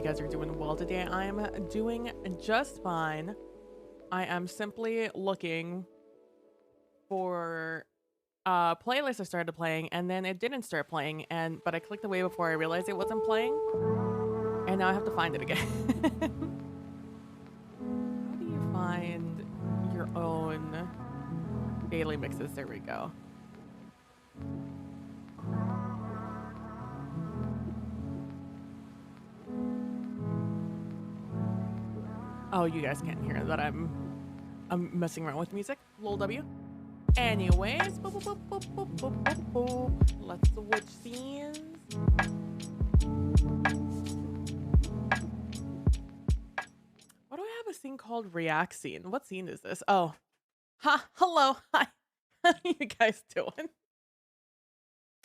guys are doing well today. I'm doing just fine. I am simply looking for a playlist I started playing and then it didn't start playing, but I clicked away before I realized it wasn't playing. And now I have to find it again. How do you find your own daily mixes? There we go. Oh, you guys can't hear that I'm messing around with music. Lol W. Anyways, boop, boop, boop, boop, boop, boop, boop. Let's switch scenes. Why do I have a scene called React Scene? What scene is this? Oh. Ha, hello. Hi. How you guys doing?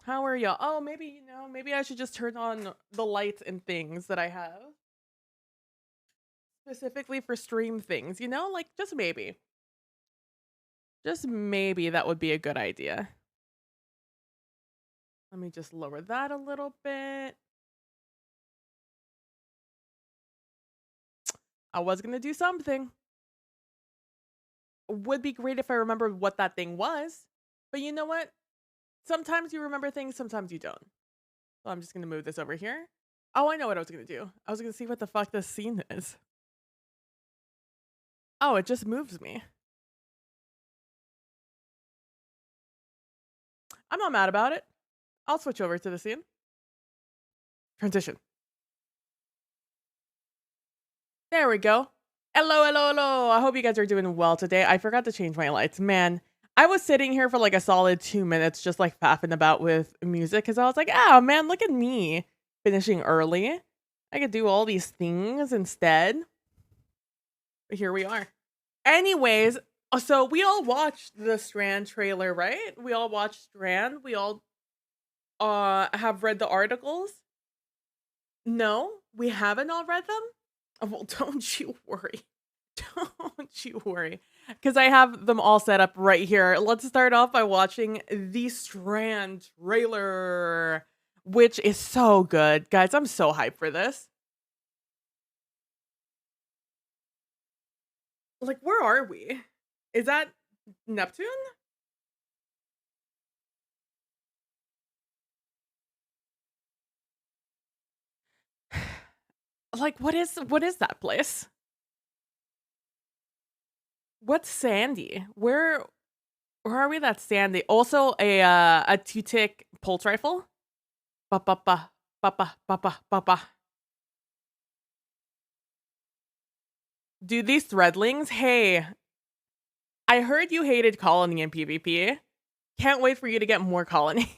How are y'all? Oh, maybe, maybe I should just turn on the lights and things that I have. Specifically for stream things, like just maybe. Just maybe that would be a good idea. Let me just lower that a little bit. I was going to do something. Would be great if I remembered what that thing was. But you know what? Sometimes you remember things, sometimes you don't. So I'm just going to move this over here. Oh, I know what I was going to do. I was going to see what the fuck this scene is. Oh, it just moves me. I'm not mad about it. I'll switch over to the scene. Transition. There we go. Hello, hello, hello. I hope you guys are doing well today. I forgot to change my lights. Man, I was sitting here for like a solid 2 minutes just like faffing about with music because I was like, oh man, look at me finishing early. I could do all these things instead. But here we are. Anyways, so we all watched the Strand trailer, right? We all watched Strand. We all have read the articles. No, we haven't all read them. Oh, well, don't you worry. Don't you worry. Because I have them all set up right here. Let's start off by watching the Strand trailer, which is so good. Guys, I'm so hyped for this. Like, where are we? Is that Neptune? Like, what is that place? What's Sandy? Where are we? That's Sandy. Also a two-tick pulse rifle. Ba ba ba ba ba ba ba ba ba. Dude, these threadlings. Hey, I heard you hated colony in PvP. Can't wait for you to get more colony.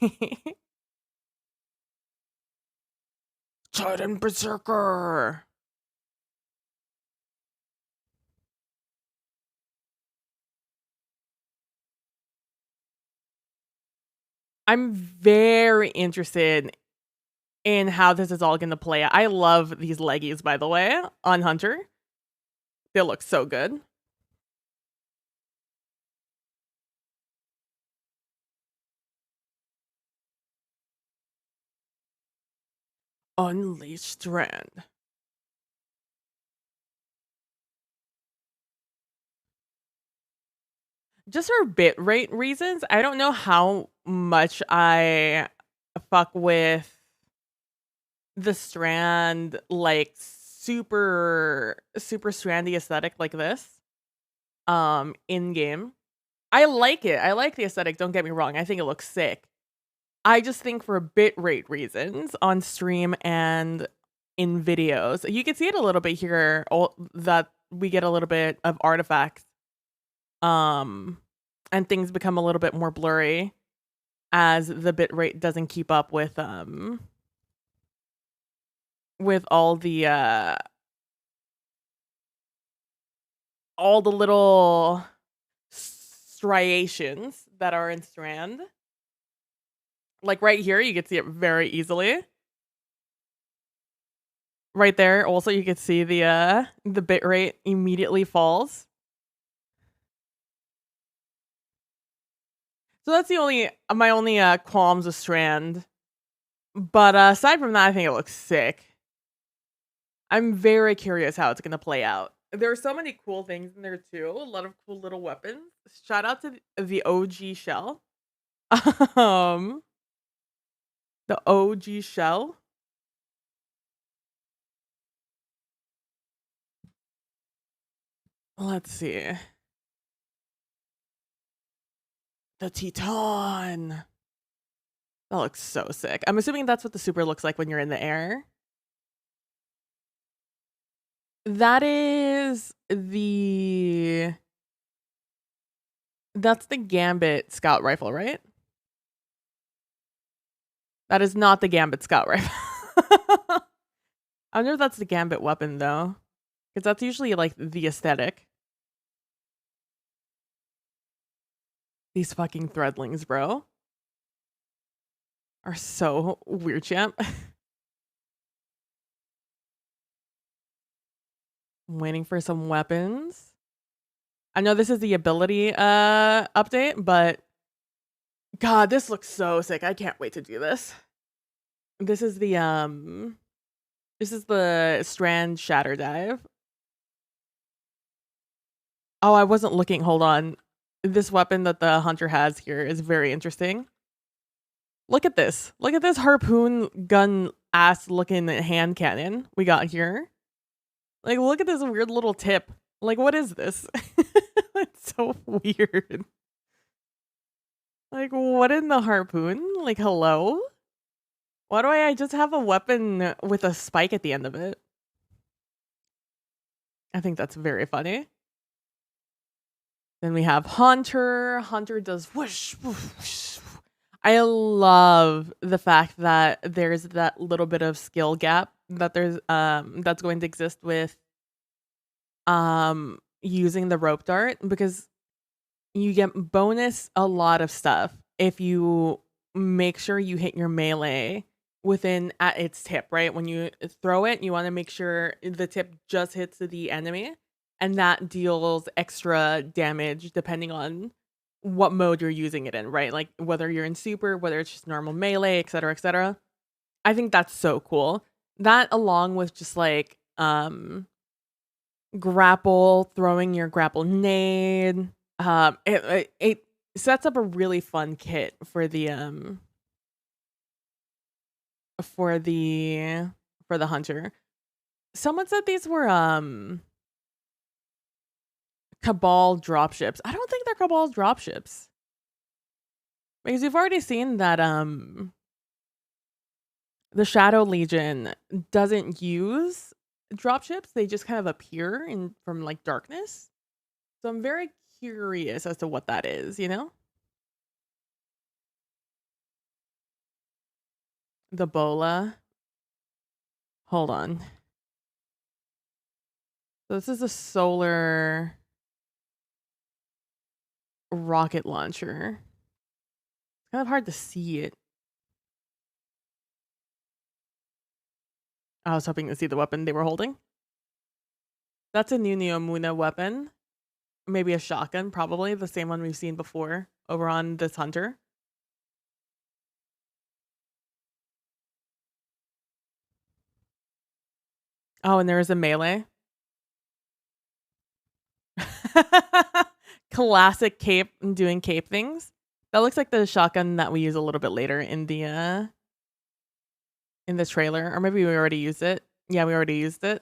Titan Berserker. I'm very interested in how this is all going to play out. I love these leggies, by the way, on Hunter. They look so good. Unleash Strand. Just for bitrate reasons, I don't know how much I fuck with the Strand, like super strandy aesthetic like this in game. I like it. I like the aesthetic, don't get me wrong. I think it looks sick. I just think for bitrate reasons on stream and in videos, you can see it a little bit here that we get a little bit of artifacts and things become a little bit more blurry as the bitrate doesn't keep up with all the little striations that are in Strand. Like right here, you can see it very easily. Right there, also you can see the bitrate immediately falls. So that's my only qualms with Strand. But aside from that, I think it looks sick. I'm very curious how it's gonna play out. There are so many cool things in there too. A lot of cool little weapons. Shout out to the OG shell. The OG shell. Let's see. The Teton. That looks so sick. I'm assuming that's what the super looks like when you're in the air. That is that's the Gambit scout rifle, right? That is not the Gambit scout rifle. I wonder if that's the Gambit weapon though. Because that's usually like the aesthetic. These fucking threadlings, bro, are so weird, champ. I'm waiting for some weapons. I know this is the ability update, but God, this looks so sick. I can't wait to do this. This is the Strand Shatter Dive. Oh, I wasn't looking. Hold on. This weapon that the hunter has here is very interesting. Look at this. Look at this harpoon gun ass looking hand cannon we got here. Like, look at this weird little tip. Like, what is this? It's so weird. Like, what in the harpoon? Like, hello? Why do I just have a weapon with a spike at the end of it? I think that's very funny. Then we have Hunter. Hunter does whoosh, whoosh, whoosh. I love the fact that there's that little bit of skill gap that there's that's going to exist with using the rope dart, because you get bonus a lot of stuff if you make sure you hit your melee within at its tip, right? When you throw it, you want to make sure the tip just hits the enemy, and that deals extra damage depending on what mode you're using it in, right? Like whether you're in super, whether it's just normal melee, etc., etc. I think that's so cool. That, along with just like grapple, throwing your grapple nade, it sets up a really fun kit for the for the for the hunter. Someone said these were Cabal dropships. I don't think they're Cabal dropships, because we've already seen that the Shadow Legion doesn't use dropships. They just kind of appear in from like darkness. So I'm very curious as to what that is, you know? The Bola. Hold on. So this is a solar rocket launcher. It's kind of hard to see it. I was hoping to see the weapon they were holding. That's a new Neomuna weapon. Maybe a shotgun, probably the same one we've seen before over on this hunter. Oh, and there is a melee. Classic cape, doing cape things. That looks like the shotgun that we use a little bit later in the trailer, or maybe we already used it. Yeah, we already used it.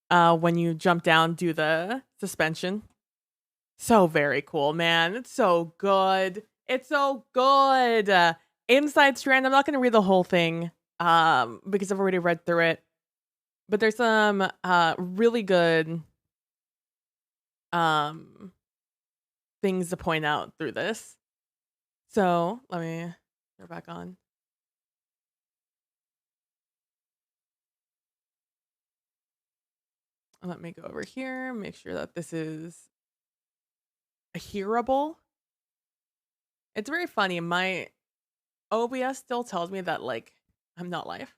When you jump down, do the suspension. So very cool, man. It's so good. It's so good. Inside Strand, I'm not going to read the whole thing because I've already read through it. But there's some really good things to point out through this. So let me go back on. Let me go over here, make sure that this is a hearable. It's very funny. My OBS still tells me that like I'm not live.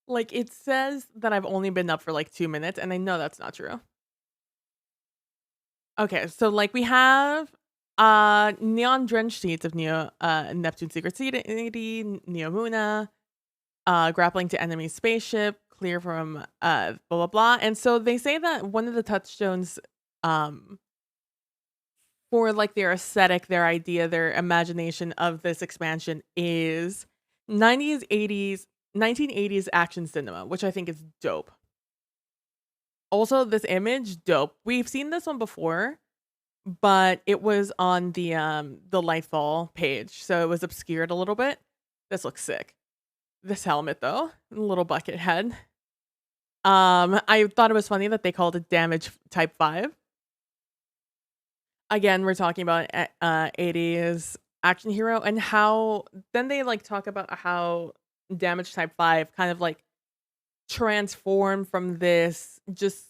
Like it says that I've only been up for like 2 minutes, and I know that's not true. Okay, so like we have neon drenched seats of Neptune's secret city, Neomuna, grappling to enemy spaceship, clear from blah blah blah. And so they say that one of the touchstones for like their aesthetic, their idea, their imagination of this expansion is 1980s action cinema, which I think is dope. Also, this image, dope. We've seen this one before, but it was on the Lightfall page, so it was obscured a little bit. This looks sick. This helmet though, little bucket head. I thought it was funny that they called it damage type 5. Again, we're talking about 80s action hero and how then they like talk about how damage type 5 kind of like transformed from this just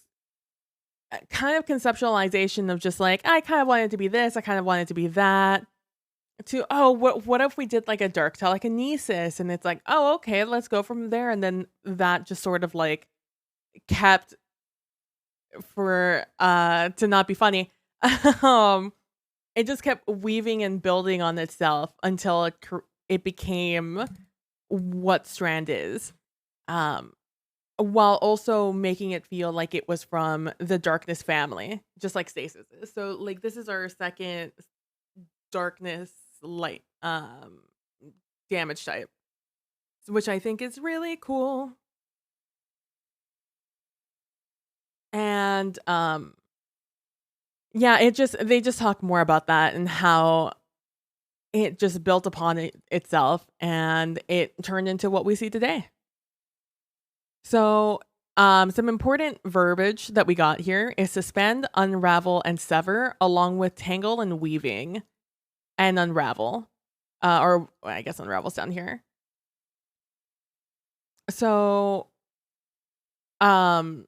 kind of conceptualization of just like I kind of wanted to be this, I kind of wanted to be that to oh what if we did like a dark telekinesis and it's like oh okay let's go from there and then that just sort of like kept for to not be funny um it just kept weaving and building on itself until it became what Strand is. Um, while also making it feel like it was from the Darkness family, just like Stasis is. So like this is our second Darkness light damage type, which I think is really cool. And yeah, they just talk more about that and how it just built upon itself and it turned into what we see today. So, some important verbiage that we got here is suspend, unravel, and sever, along with tangle and weaving and unravel. Or I guess unravel's down here. So, um,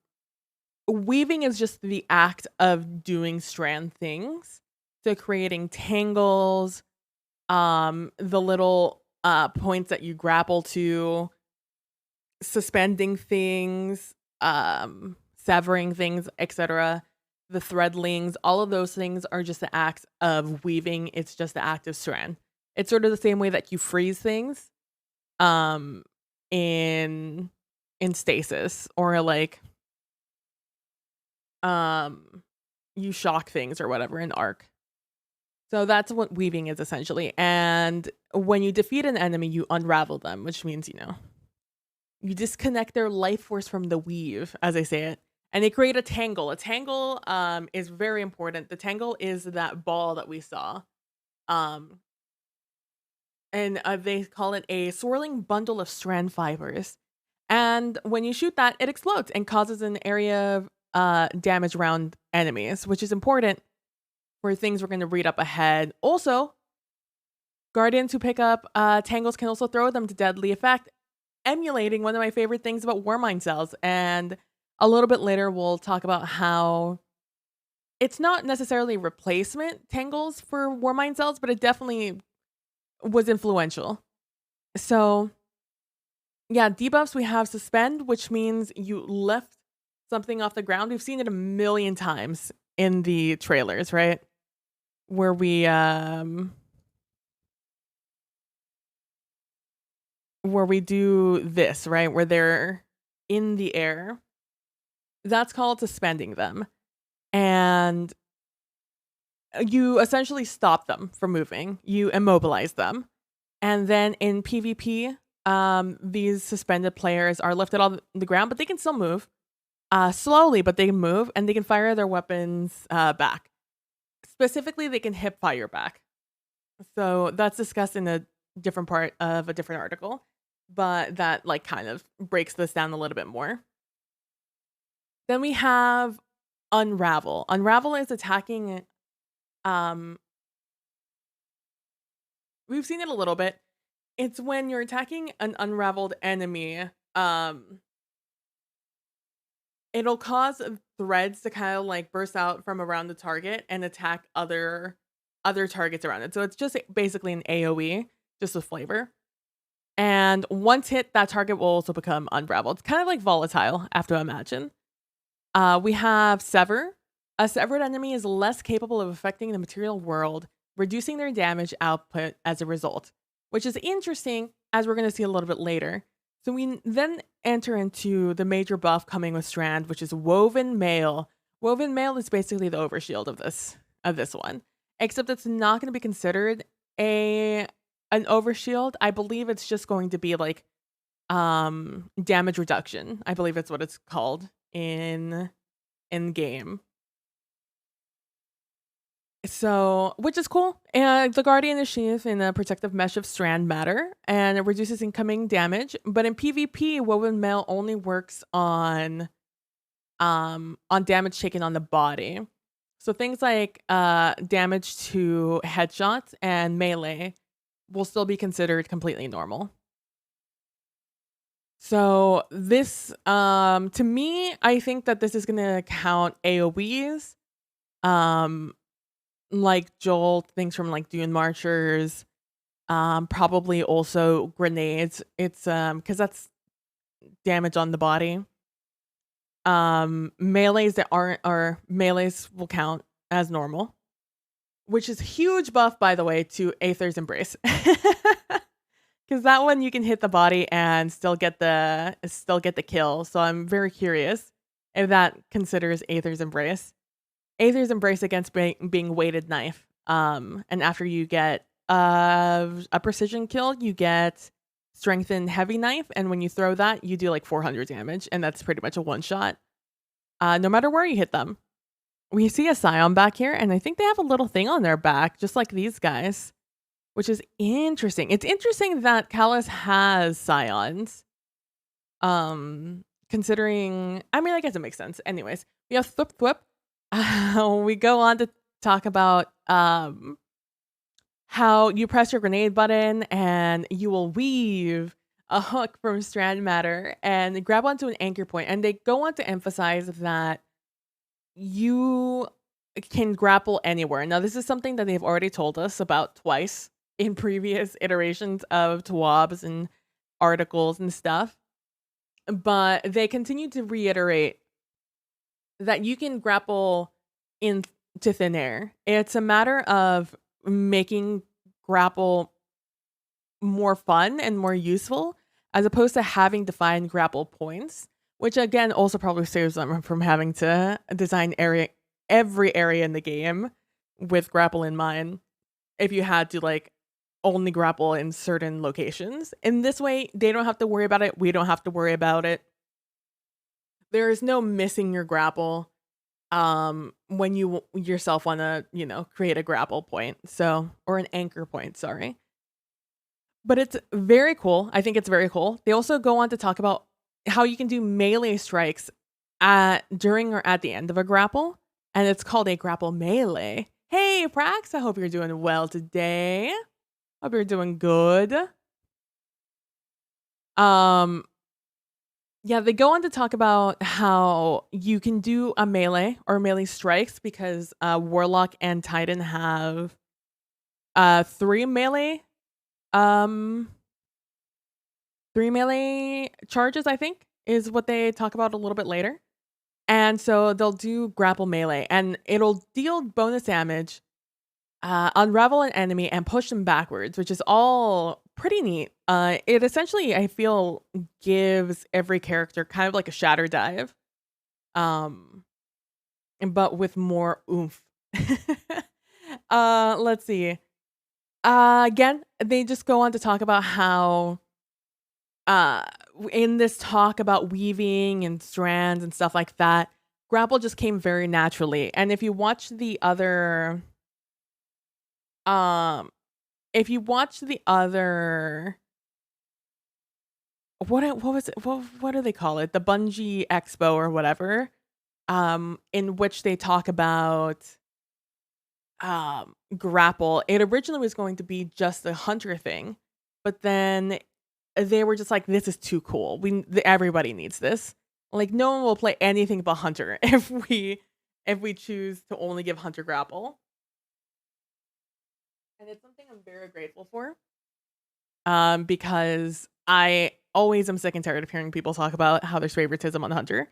weaving is just the act of doing strand things. So creating tangles, the little points that you grapple to, suspending things, severing things, etc. The threadlings, all of those things are just the act of weaving. It's just the act of strand. It's sort of the same way that you freeze things, um, in stasis or like you shock things or whatever in arc. So that's what weaving is essentially. And when you defeat an enemy, you unravel them, which means, you disconnect their life force from the weave, as I say it, and they create a tangle. A tangle is very important. The tangle is that ball that we saw. Um, and they call it a swirling bundle of strand fibers. And when you shoot that, it explodes and causes an area of damage around enemies, which is important for things we're going to read up ahead. Also, guardians who pick up tangles can also throw them to deadly effect, emulating one of my favorite things about Warmind cells. And a little bit later, we'll talk about how it's not necessarily replacement tangles for Warmind cells, but it definitely was influential. So, yeah, debuffs we have suspend, which means you lift something off the ground. We've seen it a million times in the trailers, right? Where we do this, right? Where they're in the air. That's called suspending them. And you essentially stop them from moving. You immobilize them. And then in PvP, these suspended players are lifted on the ground, but they can still move. Slowly, but they can move and they can fire their weapons back. Specifically, they can hip fire back. So that's discussed in a different part of a different article, but that like kind of breaks this down a little bit more. Then we have unravel. Unravel is attacking we've seen it a little bit. It's when you're attacking an unraveled enemy, it'll cause threads to kind of like burst out from around the target and attack other targets around it. So it's just basically an AoE, just with flavor. And once hit, that target will also become unraveled. It's kind of like volatile, I have to imagine. We have sever. A severed enemy is less capable of affecting the material world, reducing their damage output as a result, which is interesting as we're going to see a little bit later. So we then enter into the major buff coming with Strand, which is Woven Mail. Woven Mail is basically the overshield of this one, except it's not going to be considered an overshield. I believe it's just going to be like damage reduction. I believe it's what it's called in in game. So, which is cool. And the Guardian is sheathed in a protective mesh of strand matter, and it reduces incoming damage. But in PvP, woven mail only works on damage taken on the body. So things like damage to headshots and melee will still be considered completely normal. So this, to me, I think that this is gonna count AoEs, um, like Jolt, things from like Dune Marchers, probably also grenades. It's because that's damage on the body. Melees that aren't or melees will count as normal, which is huge buff, by the way, to Aether's Embrace. Because that one you can hit the body and still get the kill. So I'm very curious if that considers Aether's Embrace. Aether's Embrace against being weighted knife. And after you get a precision kill, you get strengthened heavy knife, and when you throw that, you do like 400 damage, and that's pretty much a one shot. No matter where you hit them. We see a Scion back here, and I think they have a little thing on their back, just like these guys, which is interesting. It's interesting that Callus has Scions. Considering, I mean, I guess it makes sense. Anyways, we have Thwip Thwip. We go on to talk about how you press your grenade button and you will weave a hook from strand matter and grab onto an anchor point. And they go on to emphasize that you can grapple anywhere. Now, this is something that they've already told us about twice in previous iterations of TWABs and articles and stuff. But they continue to reiterate that you can grapple into thin air. It's a matter of making grapple more fun and more useful as opposed to having defined grapple points, which again also probably saves them from having to design every area in the game with grapple in mind if you had to like only grapple in certain locations. In this way, they don't have to worry about it. We don't have to worry about it. There is no missing your grapple when you yourself want to, create a grapple point. So, or an anchor point, sorry. But it's very cool. I think it's very cool. They also go on to talk about how you can do melee strikes during or at the end of a grapple, and it's called a grapple melee. Hey, Prax, I hope you're doing well today. Hope you're doing good. Yeah, they go on to talk about how you can do a melee or melee strikes because Warlock and Titan have 3 melee 3 melee charges, I think, is what they talk about a little bit later. And so they'll do grapple melee, and it'll deal bonus damage, unravel an enemy, and push them backwards, which is all pretty neat. It essentially, I feel, gives every character kind of like a shatter dive, but with more oomph. Let's see. Again, they just go on to talk about how in this talk about weaving and strands and stuff like that, grapple just came very naturally. And if you watch the other what was it? What do they call it? The Bungie Expo or whatever, in which they talk about grapple. It originally was going to be just a hunter thing, but then they were just like, this is too cool. Everybody needs this. Like, no one will play anything but hunter if we choose to only give hunter grapple. And it's something I'm very grateful for. Because I always am sick and tired of hearing people talk about how there's favoritism on hunter.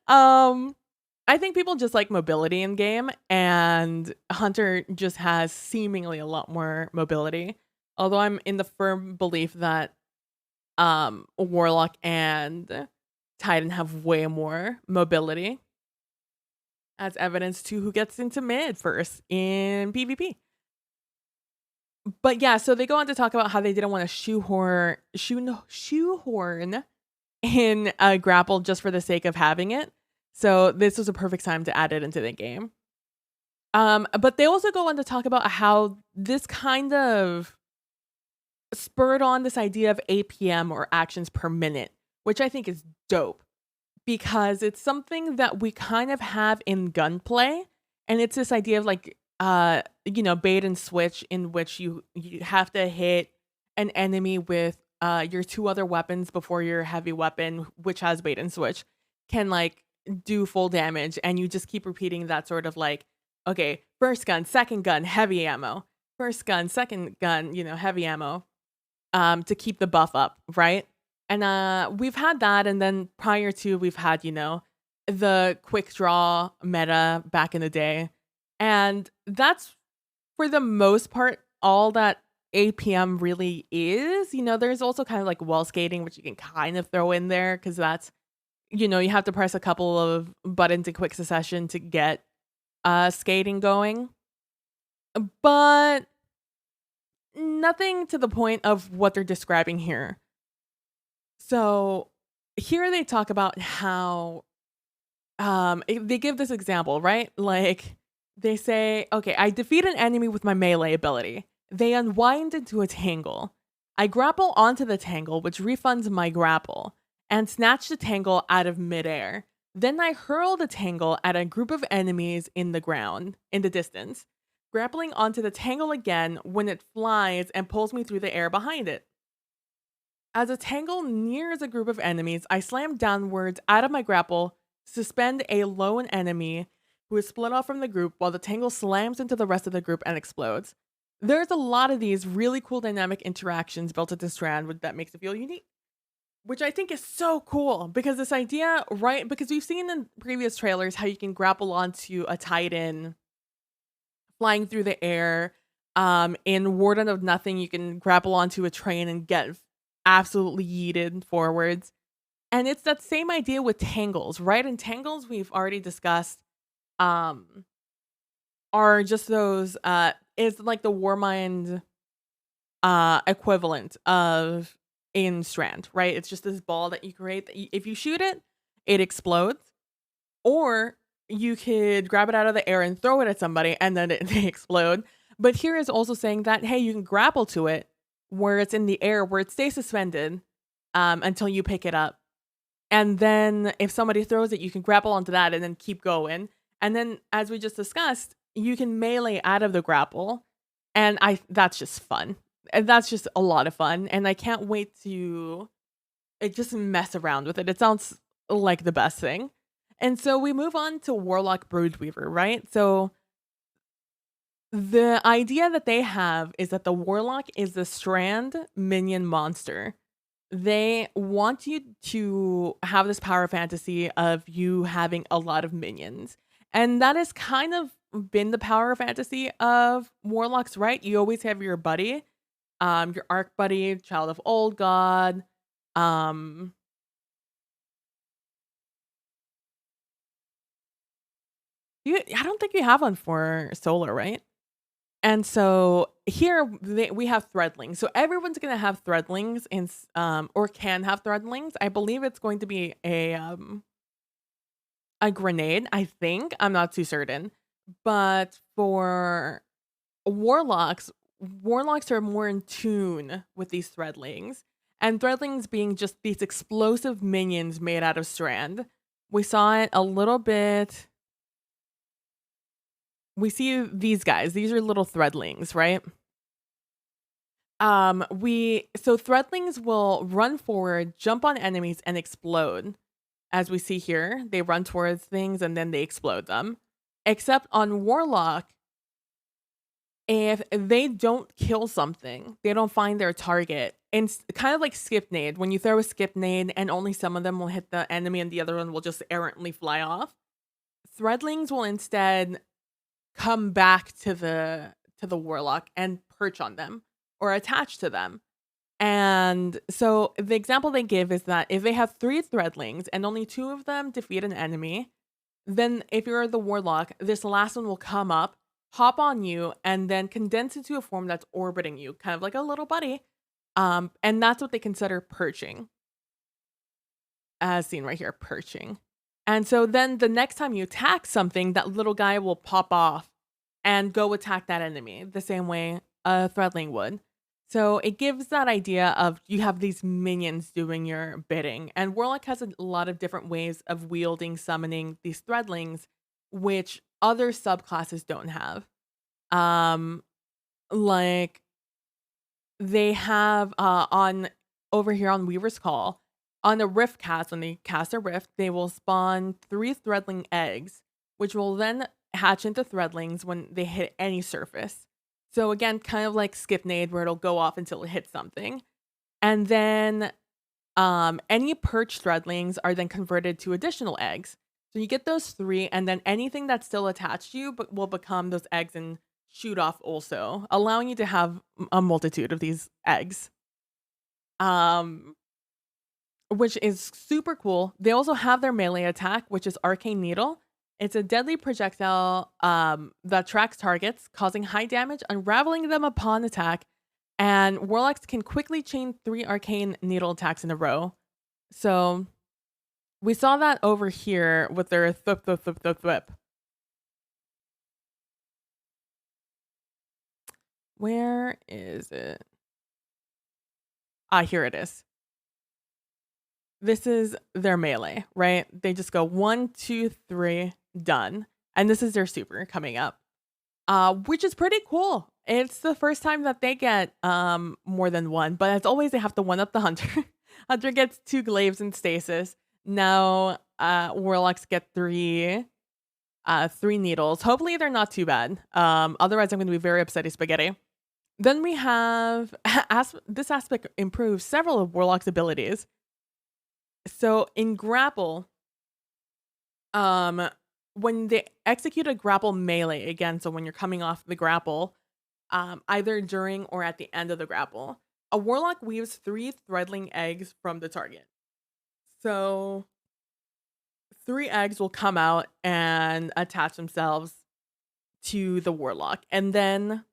I think people just like mobility in game, and hunter just has seemingly a lot more mobility. Although I'm in the firm belief that Warlock and Titan have way more mobility, as evidence to who gets into mid first in PvP. But yeah, so they go on to talk about how they didn't want to shoehorn in a grapple just for the sake of having it. So this was a perfect time to add it into the game. But they also go on to talk about how this kind of spurred on this idea of APM, or actions per minute, which I think is dope because it's something that we kind of have in gunplay, and it's this idea of like bait and switch, in which you have to hit an enemy with your two other weapons before your heavy weapon, which has bait and switch, can like do full damage, and you just keep repeating that sort of like, okay, first gun, second gun, heavy ammo, first gun, second gun, heavy ammo, to keep the buff up, right? And we've had that, and then prior to, we've had, the quick draw meta back in the day. And that's for the most part all that APM really is. There's also kind of like wall skating, which you can kind of throw in there, because that's, you have to press a couple of buttons in quick succession to get skating going. But nothing to the point of what they're describing here. So here they talk about how they give this example, right? Like they say, okay, I defeat an enemy with my melee ability. They unwind into a tangle. I grapple onto the tangle, which refunds my grapple, and snatch the tangle out of midair. Then I hurl the tangle at a group of enemies in the distance, grappling onto the tangle again when it flies and pulls me through the air behind it. As a tangle nears a group of enemies, I slam downwards out of my grapple, suspend a lone enemy who is split off from the group while the tangle slams into the rest of the group and explodes. There's a lot of these really cool dynamic interactions built into Strand that makes it feel unique, which I think is so cool, because this idea, right? Because we've seen in previous trailers how you can grapple onto a Titan flying through the air. In Warden of Nothing, you can grapple onto a train and get absolutely yeeted forwards. And it's that same idea with tangles, right? And tangles, we've already discussed, are just those, is like the Warmind equivalent of in Strand, right? It's just this ball that you create that if you shoot it, it explodes. Or you could grab it out of the air and throw it at somebody, and then they explode. But here is also saying that, hey, you can grapple to it where it's in the air, where it stays suspended until you pick it up. And then if somebody throws it, you can grapple onto that and then keep going. And then, as we just discussed, you can melee out of the grapple. And that's just fun. And that's just a lot of fun. And I can't wait to just mess around with it. It sounds like the best thing. And so we move on to Warlock Broodweaver, right? So the idea that they have is that the Warlock is the Strand minion monster. They want you to have this power fantasy of you having a lot of minions. And that has kind of been the power fantasy of Warlocks, right? You always have your buddy, your arc buddy, Child of Old God. I don't think you have one for Solar, right? And so here we have threadlings. So everyone's gonna have threadlings or can have threadlings. I believe it's going to be a grenade. I think, I'm not too certain, but for warlocks, warlocks are more in tune with these threadlings, and threadlings being just these explosive minions made out of Strand. We saw it a little bit. We see these guys. These are little threadlings, right? So threadlings will run forward, jump on enemies, and explode. As we see here, they run towards things and then they explode them. Except on Warlock, if they don't kill something, they don't find their target. And it's kind of like skip nade. When you throw a skip nade and only some of them will hit the enemy and the other one will just errantly fly off. Threadlings will instead come back to the Warlock and perch on them or attach to them. And so the example they give is that if they have 3 threadlings and only 2 of them defeat an enemy, then if you're the Warlock, this last one will come up, hop on you, and then condense into a form that's orbiting you, kind of like a little buddy. And that's what they consider perching. As seen right here, perching. And so then the next time you attack something, that little guy will pop off and go attack that enemy the same way a threadling would. So it gives that idea of you have these minions doing your bidding. And Warlock has a lot of different ways of wielding, summoning these threadlings, which other subclasses don't have. Um, like they have on over here on Weaver's Call, on a rift cast, when they cast a rift, they will spawn 3 threadling eggs, which will then hatch into threadlings when they hit any surface. So again, kind of like Skipnade, where it'll go off until it hits something. And then any perched threadlings are then converted to additional eggs. So you get those 3, and then anything that's still attached to you will become those eggs and shoot off also, allowing you to have a multitude of these eggs. Which is super cool. They also have their melee attack, which is Arcane Needle. It's a deadly projectile that tracks targets, causing high damage, unraveling them upon attack. And Warlocks can quickly chain 3 Arcane Needle attacks in a row. So we saw that over here with their thwip, thwip, thwip, thwip, thwip. Where is it? Here it is. This is their melee, right? They just go 1, 2, 3, done. And this is their super coming up, which is pretty cool. It's the first time that they get more than 1, but as always, they have to 1-up the Hunter. Hunter gets 2 glaives and stasis. Now Warlocks get 3 needles. Hopefully they're not too bad. Otherwise, I'm going to be very upsetty spaghetti. Then we have this aspect improves several of Warlock's abilities. So in grapple, when they execute a grapple melee again, so when you're coming off the grapple, either during or at the end of the grapple, a Warlock weaves 3 threadling eggs from the target. So 3 eggs will come out and attach themselves to the Warlock. And then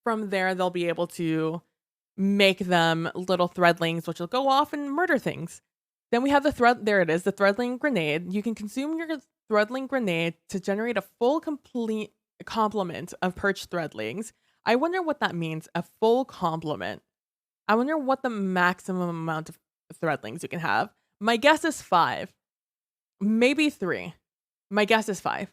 from there, they'll be able to make them little threadlings, which will go off and murder things. Then we have the threadling grenade. You can consume your threadling grenade to generate a full complete complement of perched threadlings. I wonder what that means, a full complement. I wonder what the maximum amount of threadlings you can have. My guess is 5. Maybe 3. My guess is 5.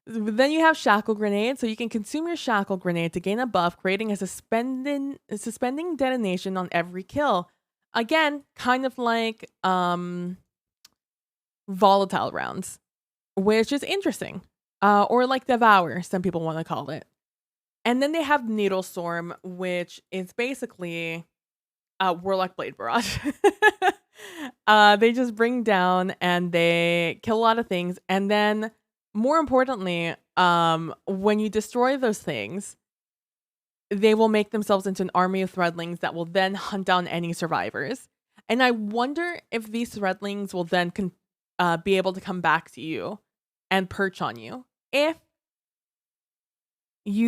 Then you have Shackle Grenade, so you can consume your Shackle Grenade to gain a buff, creating a suspending detonation on every kill. Again, kind of like volatile rounds, which is interesting. Or like Devour, some people want to call it. And then they have Needle Storm, which is basically Warlock Blade Barrage. They just bring down and they kill a lot of things, and then more importantly, when you destroy those things, they will make themselves into an army of threadlings that will then hunt down any survivors. And I wonder if these threadlings will then be able to come back to you and perch on you. If at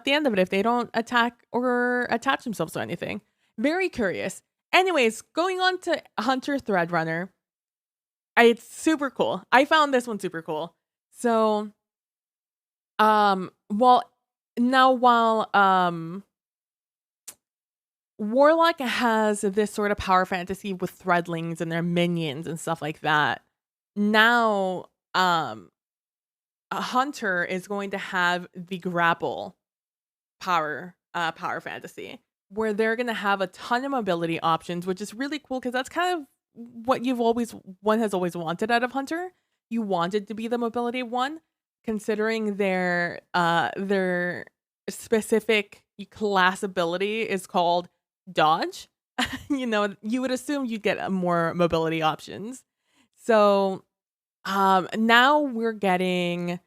the end of it, if they don't attack or attach themselves to anything. Very curious. Anyways, going on to Hunter Threadrunner. It's super cool. I found this one super cool. So, while Warlock has this sort of power fantasy with threadlings and their minions and stuff like that, now, a Hunter is going to have the grapple power fantasy, where they're going to have a ton of mobility options, which is really cool because that's kind of what one has always wanted out of Hunter. You wanted to be the mobility one, considering their specific class ability is called dodge. You would assume you'd get more mobility options. So now we're getting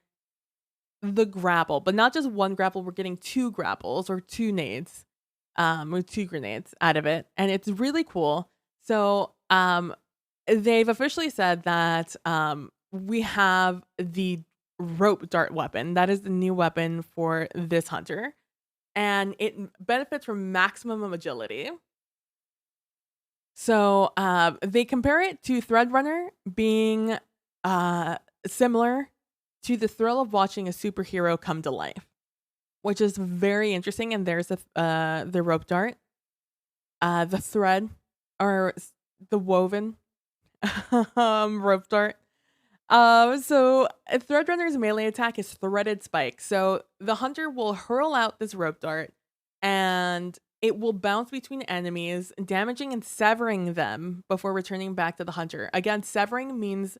the grapple, but not just one grapple. We're getting 2 grapples or 2 nades, with 2 grenades out of it, and it's really cool. So they've officially said that we have the rope dart weapon. That is the new weapon for this Hunter, and it benefits from maximum agility. So they compare it to Threadrunner being uh, similar to the thrill of watching a superhero come to life, which is very interesting. And there's the rope dart, the thread, or the woven rope dart. So a Threadrunner's melee attack is threaded spike. So the hunter will hurl out this rope dart, and it will bounce between enemies, damaging and severing them before returning back to the hunter. Again, severing means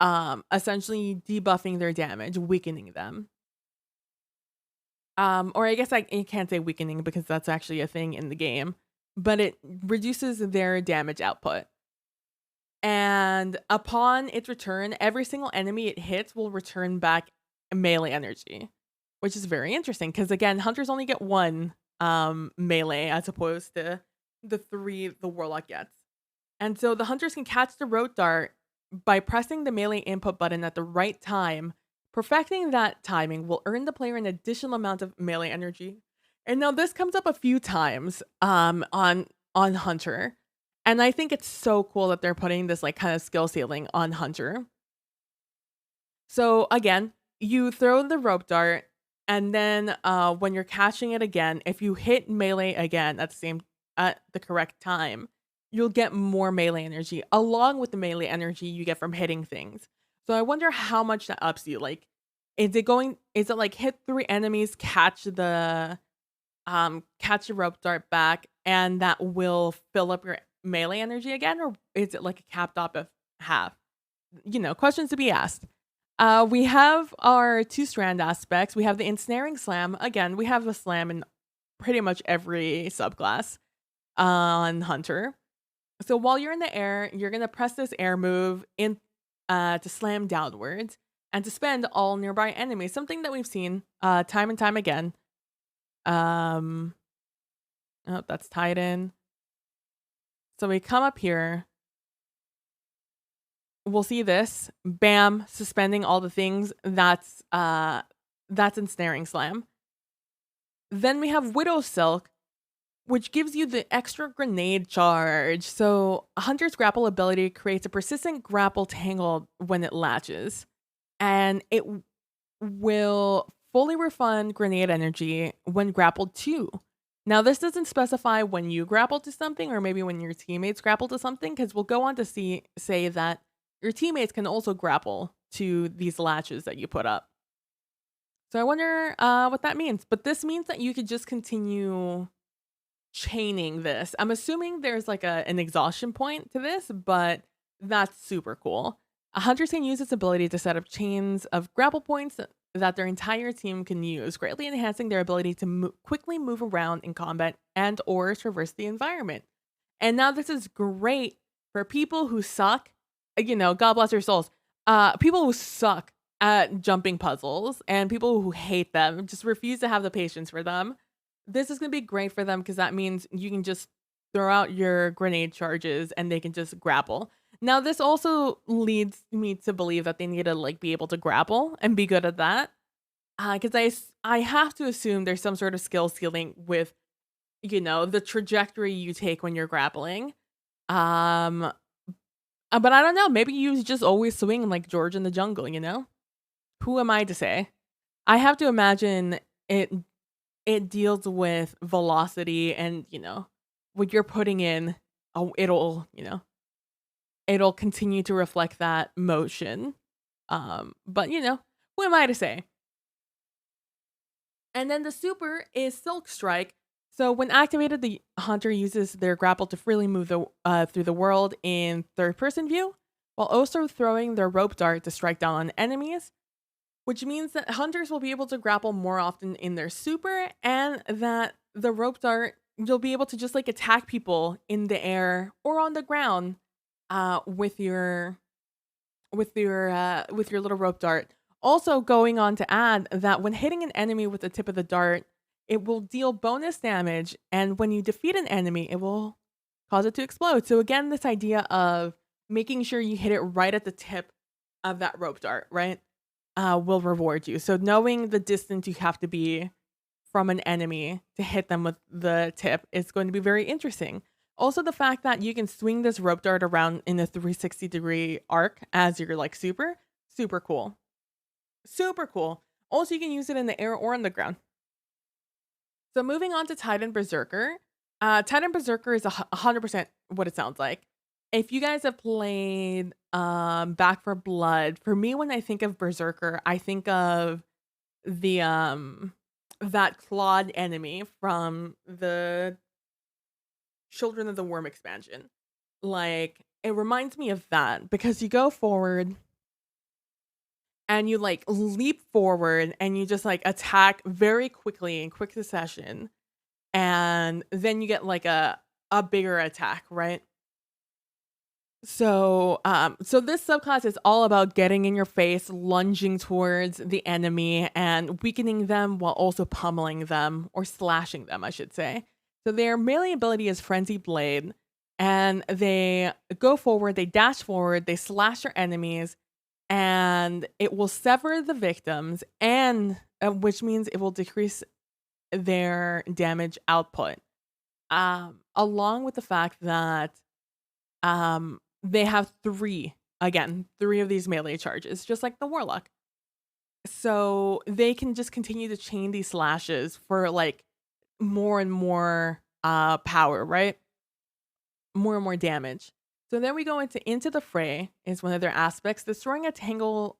essentially debuffing their damage, weakening them. Or I guess I can't say weakening because that's actually a thing in the game, but it reduces their damage output. And upon its return, every single enemy it hits will return back melee energy, which is very interesting because again, hunters only get one melee as opposed to the three the warlock gets. And so the hunters can catch the rope dart by pressing the melee input button at the right time. Perfecting that timing will earn the player an additional amount of melee energy. And now this comes up a few times on Hunter. And I think it's so cool that they're putting this like kind of skill ceiling on Hunter. So again, you throw the rope dart, and then when you're catching it again, if you hit melee again at the correct time, you'll get more melee energy along with the melee energy you get from hitting things. So I wonder how much that ups you. Like, is it like hit 3 enemies, catch the rope dart back, and that will fill up your melee energy again, or is it like a capped off of half? Questions to be asked. We have our 2 strand aspects. We have the ensnaring slam. Again, we have a slam in pretty much every subclass on Hunter. So while you're in the air, you're gonna press this air move in to slam downwards and to spend all nearby enemies. Something that we've seen time and time again. Oh, that's tied in. So we come up here. We'll see this. Bam, suspending all the things. That's ensnaring slam. Then we have Widow Silk, which gives you the extra grenade charge. So a hunter's grapple ability creates a persistent grapple tangle when it latches, and it will fully refund grenade energy when grappled to. Now, this doesn't specify when you grapple to something or maybe when your teammates grapple to something, because we'll go on to say that your teammates can also grapple to these latches that you put up. So I wonder what that means. But this means that you could just continue chaining this. I'm assuming there's like an exhaustion point to this, but that's super cool. A hunter can use its ability to set up chains of grapple points that their entire team can use, greatly enhancing their ability to quickly move around in combat and or traverse the environment. And now this is great for people who suck, God bless their souls, people who suck at jumping puzzles and people who hate them, just refuse to have the patience for them. This is going to be great for them because that means you can just throw out your grenade charges and they can just grapple. Now, this also leads me to believe that they need to like be able to grapple and be good at that. Because I have to assume there's some sort of skill ceiling with, the trajectory you take when you're grappling. But I don't know. Maybe you just always swing like George in the jungle, Who am I to say? I have to imagine it deals with velocity and, what you're putting in, it'll continue to reflect that motion. But, who am I to say? And then the super is Silk Strike. So when activated, the hunter uses their grapple to freely move through the world in third-person view, while also throwing their rope dart to strike down on enemies, which means that hunters will be able to grapple more often in their super, and that the rope dart, you'll be able to just like attack people in the air or on the ground with your little rope dart. Also going on to add that when hitting an enemy with the tip of the dart, it will deal bonus damage, and when you defeat an enemy, it will cause it to explode. So again, this idea of making sure you hit it right at the tip of that rope dart, right, will reward you. So knowing the distance you have to be from an enemy to hit them with the tip is going to be very interesting. Also, the fact that you can swing this rope dart around in a 360-degree arc as your like super cool. Super cool. Also, you can use it in the air or on the ground. So moving on to Titan Berserker. Titan Berserker is 100% what it sounds like. If you guys have played Back for Blood, for me when I think of Berserker, I think of the that clawed enemy from the Children of the Worm expansion. Like it reminds me of that because you go forward and you like leap forward and you just like attack very quickly in quick succession, and then you get like a bigger attack, right? So this subclass is all about getting in your face, lunging towards the enemy and weakening them while also pummeling them or slashing them, I should say. So their melee ability is Frenzy Blade, and they go forward, they dash forward, they slash their enemies, and it will sever the victims, and which means it will decrease their damage output. Along with the fact that they have three of these melee charges, just like the Warlock. So they can just continue to chain these slashes for like more and more power, right? More and more damage. So then we go into the fray is one of their aspects. Destroying a tangle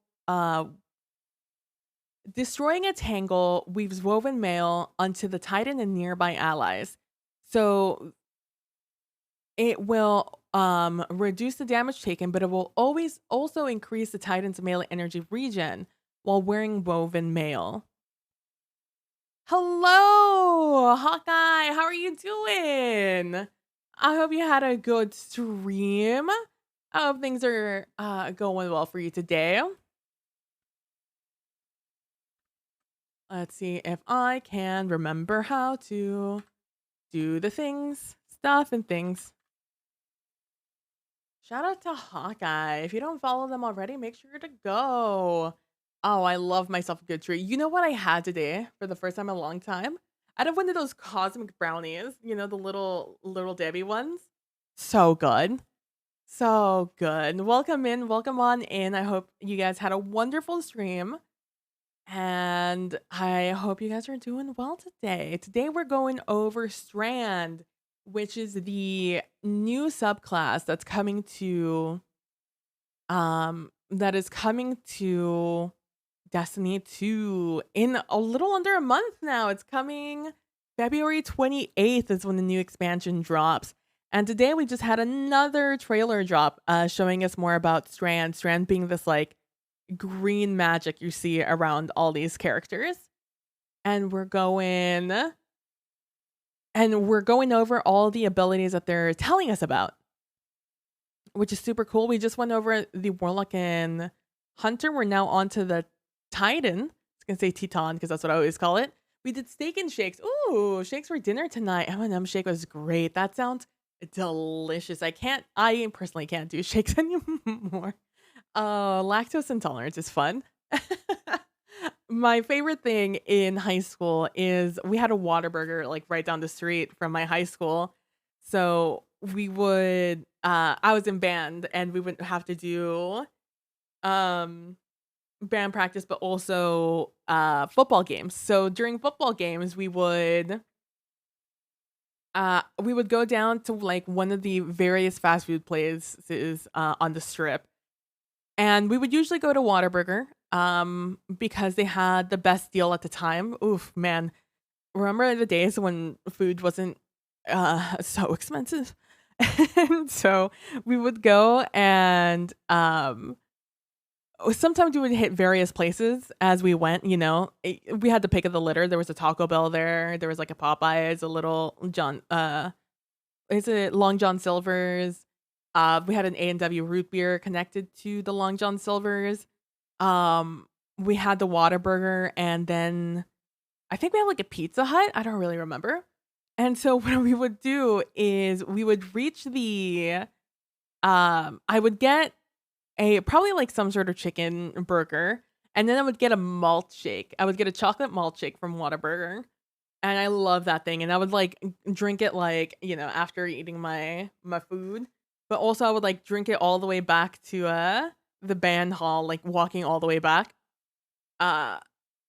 weaves woven mail onto the Titan and nearby allies. So it will reduce the damage taken, but it will always also increase the Titan's melee energy regen while wearing woven mail. Hello, Hawkeye. How are you doing? I hope you had a good stream. I hope things are going well for you today. Let's see if I can remember how to do the stuff and things. Shout out to Hawkeye. If you don't follow them already, make sure to go. Oh, I love myself a good treat. You know what I had today for the first time in a long time? I had one of those cosmic brownies, the little Debbie ones. So good. So good. Welcome on in. I hope you guys had a wonderful stream. And I hope you guys are doing well today. Today we're going over Strand, which is the new subclass that is coming to Destiny 2 in a little under a month now. It's coming February 28th is when the new expansion drops. And today we just had another trailer drop showing us more about Strand. Strand being this like green magic you see around all these characters. And we're going over all the abilities that they're telling us about, which is super cool. We just went over the Warlock and Hunter. We're now on to the Titan. I was gonna say Teton because that's what I always call it. We did steak and shakes. Ooh, shakes for dinner tonight. M&M shake was great. That sounds delicious. I personally can't do shakes anymore. Lactose intolerance is fun. My favorite thing in high school is we had a Whataburger like right down the street from my high school. So we would I was in band and we would have to do band practice but also football games. So during football games we would go down to like one of the various fast food places on the strip. And we would usually go to Whataburger because they had the best deal at the time. Oof, man. Remember the days when food wasn't so expensive? And so we would go and sometimes we would hit various places as we went, we had to pick of the litter. There was a Taco Bell there was like a Popeyes, a Little John is it Long John Silver's. We had an A&W root beer connected to the Long John Silver's. We had the Whataburger, and then I think we had like a Pizza Hut. I don't really remember. And so what we would do is we would reach I would get probably like some sort of chicken burger, and then I would get a malt shake. I would get a chocolate malt shake from Whataburger. and I love that thing, and I would, like, drink it, like, after eating my food, but also I would, like, drink it all the way back to, the band hall, like, walking all the way back, uh,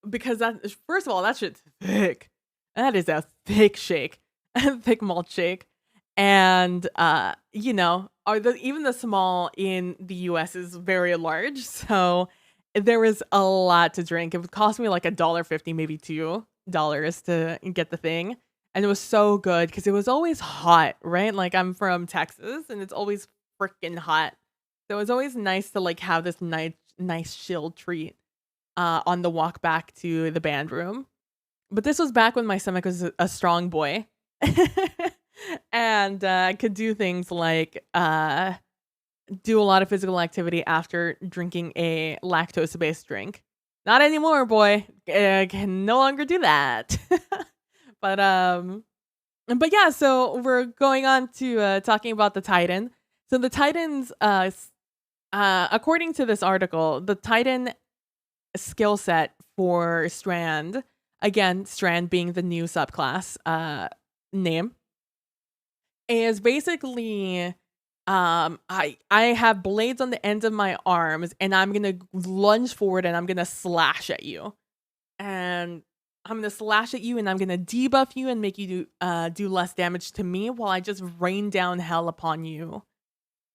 because that first of all, that shit's thick. That is a thick shake, a thick malt shake, and, are the even the small in the US is very large, so there was a lot to drink. It would cost me, like, $1.50, maybe $2 to get the thing, and it was so good because it was always hot, right? Like, I'm from Texas, and it's always freaking hot, so it was always nice to, like, have this nice chilled treat, on the walk back to the band room. But this was back when my stomach was a strong boy. And, I could do things like, do a lot of physical activity after drinking a lactose-based drink. Not anymore, boy. I can no longer do that. But, but yeah, so we're going on to, talking about the Titan. So the Titans, according to this article, the Titan skill set for Strand, again, Strand being the new subclass, name, is basically I have blades on the ends of my arms and I'm gonna lunge forward and I'm gonna slash at you. And I'm gonna slash at you and I'm gonna debuff you and make you do less damage to me while I just rain down hell upon you.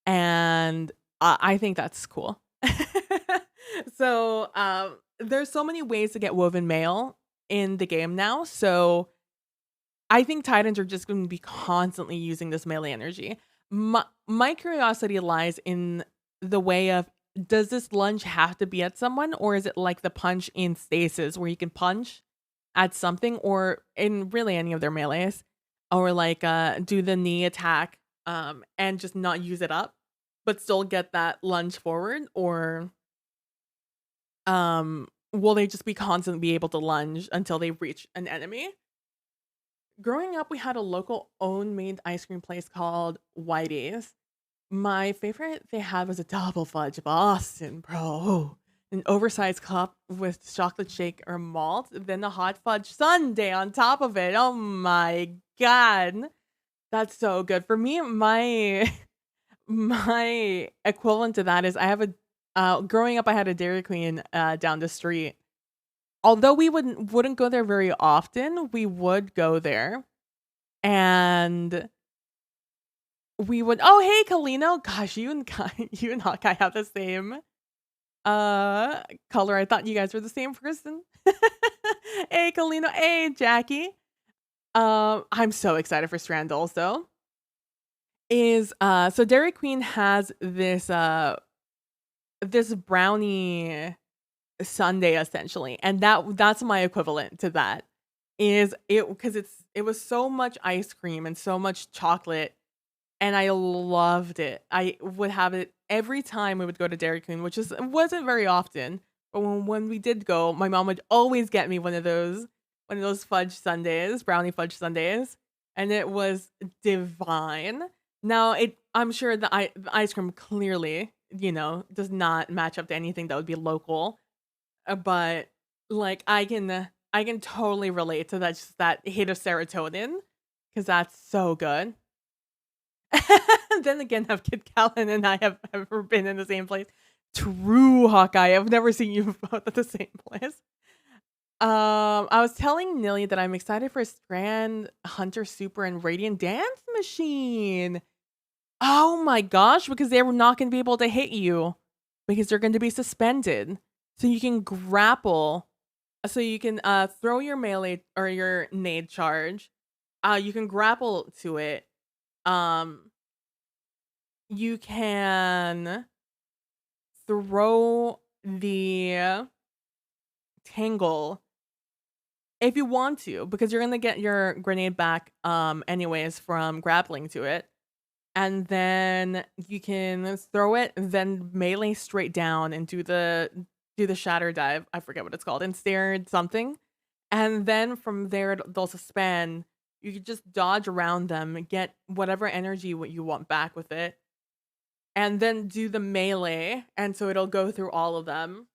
And I think that's cool. So there's so many ways to get woven mail in the game now. So I think Titans are just going to be constantly using this melee energy. My curiosity lies in the way of, does this lunge have to be at someone, or is it like the punch in Stasis where you can punch at something, or in really any of their melees, or like do the knee attack and just not use it up, but still get that lunge forward, or will they just be constantly be able to lunge until they reach an enemy? Growing up, we had a local own made ice cream place called Whitey's. My favorite they had was a double fudge Boston, bro. An oversized cup with chocolate shake or malt, then a hot fudge sundae on top of it. Oh my god. That's so good. For me, my my equivalent to that is I have a growing up I had a Dairy Queen down the street. Although we wouldn't go there very often, we would go there, and we would, oh, hey, Kalino. Gosh, you and Hawkeye have the same color. I thought you guys were the same person. Hey, Kalino. Hey, Jackie. I'm so excited for Strand also. So Dairy Queen has this brownie sundae essentially, and that's my equivalent to that. Is it because it was so much ice cream and so much chocolate, and I loved it. I would have it every time we would go to Dairy Queen, which wasn't very often, but when we did go, my mom would always get me one of those fudge sundaes, brownie fudge sundaes, and it was divine. Now I'm sure the ice cream clearly, does not match up to anything that would be local, but like I can totally relate to that, just that hit of serotonin, because that's so good. Then again, have Kid Callan and I have ever been in the same place? True, Hawkeye. I've never seen you both at the same place. I was telling Nilly that I'm excited for Strand, Hunter Super, and Radiant Dance Machine. Oh my gosh, because they're not going to be able to hit you because they're going to be suspended. So you can grapple. So you can throw your melee or your nade charge. You can grapple to it. You can throw the tangle if you want to, because you're gonna get your grenade back anyways from grappling to it. And then you can throw it, then melee straight down and do the shatter dive. I forget what it's called. Ensnared something. And then from there they'll suspend. You can just dodge around them, get whatever energy what you want back with it, and then do the melee, and so it'll go through all of them.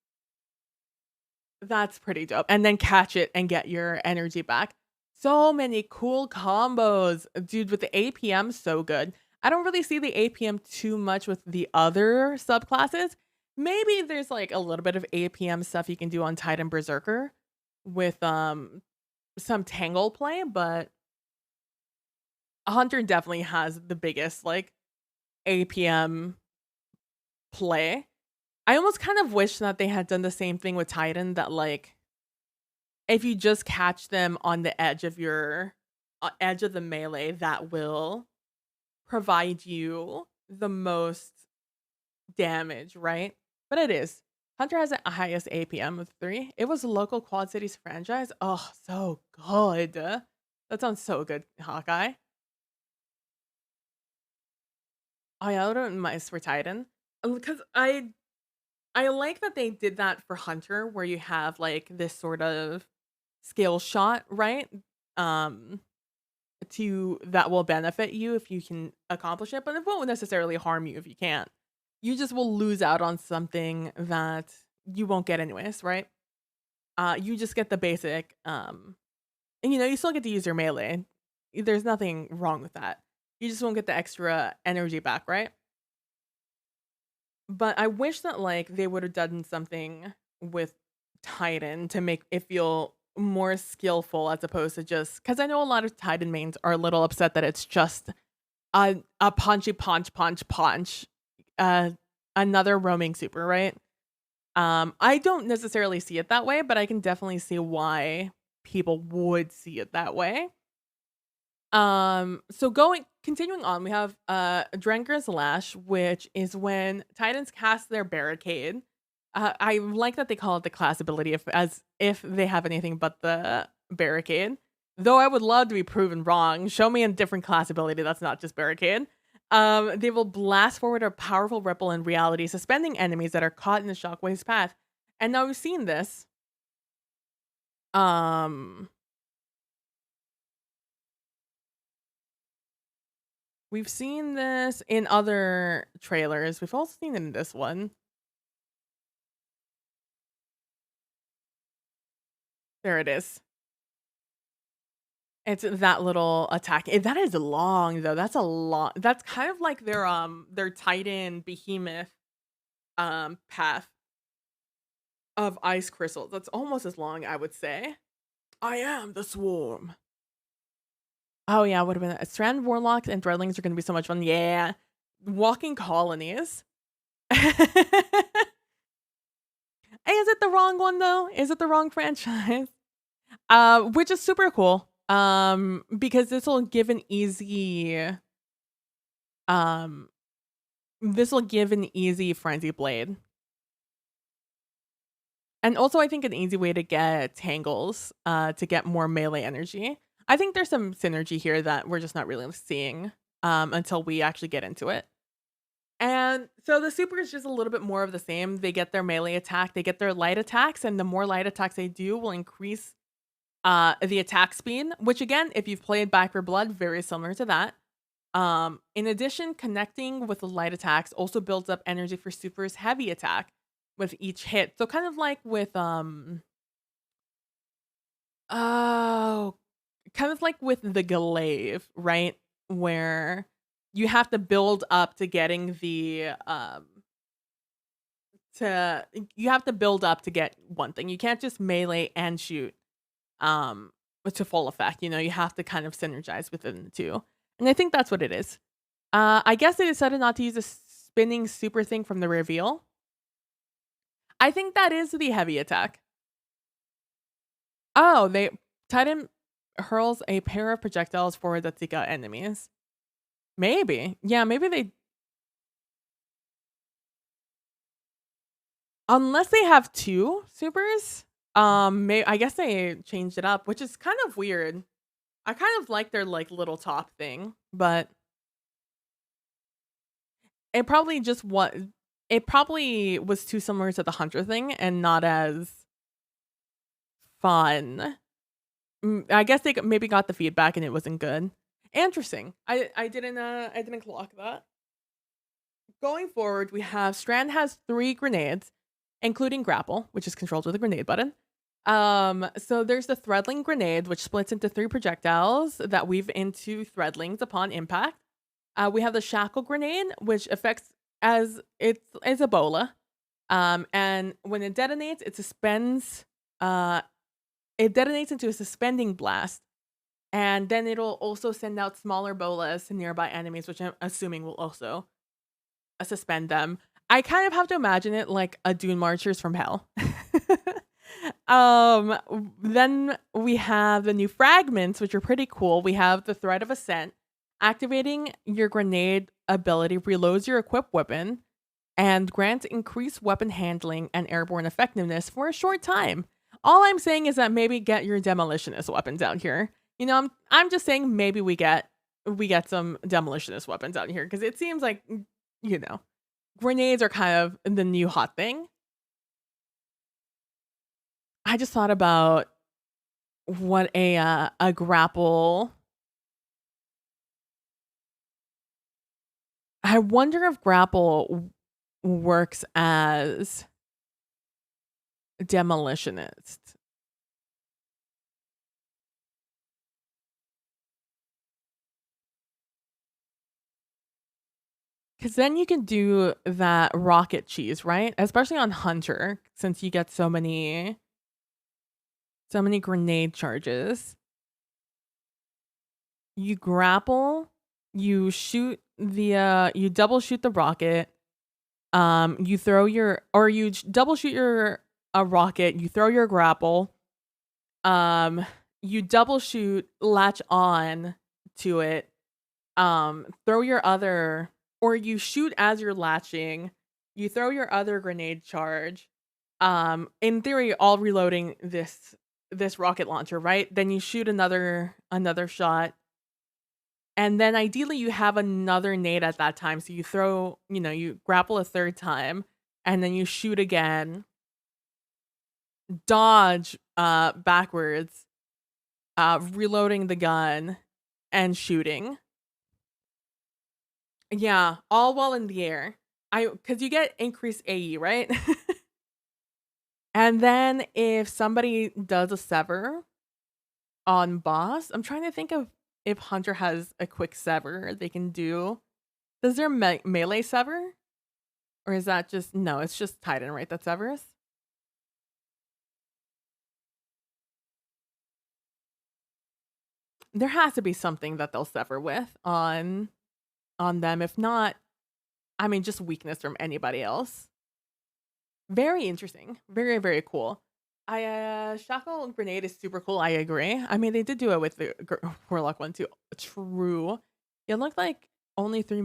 That's pretty dope. And then catch it and get your energy back. So many cool combos. Dude, with the APM, so good. I don't really see the APM too much with the other subclasses. Maybe there's like a little bit of APM stuff you can do on Titan Berserker with some Tangle play, but Hunter definitely has the biggest like APM play. I almost kind of wish that they had done the same thing with Titan, that like if you just catch them on the edge of your edge of the melee, that will provide you the most damage, right? But it is. Hunter has the highest APM of 3. It was a local Quad Cities franchise. Oh, so good. That sounds so good, Hawkeye. Oh yeah, I wouldn't mind for Titan. Because I like that they did that for Hunter, where you have like this sort of skill shot, right? Um, to that will benefit you if you can accomplish it, but it won't necessarily harm you if you can't. You just will lose out on something that you won't get anyways, right? You just get the basic, and you still get to use your melee. There's nothing wrong with that. You just won't get the extra energy back, right? But I wish that like they would have done something with Titan to make it feel more skillful as opposed to just because I know a lot of Titan mains are a little upset that it's just a punchy punch, uh, another roaming super, right? I don't necessarily see it that way, but I can definitely see why people would see it that way. So continuing on, we have Drenger's Lash, which is when Titans cast their barricade. I like that they call it the class ability as if they have anything but the barricade. Though I would love to be proven wrong. Show me a different class ability that's not just barricade. They will blast forward a powerful ripple in reality, suspending enemies that are caught in the shockwave's path. And now we've seen this. Um, we've seen this in other trailers. We've also seen it in this one. There it is. It's that little attack. That is long though. That's a lot. That's kind of like their Titan behemoth path of ice crystals. That's almost as long, I would say. I am the swarm. Oh yeah, would have been Strand Warlocks and Dreadlings are gonna be so much fun. Yeah. Walking colonies. Hey, is it the wrong one though? Is it the wrong franchise? Which is super cool. Because um this will give an easy frenzy blade. And also I think an easy way to get tangles, to get more melee energy. I think there's some synergy here that we're just not really seeing until we actually get into it. And so the super is just a little bit more of the same. They get their melee attack, they get their light attacks, and the more light attacks they do will increase the attack speed, which again, if you've played Back for Blood, very similar to that. In addition, connecting with the light attacks also builds up energy for Super's heavy attack with each hit. So kind of like with oh, kind of like with the glaive, right? Where you have to build up to getting the to you have to build up to get one thing. You can't just melee and shoot um to full effect. You have to kind of synergize within the two. And I think that's what it is. I guess they decided not to use a spinning super thing from the reveal. I think that is the heavy attack. Oh, Titan hurls a pair of projectiles forward that take out enemies. Maybe. Yeah, maybe they unless they have two supers. I guess they changed it up, which is kind of weird. I kind of like their like little top thing, but it probably just what it probably was too similar to the Hunter thing and not as fun. I guess they maybe got the feedback and it wasn't good. Interesting. I didn't clock that. Going forward, we have Strand has 3 grenades, including grapple, which is controlled with a grenade button. So there's the threadling grenade, which splits into 3 projectiles that weave into threadlings upon impact. We have the shackle grenade, which affects as it's Ebola. And when it detonates, uh it detonates into a suspending blast, and then it'll also send out smaller bolas to nearby enemies, which I'm assuming will also suspend them. I kind of have to imagine it like a Dune Marchers from Hell. Then we have the new fragments, which are pretty cool. We have the Thread of Ascent. Activating your grenade ability reloads your equipped weapon and grants increased weapon handling and airborne effectiveness for a short time. All I'm saying is that maybe get your demolitionist weapons out here. I'm just saying maybe we get some demolitionist weapons out here because it seems like you know grenades are kind of the new hot thing. I just thought about what a grapple. I wonder if grapple works as demolitionist. Because then you can do that rocket cheese, right? Especially on Hunter, since you get so many grenade charges. You grapple, you double shoot the rocket. You throw your or you double shoot your a rocket, you throw your grapple. You double shoot, latch on to it. Throw your other or you shoot as you're latching. You throw your other grenade charge. In theory, all reloading this rocket launcher, right? Then you shoot another shot. And then ideally you have another nade at that time. So you grapple a third time and then you shoot again, dodge backwards, reloading the gun and shooting. Yeah, all while in the air. Cuz you get increased AE, right? And then if somebody does a sever on boss, I'm trying to think of if Hunter has a quick sever they can do. Does their melee sever? Or is that just no, it's just Titan, right? That severs? There has to be something that they'll sever with on them. If not, I mean just weakness from anybody else. Very interesting. Very, very cool. Shackle Grenade is super cool. I agree. I mean, they did do it with the Warlock one too. True. It looked like only 3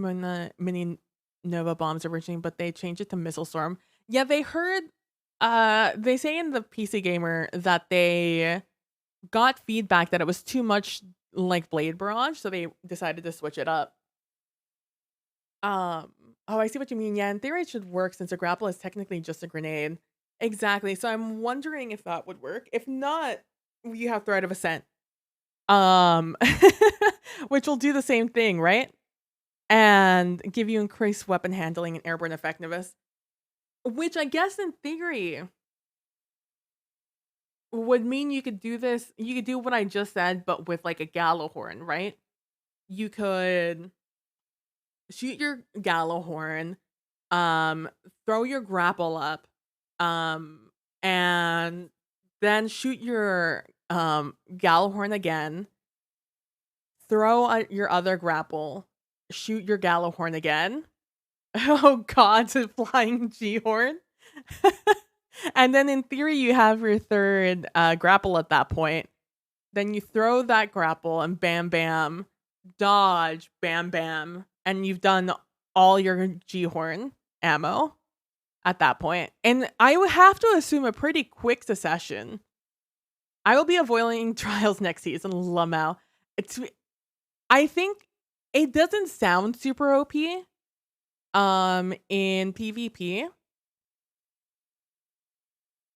mini Nova bombs originally, but they changed it to Missile Storm. Yeah, they say in the PC Gamer that they got feedback that it was too much like Blade Barrage, so they decided to switch it up. Um, oh, I see what you mean. Yeah, in theory it should work since a grapple is technically just a grenade. Exactly. So I'm wondering if that would work. If not, you have Thread of Ascent. Um which will do the same thing, right? And give you increased weapon handling and airborne effectiveness. Which I guess in theory would mean you could do this. You could do what I just said, but with like a Gallowhorn, right? You could shoot your Gallowhorn, um, throw your grapple up, and then shoot your Gallowhorn again, throw your other grapple, shoot your Gallowhorn again. Oh god, to flying G-horn. And then in theory you have your third grapple at that point. Then you throw that grapple and bam bam, dodge, bam bam, and you've done all your G-horn ammo at that point. And I would have to assume a pretty quick succession. I will be avoiding trials next season, Lamau. I think it doesn't sound super OP in PvP.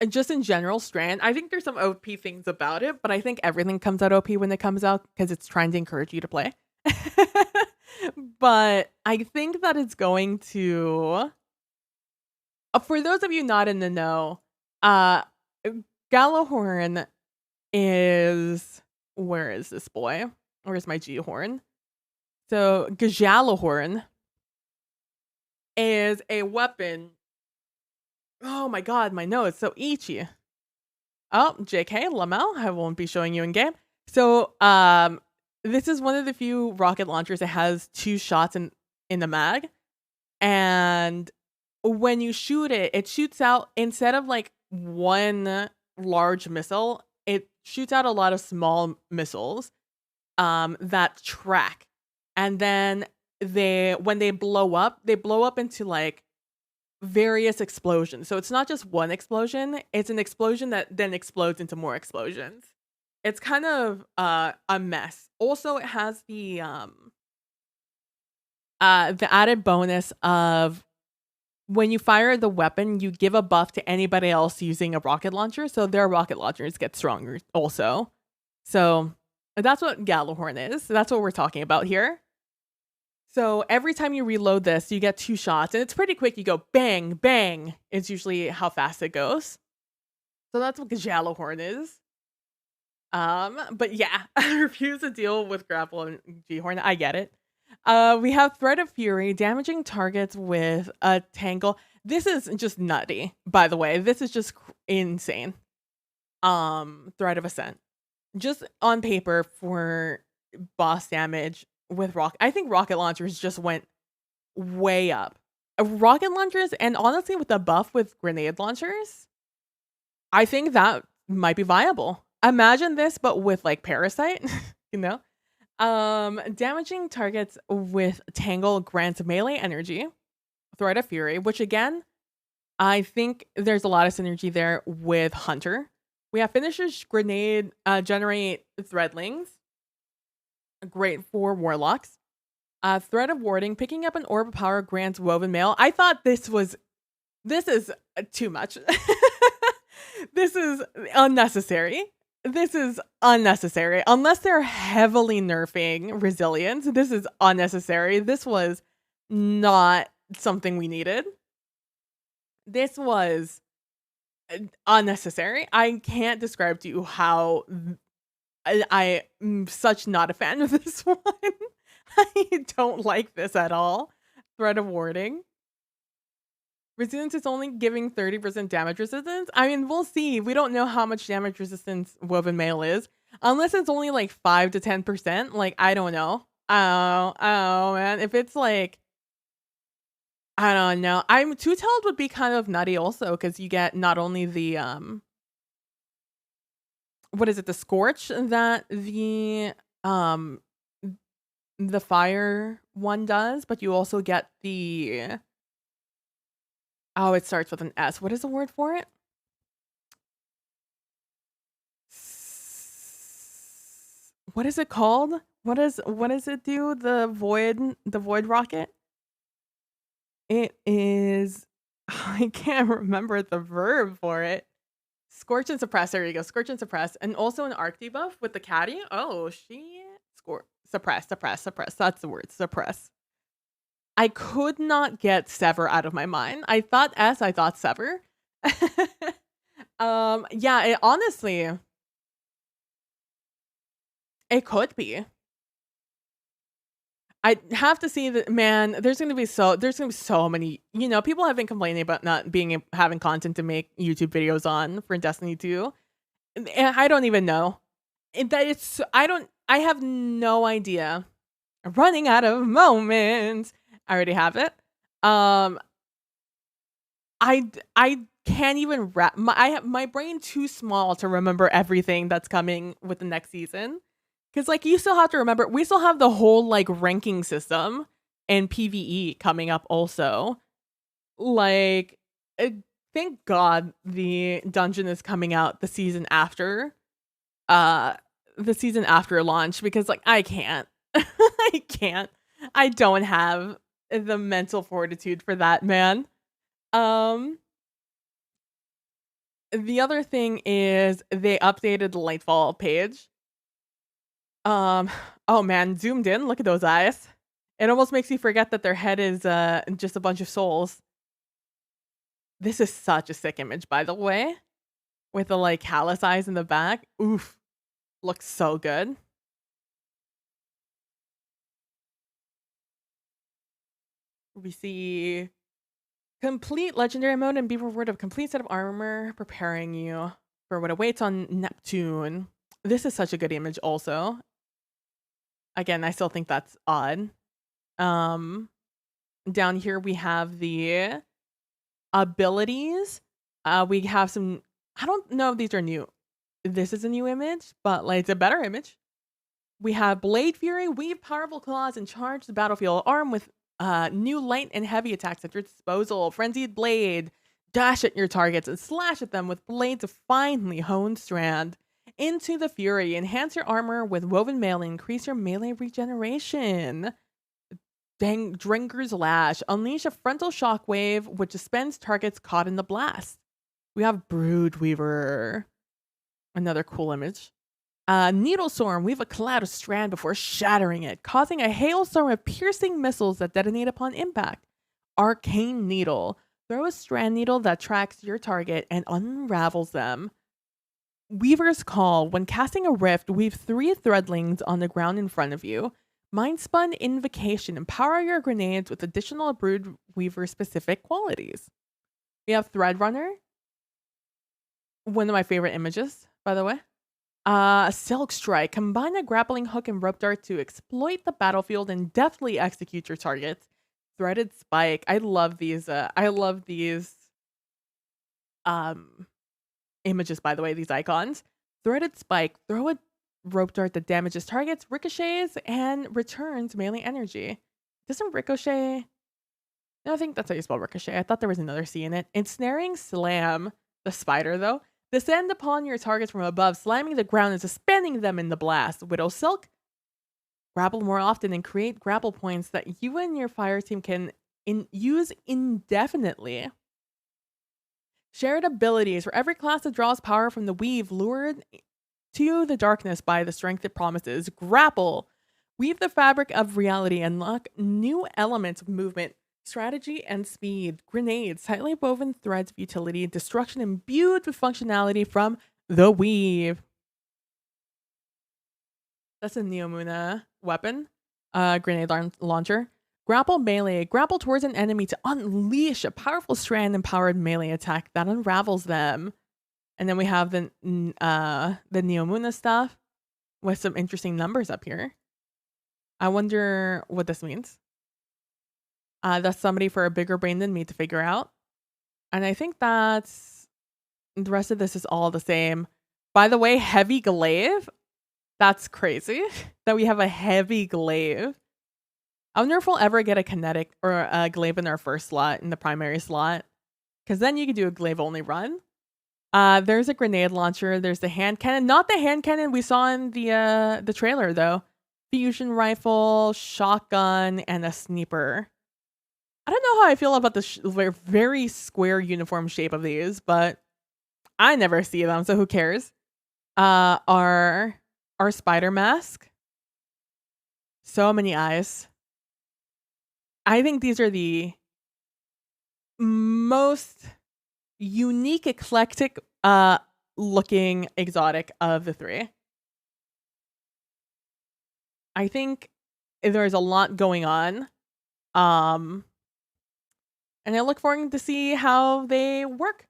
Just in general, Strand. I think there's some OP things about it, but I think everything comes out OP when it comes out because it's trying to encourage you to play. But I think that it's going to for those of you not in the know, uh Gallahorn is where is this boy? Where's my G horn? So Gajalahorn is a weapon. Oh my god, my nose so itchy. Oh, JK, Lamel, I won't be showing you in game. So, this is one of the few rocket launchers that has 2 shots in the mag, and when you shoot it, it shoots out instead of, like, 1 large missile, it shoots out a lot of small missiles, that track, and then when they blow up into, like, various explosions. So it's not just one explosion, it's an explosion that then explodes into more explosions. It's kind of a mess. Also, it has the added bonus of when you fire the weapon, you give a buff to anybody else using a rocket launcher, so their rocket launchers get stronger also. So that's what Gallahorn is. That's what we're talking about here. So every time you reload this, you get 2 shots, and it's pretty quick. You go bang, bang. It's usually how fast it goes. So that's what Gajalahorn is. But yeah, I refuse to deal with grapple and G-horn. I get it. We have Thread of Fury, damaging targets with a tangle. This is just nutty, by the way. This is just insane. Thread of Ascent. Just on paper for boss damage with I think rocket launchers just went way up. Rocket launchers, and honestly with the buff with grenade launchers, I think that might be viable. Imagine this but with like Parasite, you know? Damaging targets with Tangle grants melee energy, Thread of Fury, which again, I think there's a lot of synergy there with Hunter. We have Finisher's Grenade generate Threadlings. Great for Warlocks. Thread of Warding, picking up an Orb of Power grants Woven Mail. I thought this is too much. This is unnecessary. This is unnecessary. Unless they're heavily nerfing Resilience, this is unnecessary. This was not something we needed. This was unnecessary. I can't describe to you how I'm such not a fan of this one. I don't like this at all. Thread of Warding. Resilience is only giving 30% damage resistance. I mean, we'll see. We don't know how much damage resistance Woven Mail is. Unless it's only like 5 to 10%. Like, I don't know. Oh, man. If it's like, I don't know. Two-tailed would be kind of nutty also, because you get not only the, what is it? The Scorch that the fire one does, but you also get the, oh, it starts with an S. What is the word for it? What is it called? What does it do? The void rocket? It is, I can't remember the verb for it. Scorch and Suppress. There you go. Scorch and Suppress. And also an arc debuff with the caddy. Oh, suppress. That's the word. Suppress. I could not get Sever out of my mind. I thought S, I thought Sever. Yeah, honestly, it could be. I have to see that, man. There's gonna be so many. You know, people have been complaining about not having content to make YouTube videos on for Destiny 2. And I don't even know. I have no idea. I'm running out of moments. I already have it. I can't even wrap I have my brain too small to remember everything that's coming with the next season. Cause like you still have to remember, we still have the whole like ranking system and PvE coming up also. Like, thank God the dungeon is coming out the season after launch, because like I can't. I can't. I don't have the mental fortitude for that, man. The other thing is they updated the Lightfall page. Oh man, zoomed in, look at those eyes. It almost makes you forget that their head is just a bunch of souls. This is such a sick image, by the way. with the like callus eyes in the back. Oof, looks so good. We see complete legendary mode and be rewarded of complete set of armor, preparing you for what awaits on Neptune. This is such a good image also. Again, I still think that's odd. Down here we have the abilities. We have some, I don't know if these are new. This is a new image, but like it's a better image. We have Blade Fury, weave powerful claws, and charge the battlefield armed with new light and heavy attacks at your disposal. Frenzied Blade, dash at your targets and slash at them with blades of finely honed strand. Into the Fury, enhance your armor with woven mail and increase your melee regeneration. Drinker's Lash, unleash a frontal shockwave which suspends targets caught in the blast. We have Brood Weaver, another cool image. Needle Storm, weave a cloud of strand before shattering it, causing a hailstorm of piercing missiles that detonate upon impact. Arcane Needle, throw a strand needle that tracks your target and unravels them. Weaver's Call, when casting a rift, weave 3 threadlings on the ground in front of you. Mindspun Invocation, empower your grenades with additional Brood Weaver specific qualities. We have Threadrunner, one of my favorite images, by the way. Silk Strike, combine a grappling hook and rope dart to exploit the battlefield and deftly execute your targets. Threaded Spike, I love these images, by the way, these icons. Threaded Spike, throw a rope dart that damages targets, ricochets, and returns melee energy. Doesn't ricochet? No, I think that's how you spell ricochet. I thought there was another C in it. Ensnaring Slam, the spider though. Descend upon your targets from above, slamming the ground and suspending them in the blast. Widow Silk, grapple more often and create grapple points that you and your fire team can use indefinitely. Shared abilities. For every class that draws power from the weave, lured to the darkness by the strength it promises. Grapple. Weave the fabric of reality and unlock new elements of movement, strategy, and speed. Grenades. Tightly woven threads of utility. Destruction imbued with functionality from the weave. That's a Neomuna weapon. Grenade launcher. Grapple melee. Grapple towards an enemy to unleash a powerful strand-empowered melee attack that unravels them. And then we have the Neomuna stuff with some interesting numbers up here. I wonder what this means. That's somebody for a bigger brain than me to figure out. And I think that's the rest of this is all the same. By the way, heavy glaive. That's crazy that we have a heavy glaive. I wonder if we'll ever get a kinetic or a glaive in our first slot, in the primary slot. Because then you could do a glaive only run. There's a grenade launcher. There's the hand cannon. Not the hand cannon we saw in the trailer, though. Fusion rifle, shotgun, and a sniper. I don't know how I feel about the very square uniform shape of these, but I never see them, so who cares? Our spider mask. So many eyes. I think these are the most unique, eclectic looking exotic of the 3. I think there's a lot going on. And I look forward to see how they work.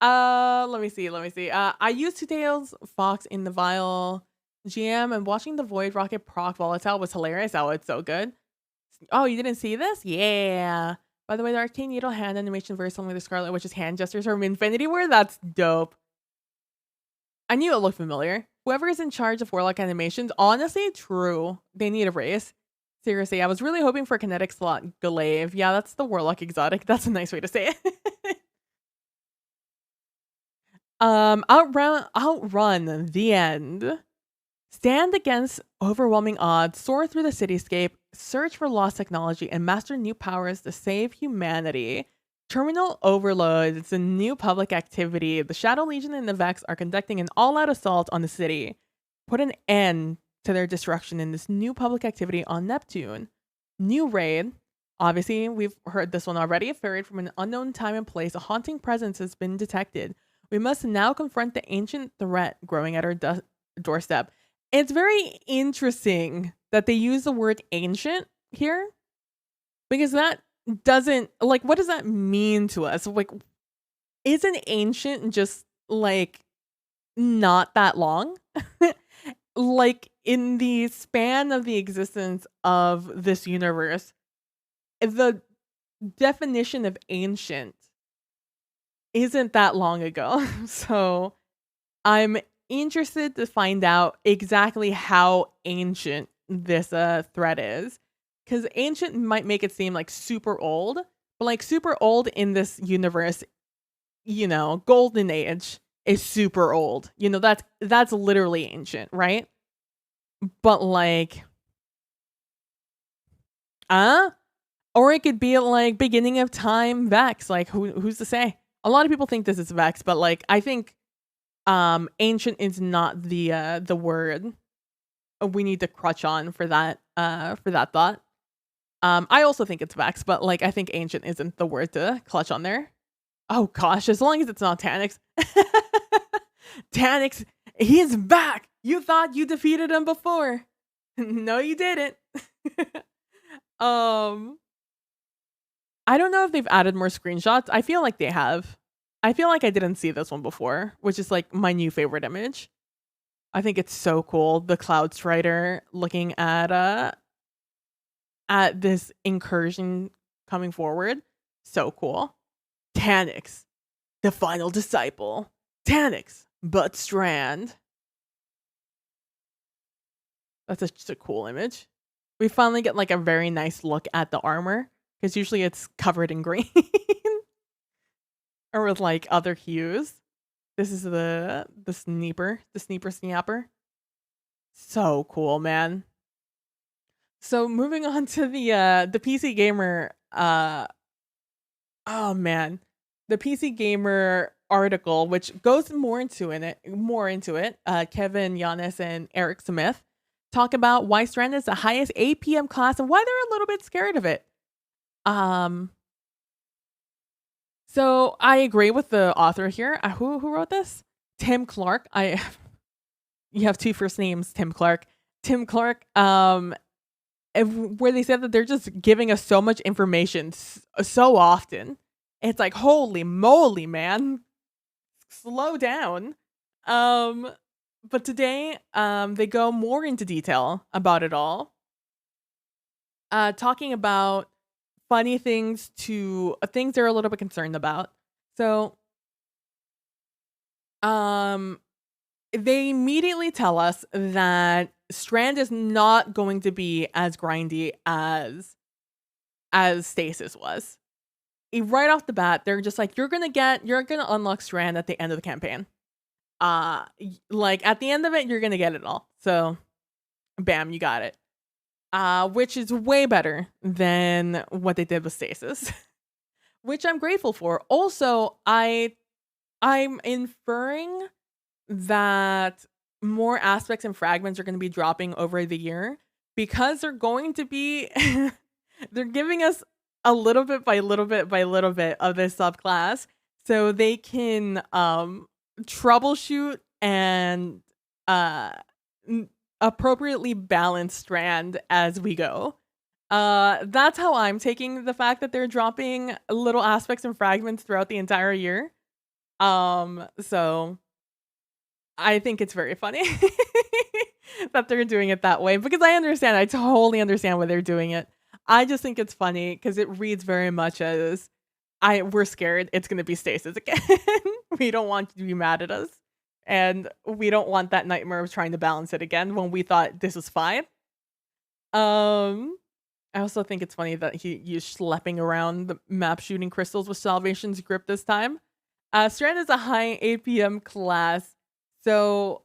Let me see. I used Two Tails Fox in the Vial GM, and watching the Void Rocket proc Volatile was hilarious. Oh, it's so good. Oh, you didn't see this? Yeah. By the way, the Arcane Needle hand animation very similar to Scarlet Witch's hand gestures from Infinity War. That's dope. I knew it looked familiar. Whoever is in charge of Warlock animations, honestly, true. They need a race. Seriously, I was really hoping for a kinetic slot glaive. Yeah, that's the Warlock exotic. That's a nice way to say it. Outrun the end. Stand against overwhelming odds, soar through the cityscape, search for lost technology, and master new powers to save humanity. Terminal Overload. It's a new public activity. The Shadow Legion and the Vex are conducting an all-out assault on the city. Put an end to their destruction in this new public activity on Neptune. New raid. Obviously, we've heard this one already. Ferried from an unknown time and place, a haunting presence has been detected. We must now confront the ancient threat growing at our doorstep. It's very interesting that they use the word ancient here because that doesn't like what does that mean to us? Like, isn't ancient just like not that long? Like in the span of the existence of this universe, the definition of ancient isn't that long ago. So I'm interested to find out exactly how ancient this thread is. Because ancient might make it seem like super old, but like super old in this universe, golden age is super old. That's literally ancient, right? But like, or it could be like beginning of time Vex. Like who's to say? A lot of people think this is Vex, but like I think ancient is not the word we need to crutch on for that thought. I also think it's Vex, but like I think ancient isn't the word to clutch on there. Oh gosh, as long as it's not Tanix. Tanix, he is back. You thought you defeated him before. No, you didn't. I don't know if they've added more screenshots. I feel like they have. I feel like I didn't see this one before, which is like my new favorite image. I think it's so cool. The Cloud Strider looking at this incursion coming forward. So cool. Tanix, the final disciple. Tanix, but Strand. That's just a cool image. We finally get like a very nice look at the armor because usually it's covered in green or with like other hues. This is the sniper snapper. So cool, man. So moving on to the PC gamer oh man. The PC gamer article which goes more into it. Kevin Giannis and Eric Smith talk about why Strand is the highest APM class and why they're a little bit scared of it. So I agree with the author here. Who wrote this? Tim Clark. You have two first names, Tim Clark. Tim Clark. Where they said that they're just giving us so much information so often. It's like holy moly, man. Slow down. But today, they go more into detail about it all. Talking about funny things to things they're a little bit concerned about. So, they immediately tell us that Strand is not going to be as grindy as Stasis was. Right off the bat, they're just like, you're gonna unlock Strand at the end of the campaign. Like at the end of it, you're gonna get it all. So, bam, you got it. Which is way better than what they did with Stasis, which I'm grateful for. Also, I'm inferring that more aspects and fragments are going to be dropping over the year because they're going to be they're giving us a little bit by little bit by little bit of this subclass so they can troubleshoot and appropriately balance Strand as we go. That's how I'm taking the fact that they're dropping little aspects and fragments throughout the entire year. So I think it's very funny that they're doing it that way because I totally understand why they're doing it. I just think it's funny because it reads very much as we're scared it's going to be Stasis again. We don't want you to be mad at us. And we don't want that nightmare of trying to balance it again when we thought this was fine. I also think it's funny that he used schlepping around the map shooting crystals with Salvation's grip this time. Strand is a high APM class. So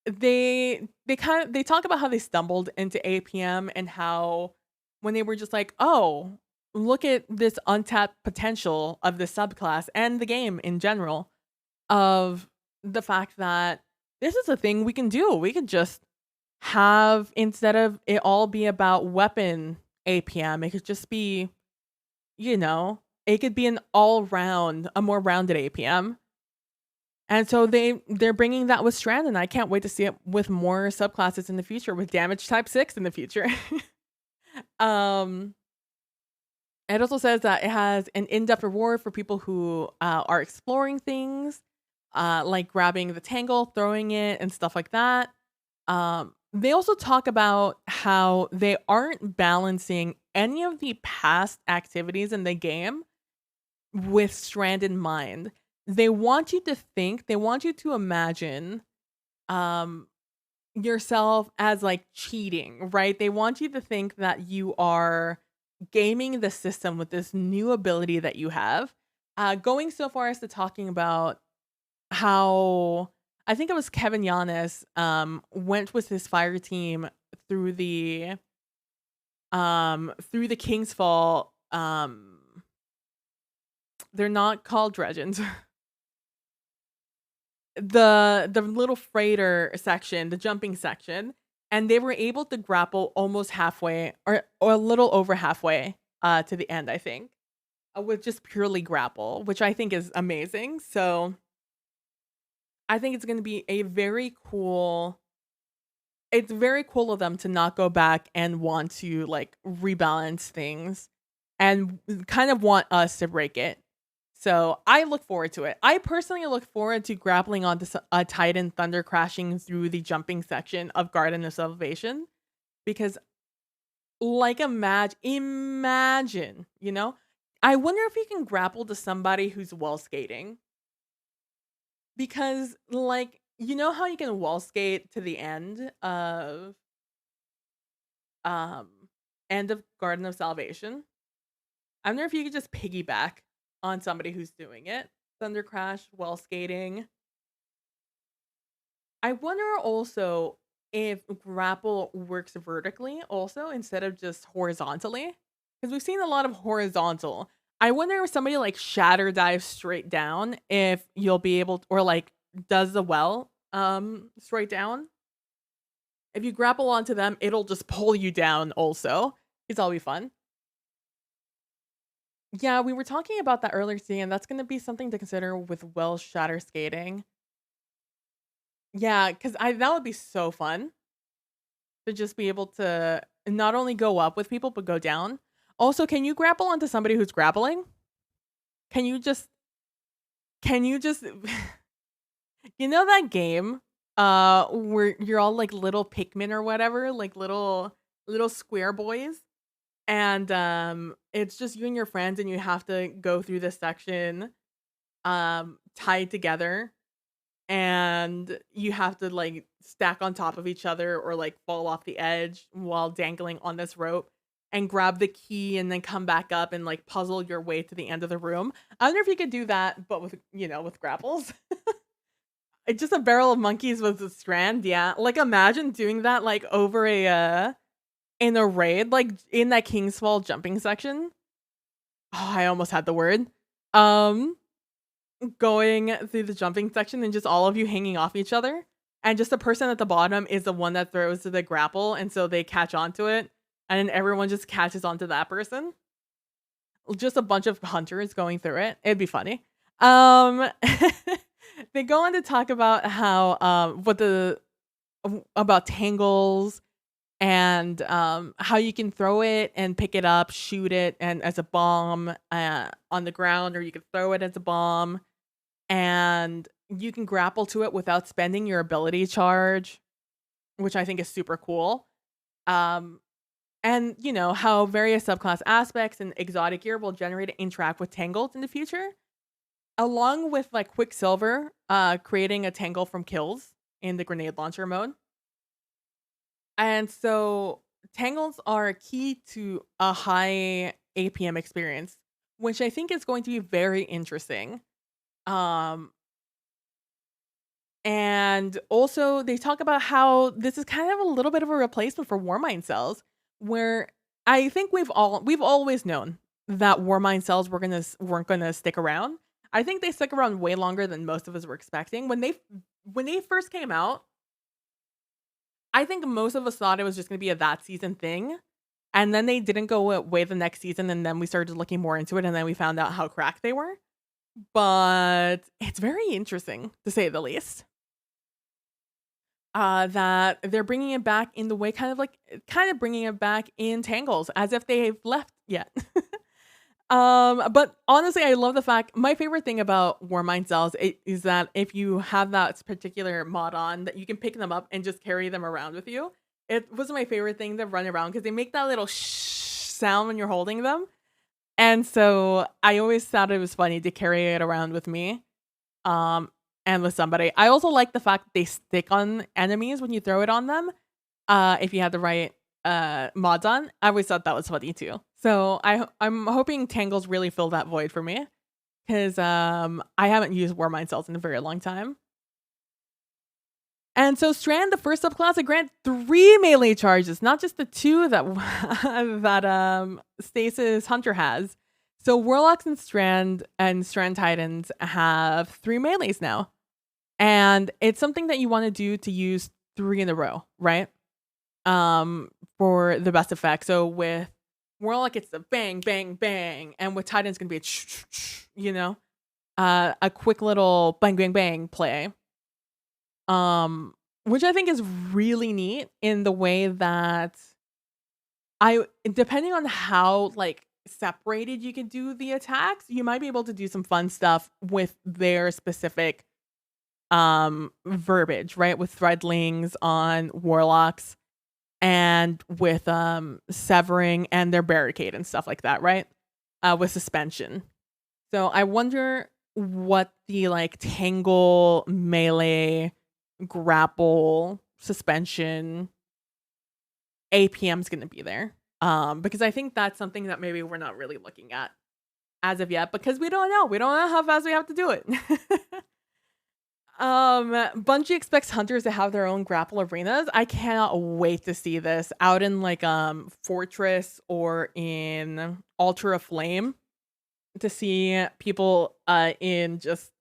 they talk about how they stumbled into APM and how when they were just like, oh, look at this untapped potential of the subclass and the game in general. Of the fact that this is a thing we can do. We could just have, instead of it all be about weapon APM, it could just be, it could be an a more rounded APM. And so they're bringing that with Strand, and I can't wait to see it with more subclasses in the future, with damage type 6 in the future. um, it also says that it has an in-depth reward for people who are exploring things, like grabbing the tangle, throwing it, and stuff like that. They also talk about how they aren't balancing any of the past activities in the game with Strand in mind. They want you to think, they want you to imagine um yourself as like cheating, right? They want you to think that you are gaming the system with this new ability that you have. Going so far as to talking about how I think it was Kevin Yanis went with his fire team through the King's Fall. They're not called Dredgens. The little freighter section, the jumping section, and they were able to grapple almost halfway or a little over halfway to the end, I think, with just purely grapple, which I think is amazing. So I think it's going to be it's very cool of them to not go back and want to like rebalance things and kind of want us to break it. So I look forward to it. I personally look forward to grappling onto a Titan thunder crashing through the jumping section of Garden of Salvation, because like imagine, I wonder if you can grapple to somebody who's wall skating, because like how you can wall skate to the um end of Garden of Salvation. I wonder if you could just piggyback on somebody who's doing it. Thunder crash, wall skating. I wonder also if grapple works vertically also instead of just horizontally, because we've seen a lot of horizontal. I wonder if somebody like shatter dives straight down, if you'll be able to, or like does the well straight down. If you grapple onto them, it'll just pull you down also. It's all be fun. Yeah, we were talking about that earlier today, and that's going to be something to consider with well shatter skating. Yeah, because I that would be so fun to just be able to not only go up with people but go down. Also, can you grapple onto somebody who's grappling? Can you just can you just that game where you're all like little Pikmin or whatever, like little square boys, and it's just you and your friends, and you have to go through this section tied together, and you have to like stack on top of each other or like fall off the edge while dangling on this rope and grab the key and then come back up and like puzzle your way to the end of the room. I wonder if you could do that, but with grapples. It's just a barrel of monkeys with a strand. Yeah. Like imagine doing that like over in a raid, like in that King's Fall jumping section. Oh, I almost had the word. Um Going through the jumping section and just all of you hanging off each other. And just the person at the bottom is the one that throws the grapple, and so they catch onto it, and then everyone just catches onto that person. Just a bunch of hunters going through it. It'd be funny. Um they go on to talk about how about tangles and how you can throw it and pick it up, shoot it and as a bomb on the ground, or you could throw it as a bomb, and you can grapple to it without spending your ability charge, which I think is super cool. Um, and how various subclass aspects and exotic gear will generate and interact with tangles in the future, along with like Quicksilver creating a tangle from kills in the grenade launcher mode. And so tangles are key to a high APM experience, which I think is going to be very interesting. Um, and also they talk about how this is kind of a little bit of a replacement for Warmind cells, where I think we've always known that Warmind cells weren't gonna stick around. I think they stuck around way longer than most of us were expecting. When they first came out, I think most of us thought it was just gonna be a that season thing. And then they didn't go away the next season, and then we started looking more into it, and then we found out how cracked they were. But it's very interesting, to say the least. That they're bringing it back in the way kind of bringing it back in tangles as if they've left yet. But honestly, I love the fact my favorite thing about Warmind cells is that if you have that particular mod on, that you can pick them up and just carry them around with you. It was my favorite thing to run around because they make that little sound when you're holding them. And so I always thought it was funny to carry it around with me. And with somebody. I also like the fact that they stick on enemies when you throw it on them. If you have the right mods on. I always thought that was funny too. So I'm hoping Tangles really fill that void for me. Because I haven't used Warmind cells in a very long time. And so Strand, the first subclass, grant 3 melee charges, not just the 2 that that Stasis Hunter has. So Warlocks and Strand Titans have 3 melees now. And it's something that you want to do to use 3 in a row, right? For the best effect. So with Warlock, it's the bang, bang, bang. And with Titan, it's going to be a quick little bang, bang, bang play. Which I think is really neat in the way that depending on how separated you can do the attacks, you might be able to do some fun stuff with their specific verbiage, right? With threadlings on Warlocks and with severing and their barricade and stuff like that, right? With suspension. So I wonder what the tangle, melee, grapple, suspension APM is going to be there. Because I think that's something that maybe we're not really looking at as of yet because we don't know. We don't know how fast we have to do it. Bungie expects hunters to have their own grapple arenas. I cannot wait to see this out in Fortress or in Altar of Flame to see people in just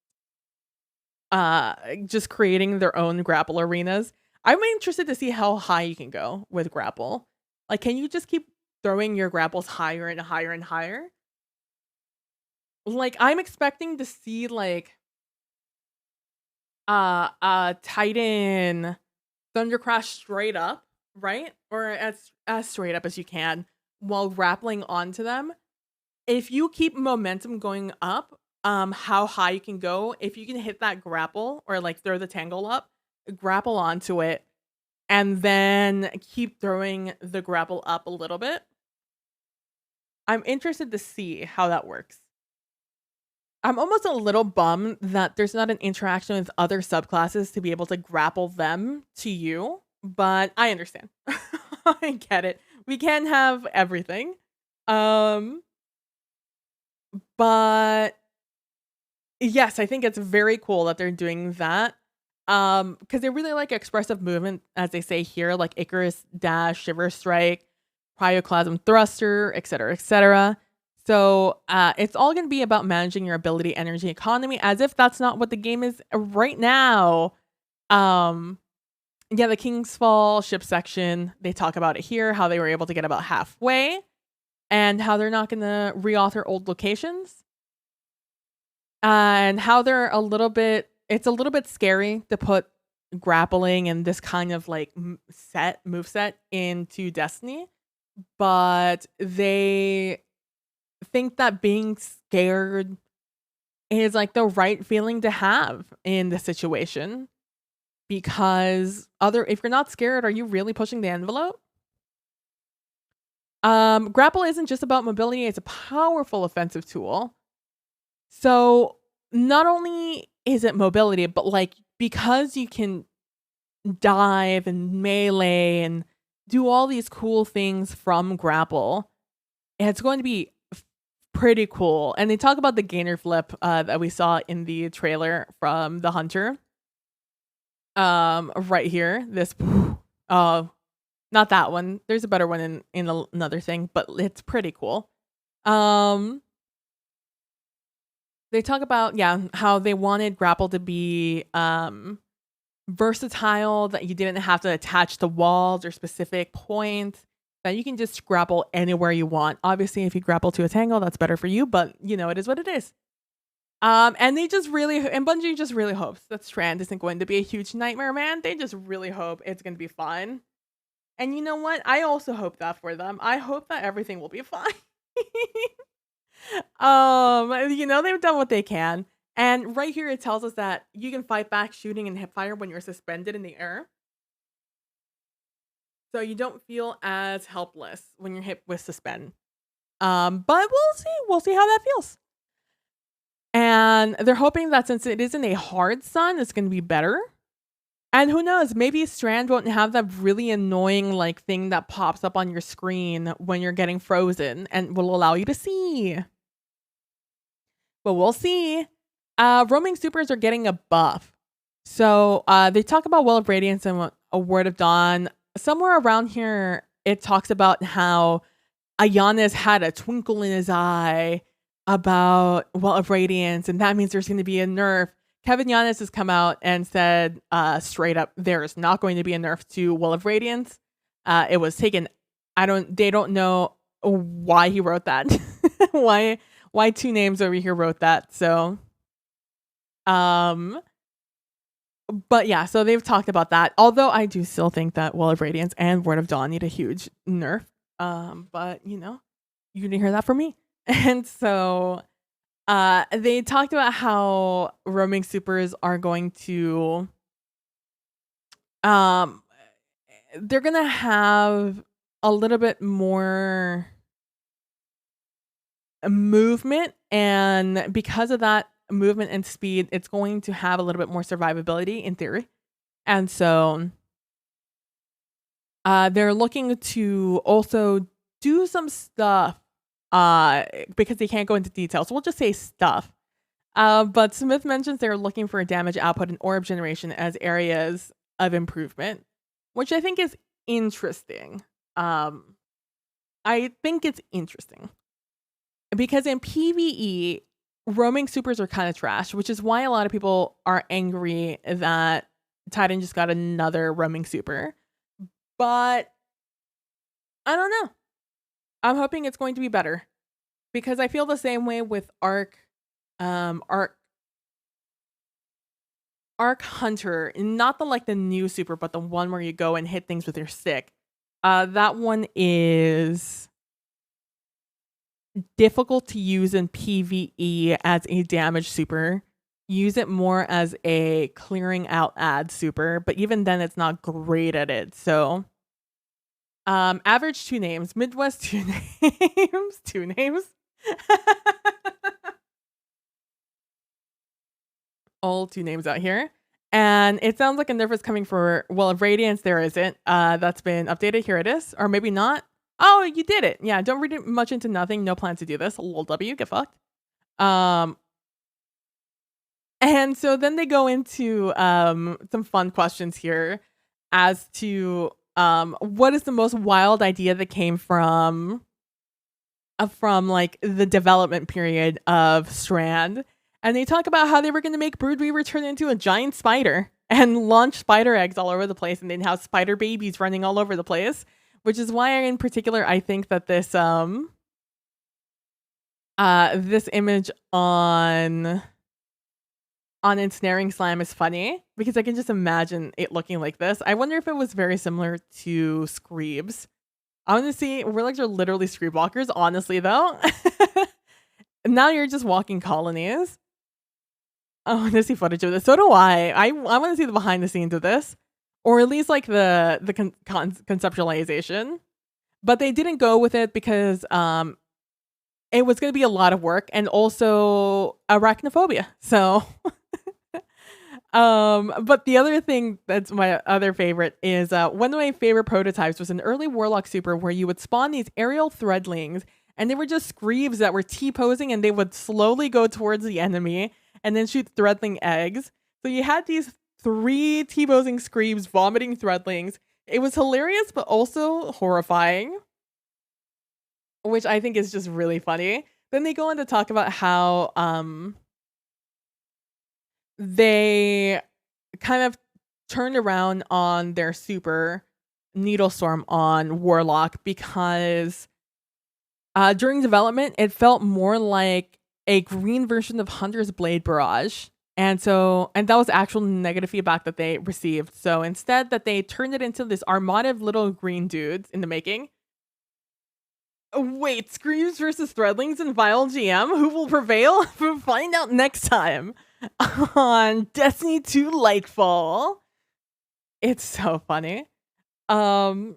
creating their own grapple arenas. I'm interested to see how high you can go with grapple. Can you just keep throwing your grapples higher and higher and higher? I'm expecting to see Titan Thundercrash straight up, right? Or as straight up as you can while grappling onto them. If you keep momentum going up, how high you can go, if you can hit that grapple or throw the tangle up, grapple onto it, and then keep throwing the grapple up a little bit. I'm interested to see how that works. I'm almost a little bummed that there's not an interaction with other subclasses to be able to grapple them to you, but I understand. I get it. We can't have everything. But yes, I think it's very cool that they're doing that. Because they really like expressive movement, as they say here, like Icarus Dash, Shiver Strike, Cryoclasm Thruster, etc., etc. So it's all going to be about managing your ability, energy, economy, as if that's not what the game is right now. Yeah, the King's Fall ship section, they talk about it here, how they were able to get about halfway, and how they're not going to reauthor old locations. And how they're it's a little bit scary to put grappling and this kind of moveset into Destiny. But they think that being scared is the right feeling to have in the situation. Because if you're not scared, are you really pushing the envelope? Grapple isn't just about mobility, it's a powerful offensive tool. So not only is it mobility, but because you can dive and melee and do all these cool things from grapple, it's going to be pretty cool. And they talk about the gainer flip that we saw in the trailer from the Hunter. Right here, this not that one. There's a better one in another thing, but it's pretty cool. They talk about how they wanted grapple to be versatile, that you didn't have to attach to walls or specific points. that you can just grapple anywhere you want. Obviously, if you grapple to a tangle, that's better for you, but you know, it is what it is. And Bungie just really hopes that Strand isn't going to be a huge nightmare, man. They just really hope it's going to be fine. And you know what? I also hope that for them. I hope that everything will be fine. They've done what they can. And right here it tells us that you can fight back shooting and hip fire when you're suspended in the air. So you don't feel as helpless when you're hit with suspend. But we'll see. We'll see how that feels. And they're hoping that since it isn't a hard sun, it's going to be better. And who knows, maybe Strand won't have that really annoying like thing that pops up on your screen when you're getting frozen and will allow you to see. But we'll see. Roaming supers are getting a buff. So they talk about Well of Radiance and A Word of Dawn. Somewhere around here, it talks about how Ayanez had a twinkle in his eye about Well of Radiance, and that means there's going to be a nerf. Kevin Yanis has come out and said straight up, there is not going to be a nerf to Well of Radiance. It was taken. They don't know why he wrote that. why two names over here wrote that. So, but yeah, so they've talked about that. Although I do still think that Well of Radiance and Word of Dawn need a huge nerf. But you didn't hear that from me. And so they talked about how roaming supers are going to they're gonna have a little bit more movement, and because of that movement and speed, it's going to have a little bit more survivability in theory. And so they're looking to also do some stuff because they can't go into details. So we'll just say stuff. But Smith mentions they're looking for damage output and orb generation as areas of improvement, which I think is interesting. I think it's interesting because in PvE, roaming supers are kind of trash, which is why a lot of people are angry that Titan just got another roaming super. But I don't know. I'm hoping it's going to be better because I feel the same way with Arc Hunter, not the new super, but the one where you go and hit things with your stick. That one is difficult to use in PvE as a damage super. Use it more as a clearing out ad super, but even then it's not great at it. So average 2 names, Midwest 2 names, 2 names. All 2 names out here. And it sounds like a nerf is coming for Well of Radiance. There isn't. That's been updated. Here it is. Or maybe not. Oh, you did it. Yeah, don't read it much into nothing. No plan to do this. Lol W, get fucked. And so then they go into some fun questions here as to what is the most wild idea that came from like the development period of Strand. And they talk about how they were going to make Broodweaver turn into a giant spider and launch spider eggs all over the place, and then have spider babies running all over the place, which is why in particular I think that this this image on Ensnaring Slime is funny because I can just imagine it looking like this. I wonder if it was very similar to Screebs. I want to see, Warlocks are literally Screebwalkers, honestly though. Now you're just walking colonies. I want to see footage of this. So do I. I want to see the behind the scenes of this, or at least like the conceptualization. But they didn't go with it because it was going to be a lot of work and also arachnophobia. So, but the other thing that's my other favorite is one of my favorite prototypes was an early Warlock super where you would spawn these aerial threadlings, and they were just Screebs that were T-posing, and they would slowly go towards the enemy and then shoot threadling eggs. So you had these 3 T-posing Screebs vomiting threadlings. It was hilarious, but also horrifying, which I think is just really funny. Then they go on to talk about how they kind of turned around on their super Needlestorm on Warlock because during development, it felt more like a green version of Hunter's Blade Barrage. And that was actual negative feedback that they received. So instead that they turned it into this armada of little green dudes in the making. Wait, Screams versus Threadlings and Vile GM? Who will prevail? We'll find out next time on Destiny 2 Lightfall. It's so funny. And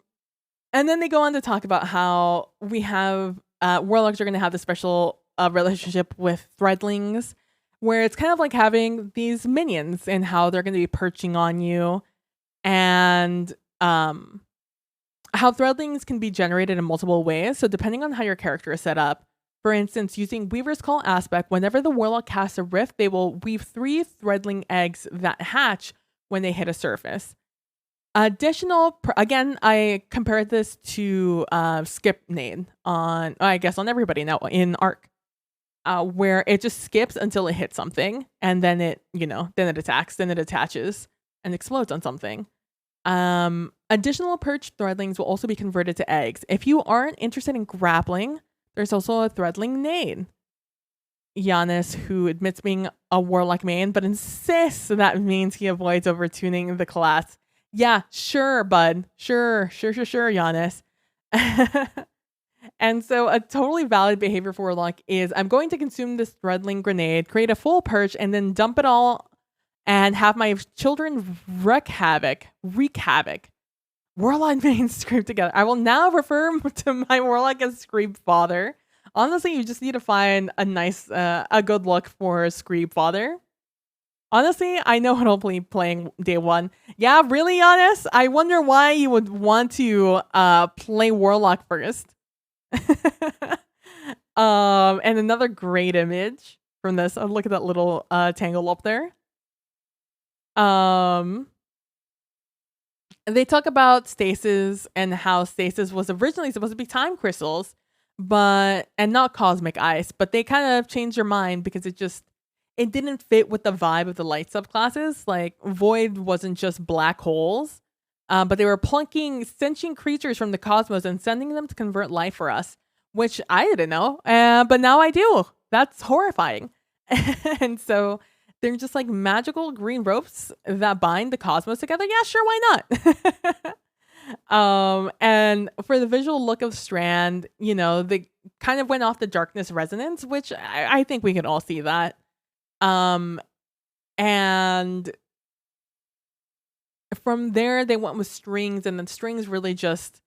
then they go on to talk about how we have Warlocks are going to have the special relationship with Threadlings, where it's kind of like having these minions and how they're going to be perching on you, and how Threadlings can be generated in multiple ways. So depending on how your character is set up, for instance, using Weaver's Call aspect, whenever the Warlock casts a rift, they will weave 3 Threadling eggs that hatch when they hit a surface. Additional, again, I compared this to skip nade on everybody now in Arc, where it just skips until it hits something, and then it attacks, then it attaches and explodes on something. Additional perched Threadlings will also be converted to eggs. If you aren't interested in grappling, there's also a Threadling nade. Giannis, who admits being a Warlock main, but insists that means he avoids overtuning the class. Yeah, sure, bud. Sure, Giannis. And so a totally valid behavior for Warlock is, I'm going to consume this Threadling grenade, create a full perch, and then dump it all and have my children wreak havoc. Warlock mains scream together. I will now refer to my Warlock as Scream Father. Honestly, you just need to find a nice, a good look for Scream Father. Honestly, I know what I'll be playing day one. Yeah, really honest? I wonder why you would want to play Warlock first. And another great image from this. Look at that little tangle up there. They talk about stasis and how stasis was originally supposed to be time crystals, and not cosmic ice, but they kind of changed their mind because it didn't fit with the vibe of the light subclasses. Like Void wasn't just black holes, but they were plunking sentient creatures from the cosmos and sending them to convert life for us, which I didn't know, but now I do. That's horrifying. And so they're just like magical green ropes that bind the cosmos together. Yeah, sure, why not? And for the visual look of Strand, they kind of went off the darkness resonance, which I think we can all see that. And from there they went with strings, and then strings really just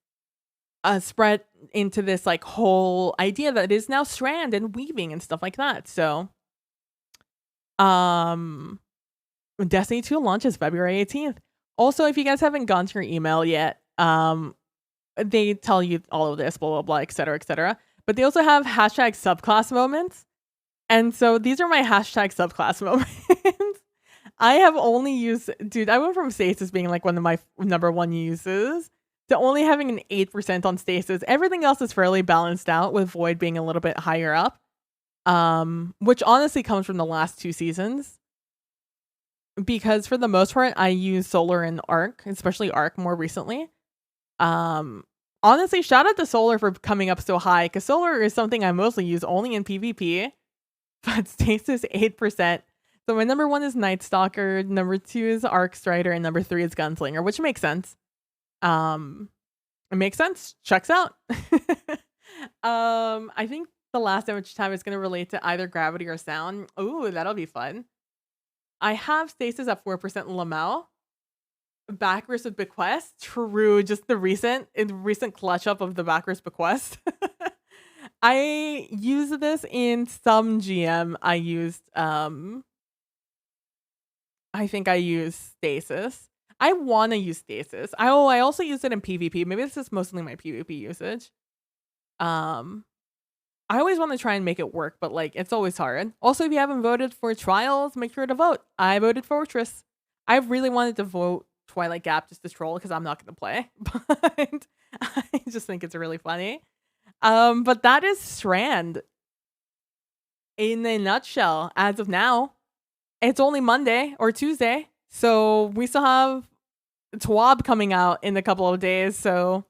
spread into this like whole idea that is now Strand and weaving and stuff like that. So Destiny 2 launches February 18th. Also, if you guys haven't gone to your email yet, they tell you all of this, blah blah blah, etc., etc. But they also have hashtag subclass moments. And so these are my hashtag subclass moments. I have only used, I went from stasis being like one of my number one uses to only having an 8% on stasis. Everything else is fairly balanced out, with Void being a little bit higher up, which honestly comes from the last 2 seasons. Because for the most part, I use Solar and Arc, especially Arc more recently. Honestly, shout out to Solar for coming up so high, because Solar is something I mostly use only in PvP. But stasis 8%. So my number 1 is Night Stalker, number 2 is Arc Strider, and number 3 is Gunslinger, which makes sense. It makes sense. Checks out. I think the last damage time is going to relate to either gravity or sound. Ooh, that'll be fun. I have stasis at 4% Lamau. Backers of Bequest. True, just the recent clutch up of the Backers Bequest. I use this in some GM. I think I use stasis. I want to use stasis. I also use it in PvP. Maybe this is mostly my PvP usage. I always want to try and make it work, but like it's always hard. Also, if you haven't voted for Trials, make sure to vote. I voted Fortress. I really wanted to vote Twilight Gap just to troll because I'm not going to play, but I just think it's really funny. But that is Strand in a nutshell as of now. It's only Monday or Tuesday, so we still have TWAB coming out in a couple of days, so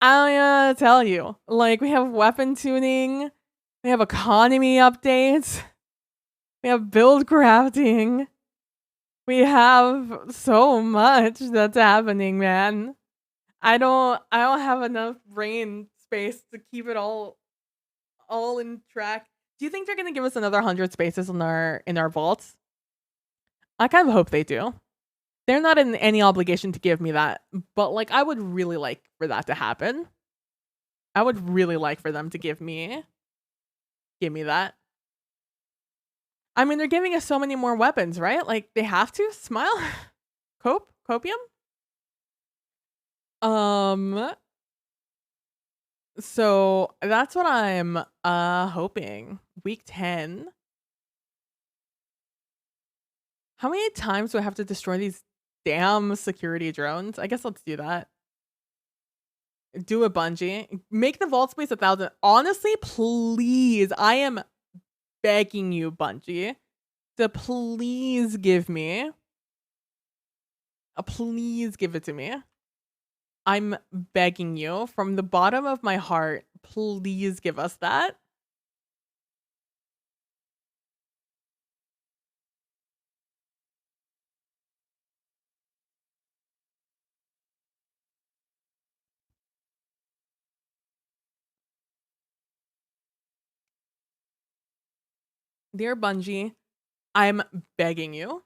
I tell you, like we have weapon tuning, we have economy updates, we have build crafting, we have so much that's happening, man. I don't have enough brain space to keep it all in track. Do you think they're gonna give us another 100 spaces in our vaults? I kind of hope they do. They're not in any obligation to give me that, but like I would really like for that to happen. I would really like for them to give me that. I mean, they're giving us so many more weapons, right? Like they have to smile, copium. Um, so that's what I'm hoping. Week 10. How many times do I have to destroy these damn security drones? I guess let's do that. Do a bungee. Make the vault space 1,000. Honestly, please. I am begging you, Bungie, to please give me. Please give it to me. I'm begging you from the bottom of my heart. Please give us that. Dear Bungie, I'm begging you.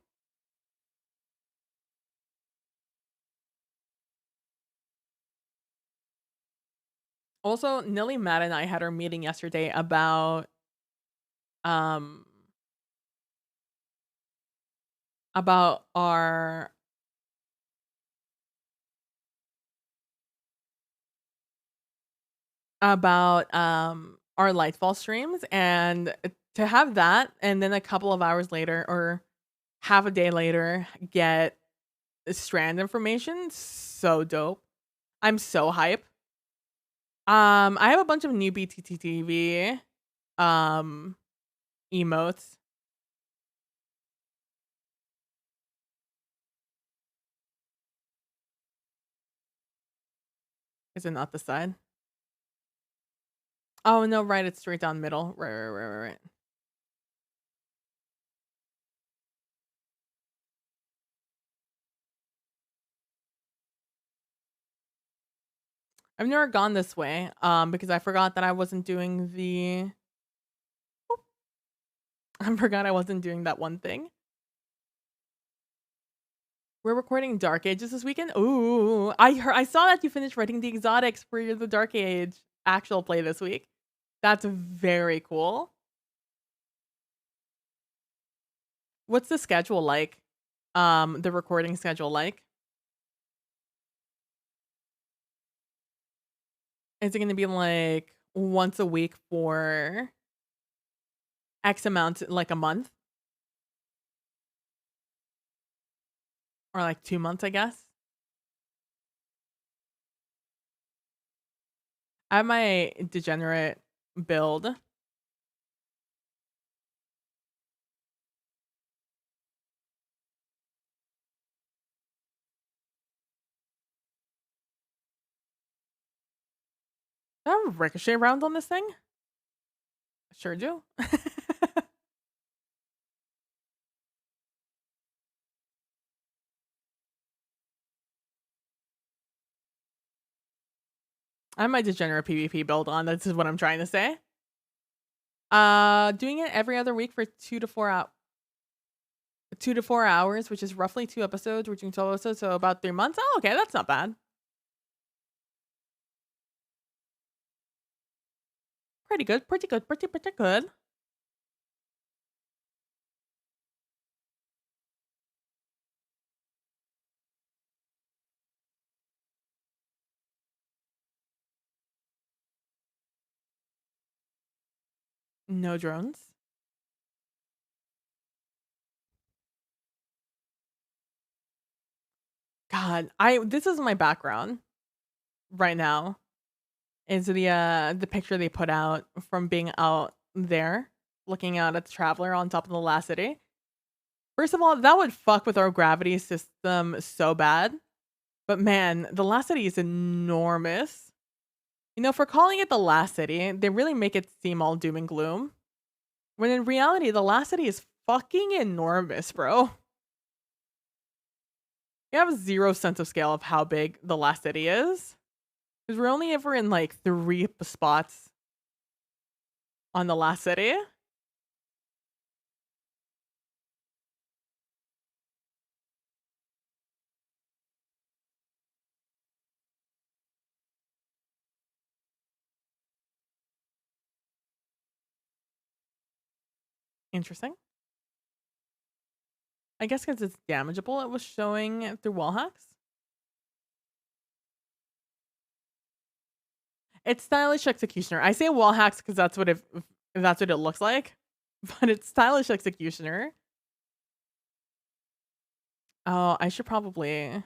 Also, Nilly, Matt, and I had our meeting yesterday um about our Lightfall streams, and to have that and then a couple of hours later or half a day later get Strand information, so dope. I'm so hype. I have a bunch of new BTTTV emotes. Is it not the side? Oh no, right, it's straight down middle. Right. I've never gone this way, because I forgot that I wasn't doing the I forgot I wasn't doing that one thing. We're recording Dark Ages this weekend. Ooh, I saw that you finished writing the exotics for the Dark Age actual play this week. That's very cool. What's the schedule like? The recording schedule like? Is it gonna be like once a week for X amount, like a month? Or like 2 months, I guess? I have my degenerate build. Do I have ricochet rounds on this thing? Sure do. I have my degenerate PvP build on. This is what I'm trying to say. Doing it every other week for 2 to 4 hours. 2 to 4 hours, which is roughly 2 episodes. We're doing 12 episodes, so about 3 months. Oh, okay, that's not bad. Pretty good, pretty good, pretty good. No drones. God, this is my background right now. Is the picture they put out from being out there looking out at the traveler on top of the last city. First of all, that would fuck with our gravity system so bad. But man, the last city is enormous. You know, for calling it the last city, they really make it seem all doom and gloom. When in reality, the last city is fucking enormous, bro. You have zero sense of scale of how big the last city is. Because we're only ever in like 3 spots on the last city. Interesting. I guess because it's damageable, it was showing through wall hacks. It's stylish executioner. I say wall hacks because that's what it looks like, but it's stylish executioner. Oh, I should probably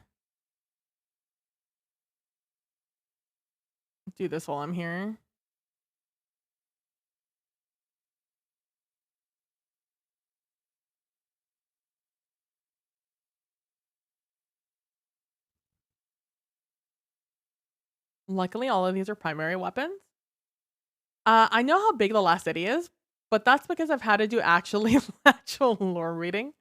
do this while I'm here. Luckily, all of these are primary weapons. I know how big the last city is, but that's because I've had to do actual lore reading.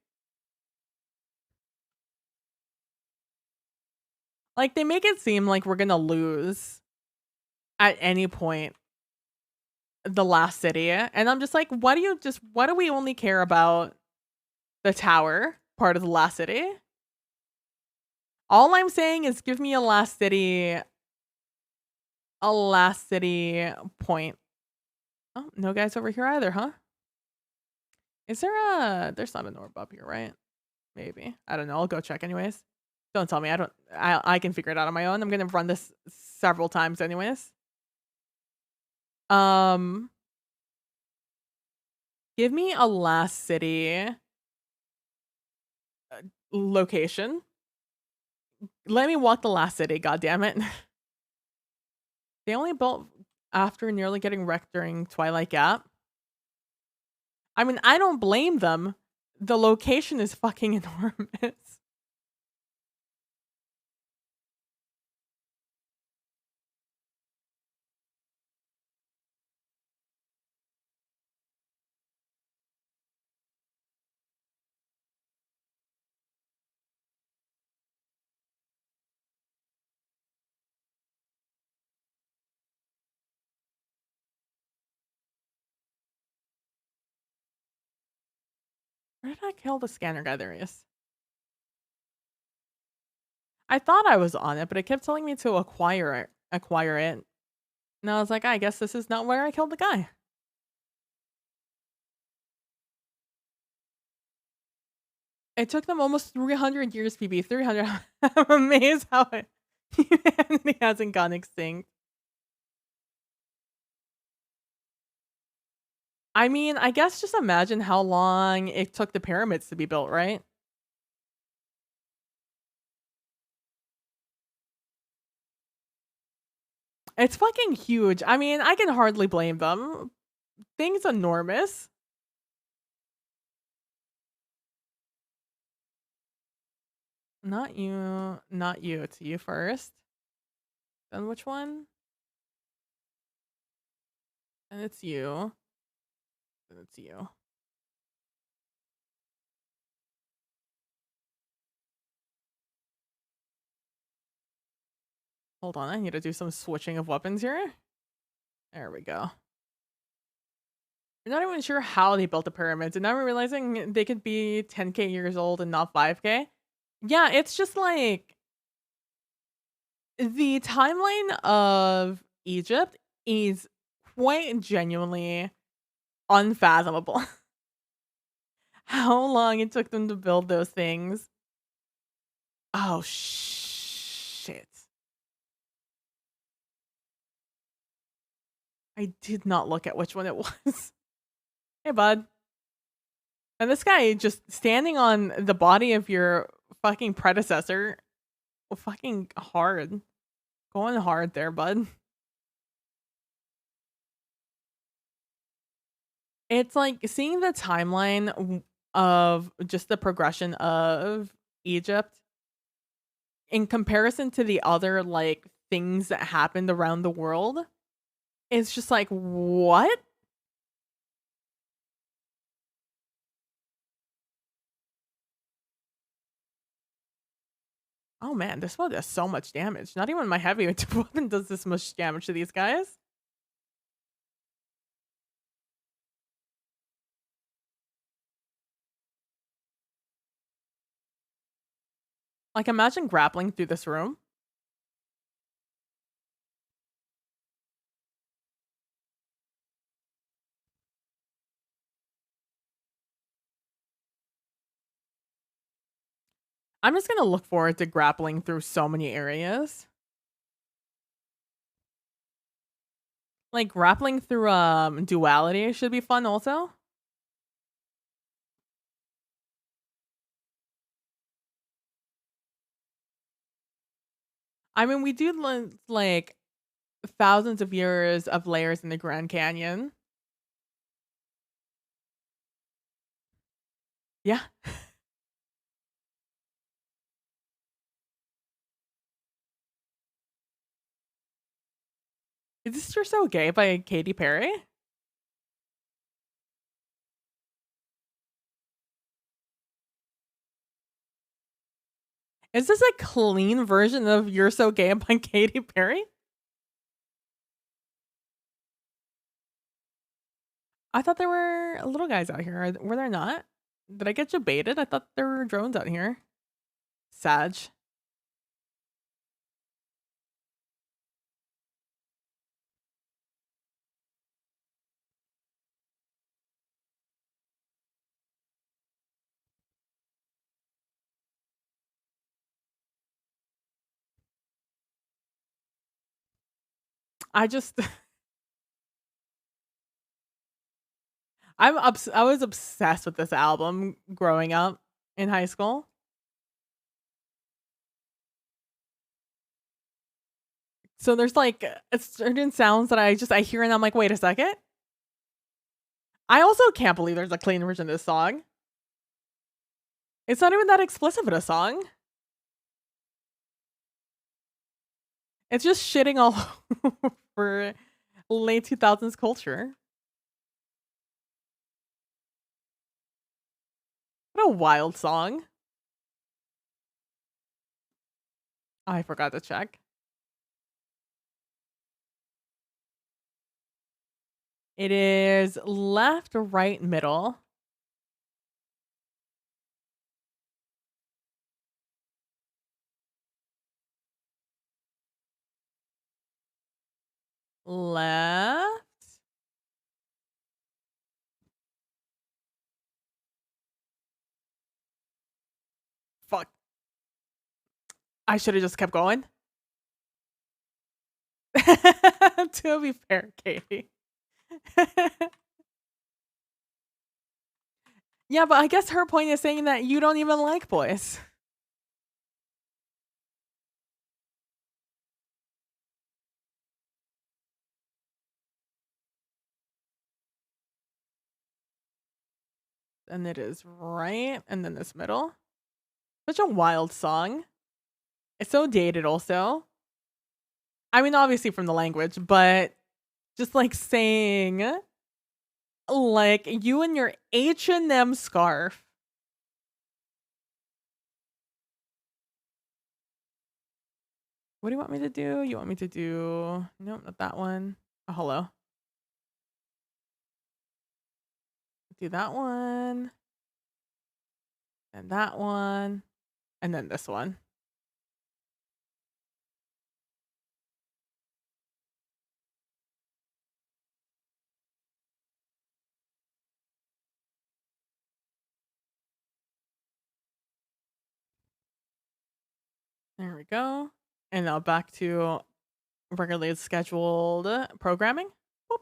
Like they make it seem like we're gonna lose at any point the last city, and I'm just like, why do we only care about the tower part of the last city? All I'm saying is give me a last city point. Oh, no guys over here either, huh? Is there's not an orb up here, right? Maybe. I don't know. I'll go check anyways. Don't tell me. I can figure it out on my own. I'm gonna run this several times anyways. Give me a last city location. Let me walk the last city, god damn it. They only built after nearly getting wrecked during Twilight Gap. I mean, I don't blame them. The location is fucking enormous. Where did I kill the scanner guy? There he is. I thought I was on it, but it kept telling me to acquire it. And I was like, I guess this is not where I killed the guy. It took them almost 300 years, PB. 300. I'm amazed how humanity hasn't gone extinct. I mean, I guess just imagine how long it took the pyramids to be built, right? It's fucking huge. I mean, I can hardly blame them. Thing's enormous. Not you. Not you. It's you first. Then which one? And it's you. And it's you. Hold on, I need to do some switching of weapons here. There we go. You're not even sure how they built the pyramids, and now we're realizing they could be 10k years old and not 5k. Yeah, it's just like the timeline of Egypt is quite genuinely unfathomable. How long it took them to build those things. Oh shit. I did not look at which one it was. Hey bud. And this guy just standing on the body of your fucking predecessor. Fucking hard. Going hard there, bud. It's like seeing the timeline of just the progression of Egypt in comparison to the other, like, things that happened around the world, it's just like, "What?" Oh, man, this one does so much damage. Not even my heavy weapon does this much damage to these guys. Like, imagine grappling through this room. I'm just gonna look forward to grappling through so many areas. Like, grappling through, duality should be fun also. I mean, we do like, thousands of years of layers in the Grand Canyon. Yeah. Is this "You're So Gay" by Katy Perry? Is this a clean version of "You're So Gay" by Katy Perry? I thought there were little guys out here. Were there not? Did I get you baited? I thought there were drones out here. Sag. I just I was obsessed with this album growing up in high school. So there's, like, certain sounds that I hear and I'm like, "Wait a second." I also can't believe there's a clean version of this song. It's not even that explicit of a song. It's just shitting all over late 2000s culture. What a wild song. I forgot to check. It is left, right, middle. Left. Fuck. I should have just kept going. To be fair, Katie. Yeah, but I guess her point is saying that you don't even like boys. And it is right, and then this middle. Such a wild song. It's so dated also. I mean, obviously from the language, but just, like, saying, like, "You and your H&M scarf." What do you want me to do? You want me to do nope, not that one. Oh, hello. Do that one, and that one, and then this one. There we go. And now back to regularly scheduled programming. Boop.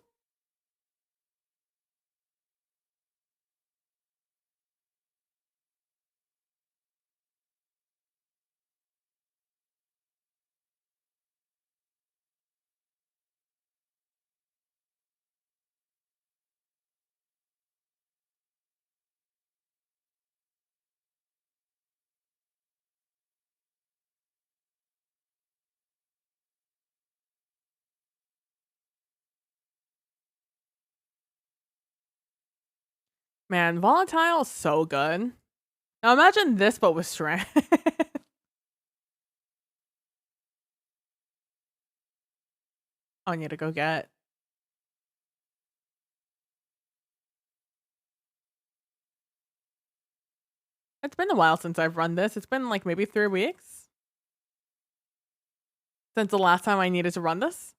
Man, Volatile is so good. Now imagine this, but with Strand. I need to go get. It's been a while since I've run this. It's been like maybe 3 weeks since the last time I needed to run this.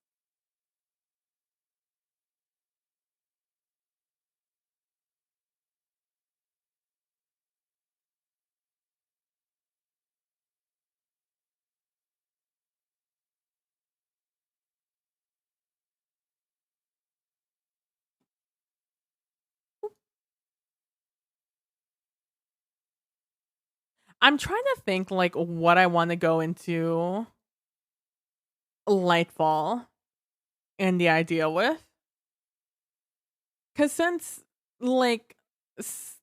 I'm trying to think like what I want to go into Lightfall and the idea with. Cause like s-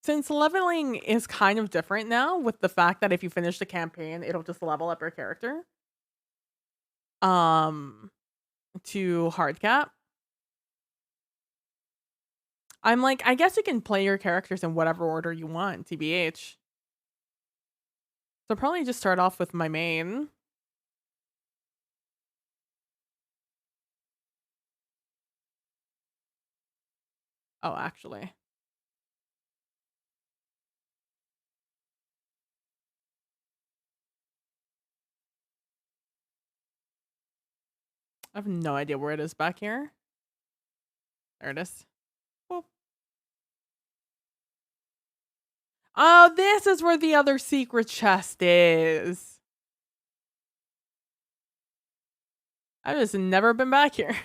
since leveling is kind of different now with the fact that if you finish the campaign, it'll just level up your character. Um to hard cap. I'm like, I guess you can play your characters in whatever order you want, TBH. So probably just start off with my main. Oh, actually. I have no idea where it is back here. There it is. Boop. Oh, this is where the other secret chest is. I've just never been back here.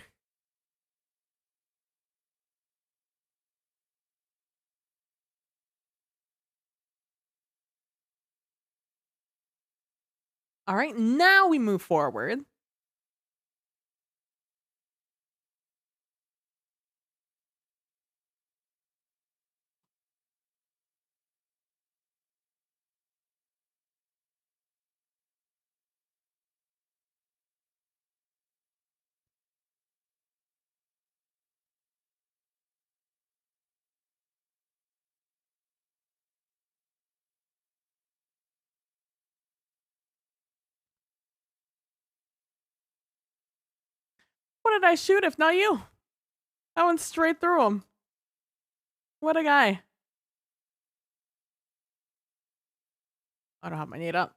All right, now we move forward. What did I shoot if not you? I went straight through him. What a guy. I don't have my need up.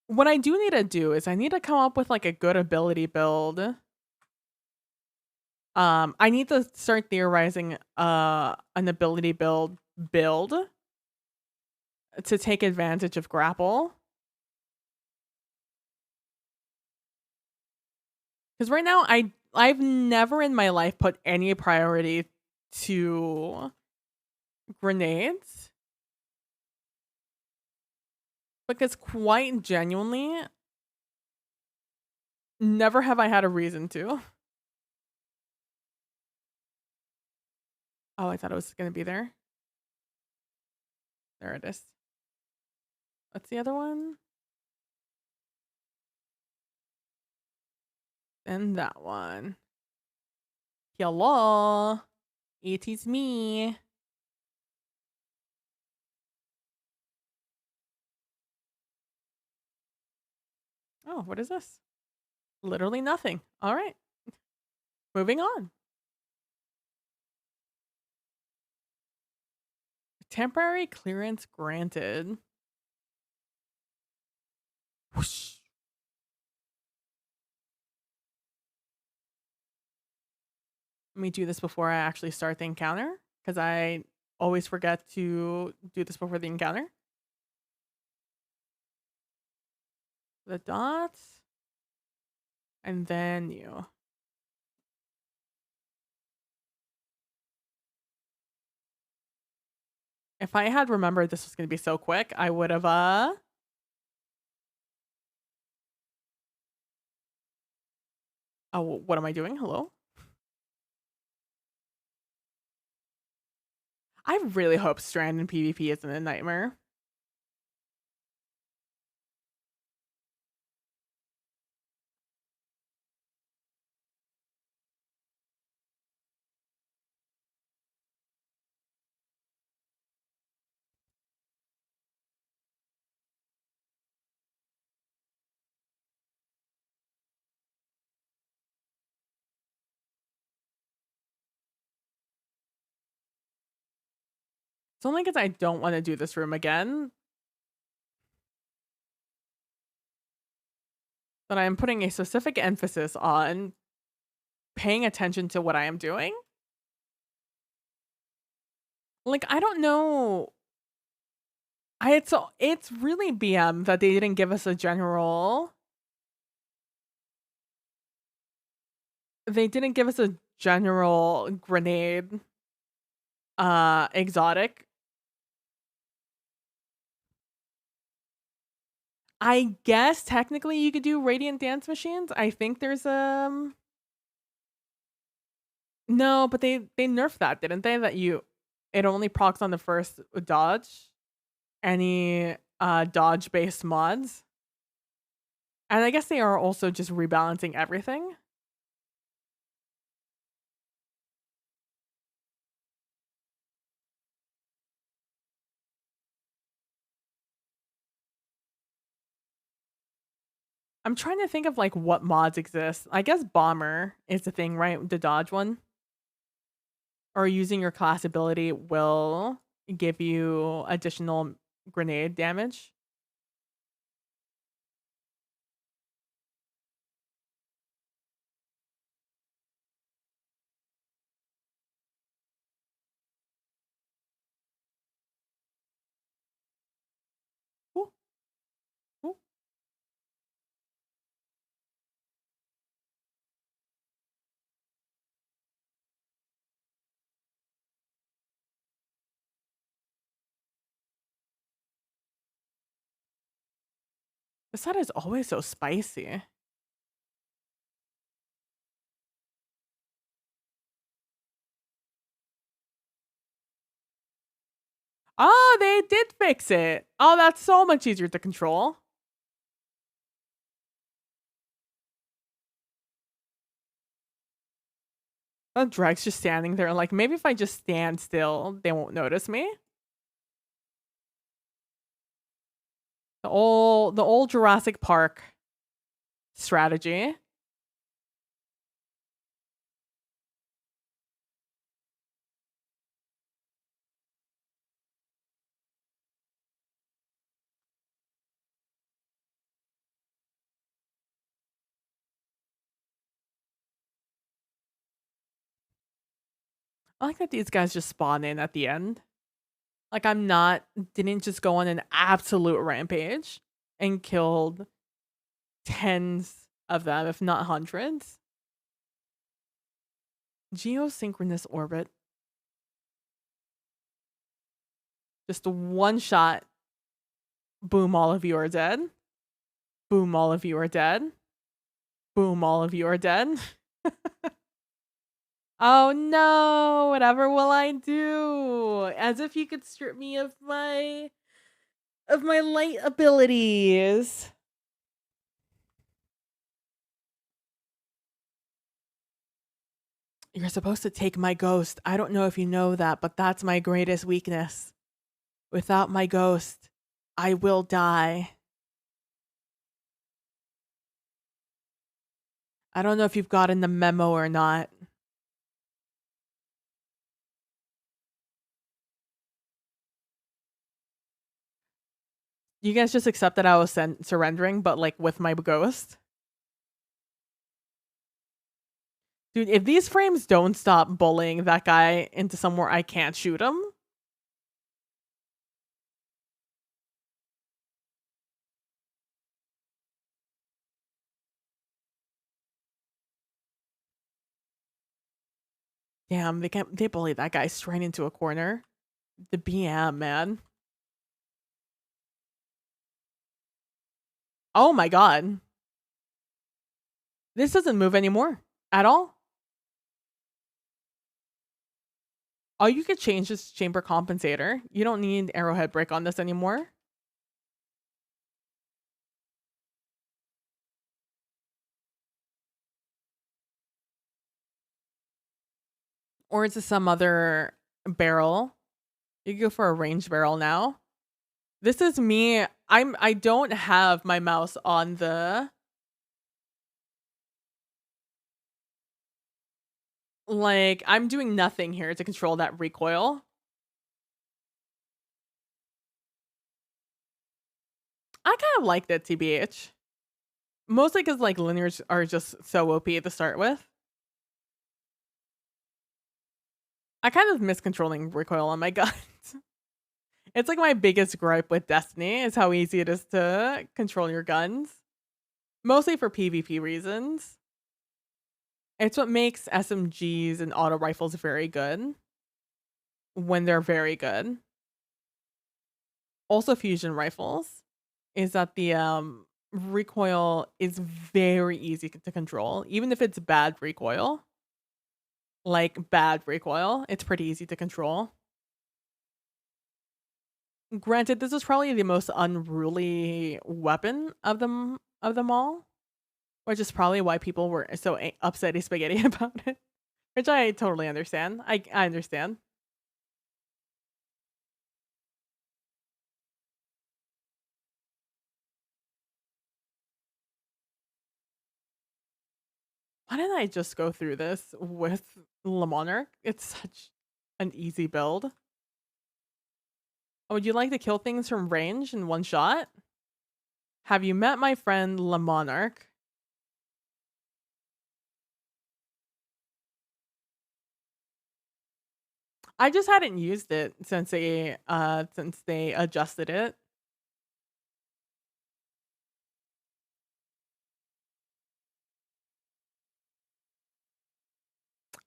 What I do need to do is I need to come up with like a good ability build. I need to start theorizing an ability build to take advantage of grapple. Because right now I've never in my life put any priority to grenades. Because quite genuinely, never have I had a reason to. Oh, I thought it was gonna be there. There it is. What's the other one? And that one. Hello. It is me. Oh, what is this? Literally nothing. All right. Moving on. Temporary clearance granted. Whoosh. Let me do this before I actually start the encounter because I always forget to do this before the encounter. The dots. And then you. If I had remembered this was going to be so quick, I would have, Oh, what am I doing? Hello? I really hope Strand in PvP isn't a nightmare. It's only because I don't want to do this room again that I am putting a specific emphasis on paying attention to what I am doing. Like, I don't know. It's really BM that they didn't give us a general. They didn't give us a general grenade exotic. I guess technically you could do radiant dance machines. I think there's no, but they nerfed that, didn't they? That it only procs on the first dodge. Any dodge based mods. And I guess they are also just rebalancing everything. I'm trying to think of like what mods exist. I guess bomber is the thing, right? The dodge one. Or using your class ability will give you additional grenade damage. Ooh, ooh. This side is always so spicy. Oh, they did fix it. Oh, that's so much easier to control. Oh, Dreg's just standing there like, maybe if I just stand still, they won't notice me. The old Jurassic Park strategy. I like that these guys just spawn in at the end. Like didn't just go on an absolute rampage and killed tens of them, if not hundreds. Geosynchronous orbit. Just one shot. Boom, all of you are dead. Boom, all of you are dead. Boom, all of you are dead. Oh no, whatever will I do? As if you could strip me of my light abilities. You're supposed to take my ghost. I don't know if you know that, but that's my greatest weakness. Without my ghost, I will die. I don't know if you've gotten the memo or not. You guys just accept that I was surrendering, but like with my ghost? Dude, if these frames don't stop bullying that guy into somewhere I can't shoot him. Damn, they bully that guy straight into a corner. The BM, man. Oh my god. This doesn't move anymore at all. Oh, you could change this chamber compensator. You don't need arrowhead break on this anymore. Or is it some other barrel? You can go for a ranged barrel now. This is me. I don't have my mouse on the like I'm doing nothing here to control that recoil. I kind of liked it, TBH. Mostly because like linears are just so OP to start with. I kind of miss controlling recoil on my guns. It's like my biggest gripe with Destiny is how easy it is to control your guns. Mostly for PvP reasons. It's what makes SMGs and auto rifles very good when they're very good. Also fusion rifles is that the recoil is very easy to control. Even if it's bad recoil, it's pretty easy to control. Granted, this is probably the most unruly weapon of them all, which is probably why people were so upsetty spaghetti about it. Which I totally understand. I understand. Why didn't I just go through this with Le Monarch? It's such an easy build. Oh, would you like to kill things from range in one shot? Have you met my friend Le Monarch? I just hadn't used it since they adjusted it.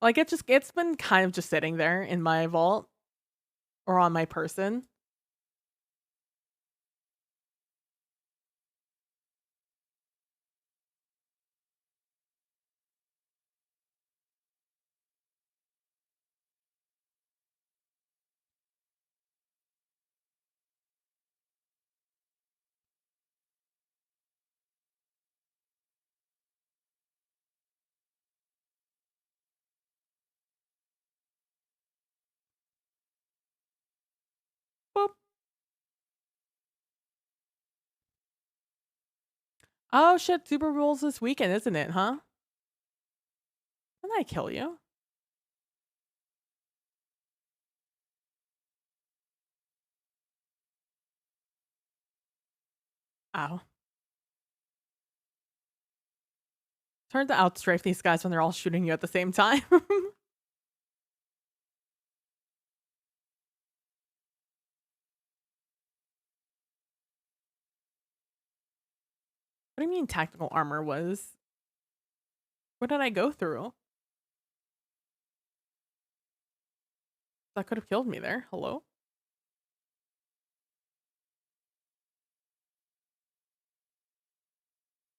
Like it's been kind of just sitting there in my vault or on my person. Boop. Oh shit, Super Rules this weekend, isn't it, huh? Didn't I kill you? Ow. Turn to outstrafe these guys when they're all shooting you at the same time. What do you mean tactical armor was? What did I go through? That could have killed me there. Hello?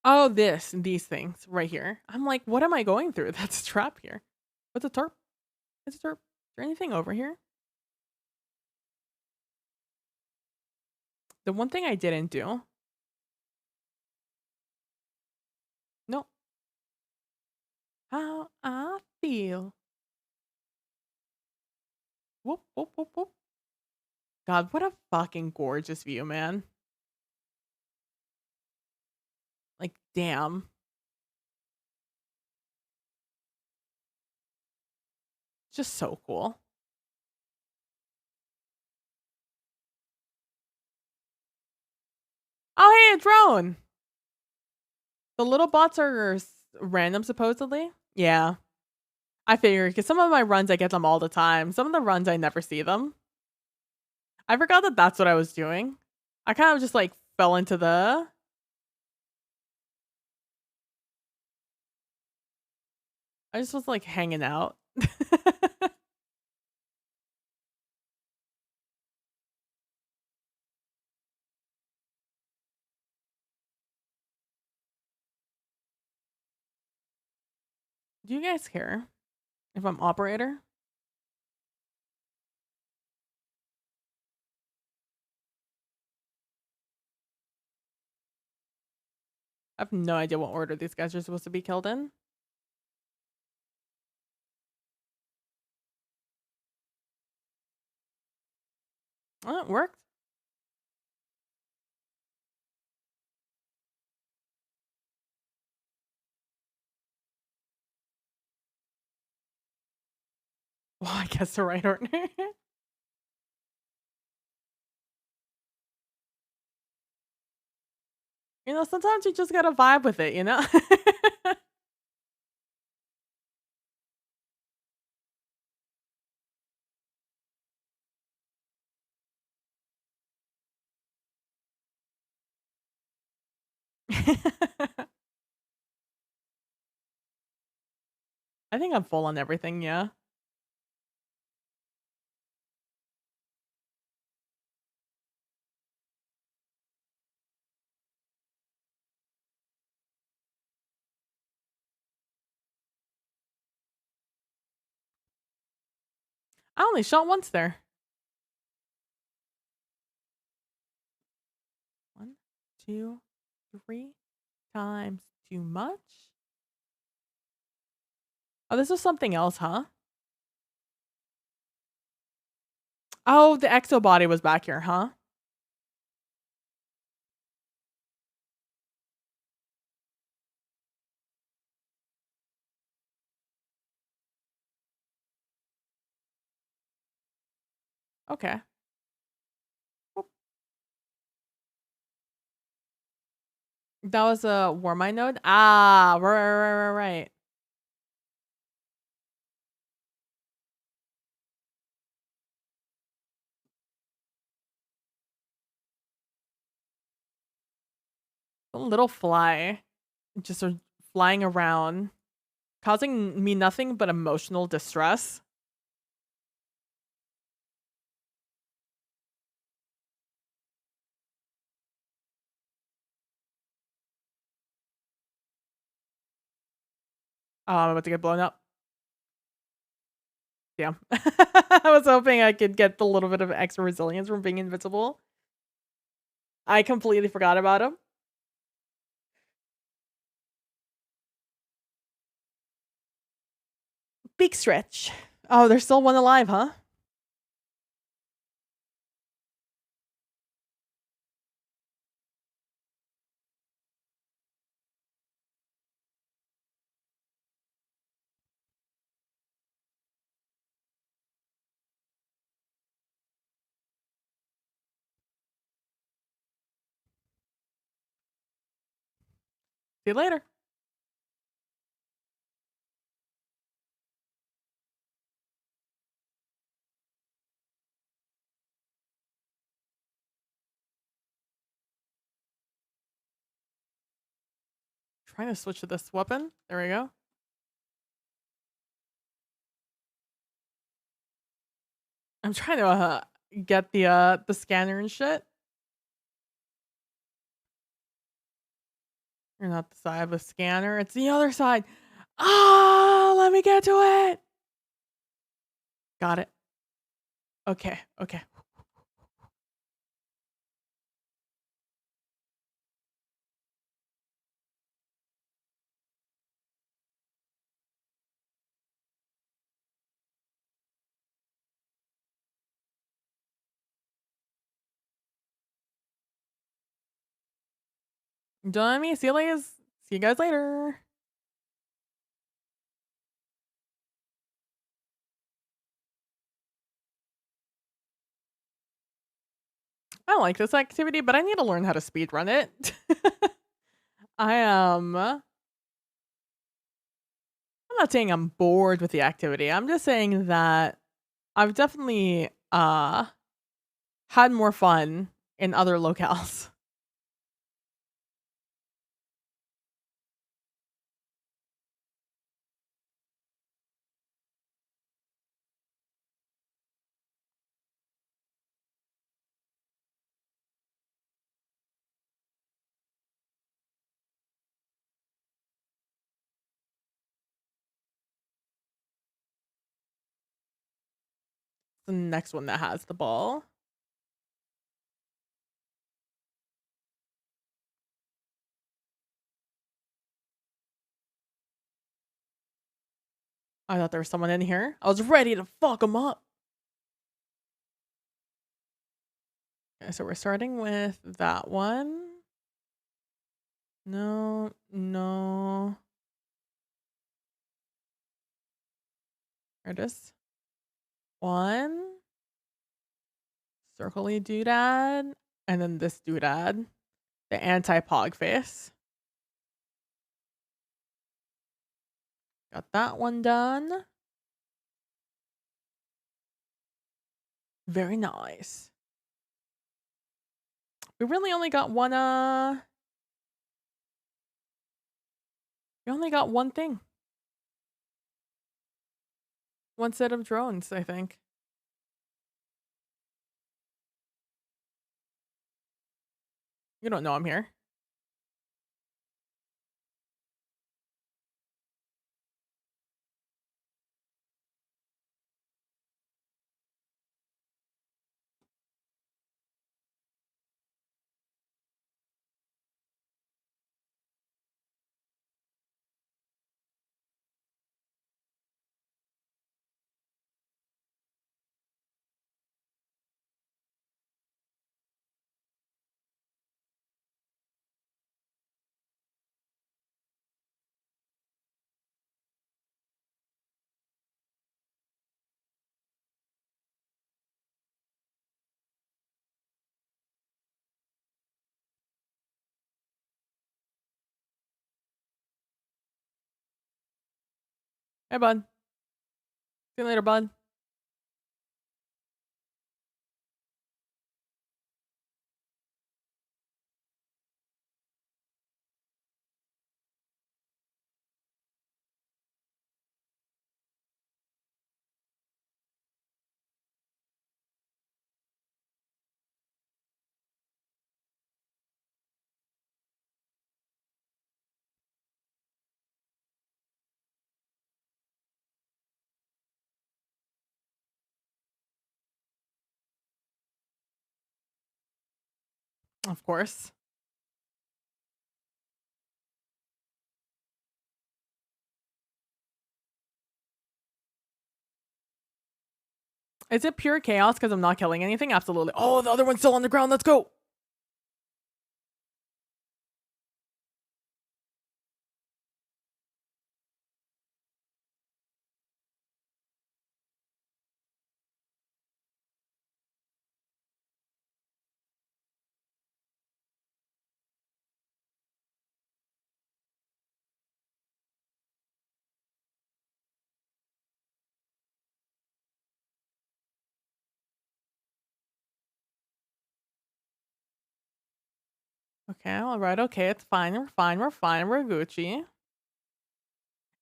Oh, these things right here. I'm like, what am I going through? That's a trap here. What's a turp? What's a turp? Is there anything over here? The one thing I didn't do. No. How I feel. Whoop, whoop, whoop, whoop. God, what a fucking gorgeous view, man. Like, damn. Just so cool. Oh, hey, a drone. The little bots are random, supposedly. Yeah. I figured because some of my runs, I get them all the time. Some of the runs, I never see them. I forgot that that's what I was doing. I kind of just like fell into the. I just was like hanging out. Do you guys care if I'm operator? I have no idea what order these guys are supposed to be killed in. Oh, it worked. Well, I guess the right order. Sometimes you just gotta vibe with it, you know? I think I'm full on everything, yeah. I only shot once there. 1, 2, 3 times too much? Oh, this was something else, huh? Oh, the exo body was back here, huh? Okay. Oop. That was a Warmine node? Ah, right. A little fly just sort of flying around, causing me nothing but emotional distress. Oh, I'm about to get blown up. Damn. I was hoping I could get the little bit of extra resilience from being invincible. I completely forgot about him. Big stretch. Oh, there's still one alive, huh? See you later. Trying to switch to this weapon. There we go. I'm trying to get the scanner and shit. You're not the side of the scanner. It's the other side. Ah, let me get to it. Got it. Okay. Okay. Done me. See you later. See you guys later. I like this activity, but I need to learn how to speedrun it. I am. I'm not saying I'm bored with the activity. I'm just saying that I've definitely had more fun in other locales. The next one that has the ball. I thought there was someone in here. I was ready to fuck them up. Okay, so we're starting with that one. No, no. There it is. One. Circly doodad. And then this doodad. The anti-pog face. Got that one done. Very nice. We really only got one, we only got one thing. One set of drones, I think. You don't know I'm here. Hey, bud. See you later, bud. Of course. Is it pure chaos because I'm not killing anything? Absolutely. Oh, the other one's still on the ground. Let's go. Okay, all right. Okay, it's fine. We're fine. We're fine. We're Gucci.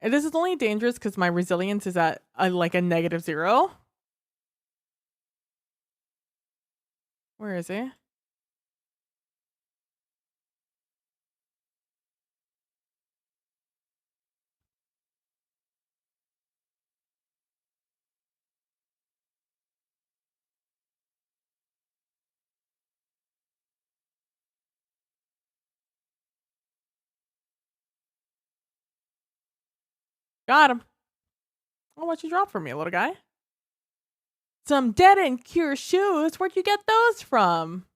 And this is only dangerous because my resilience is at like a -0. Where is he? Got him. Oh, what you drop for me, little guy? Some dead and cure shoes. Where'd you get those from?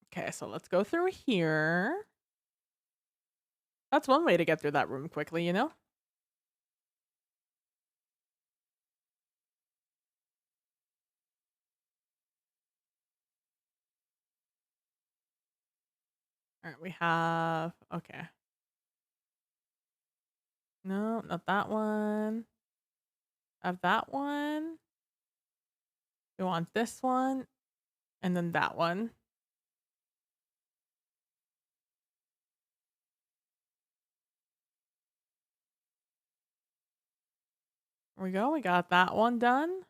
Okay, so let's go through here. That's one way to get through that room quickly, you know? All right, we have, okay. No, not that one. I have that one. We want this one and then that one. There we go. We got that one done.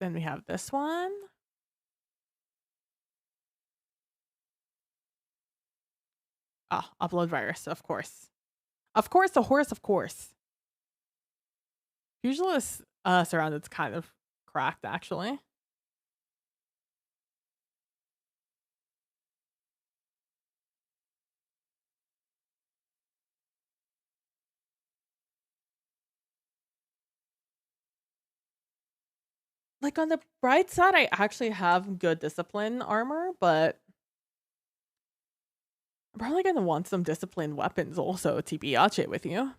Then we have this one. Ah, upload virus, of course. Of course, the horse, of course. Usually this surround it's kind of cracked actually. Like on the bright side, I actually have good discipline armor, but I'm probably gonna want some discipline weapons also, TBH with you.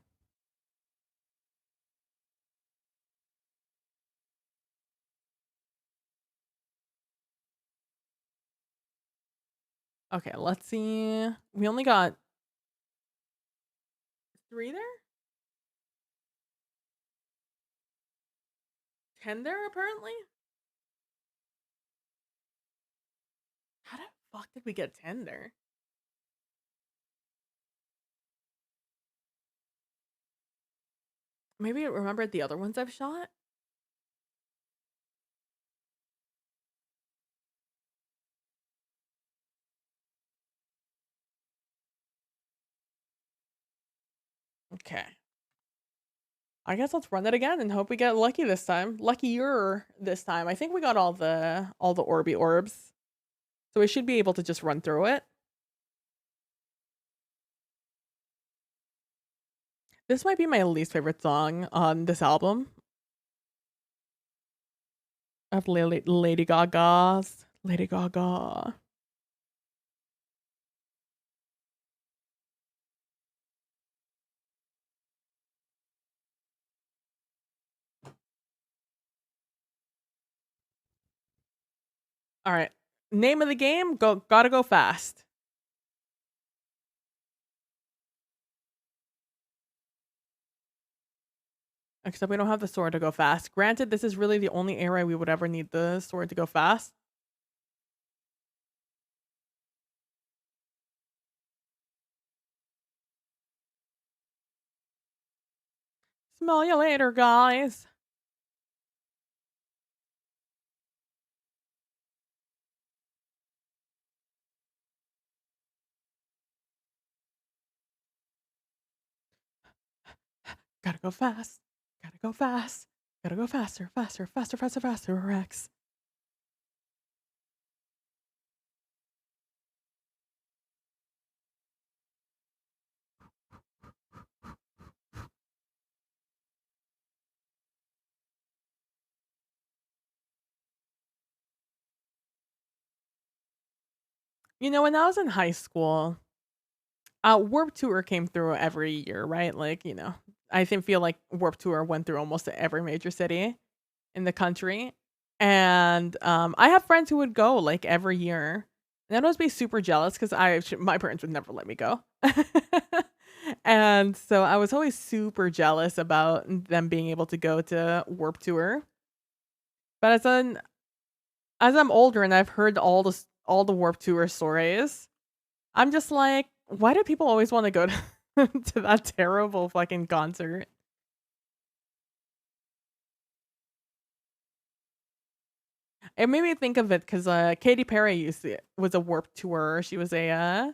Okay, let's see. We only got 3 there? 10 there apparently? How the fuck did we get 10 there? Maybe I remembered the other ones I've shot? Okay. I guess let's run it again and hope we get lucky this time. Luckier this time. I think we got all the Orby orbs. So we should be able to just run through it. This might be my least favorite song on this album of Lady Gaga's. Lady Gaga. All right. Name of the game, gotta go fast. Except we don't have the sword to go fast. Granted, this is really the only area we would ever need the sword to go fast. Smell you later, guys. Gotta go fast. Gotta go fast. Gotta go faster, faster, faster, faster, faster, Rex. You know, when I was in high school, Warp Tour came through every year, right? Like, you know, I think feel like Warp Tour went through almost every major city in the country. And I have friends who would go like every year. And I'd always be super jealous because my parents would never let me go. And so I was always super jealous about them being able to go to Warp Tour. But as I'm older and I've heard all the Warp Tour stories, I'm just like, why do people always want to go to, to that terrible fucking concert? It made me think of it because Katy Perry was a Warp Tour. She was an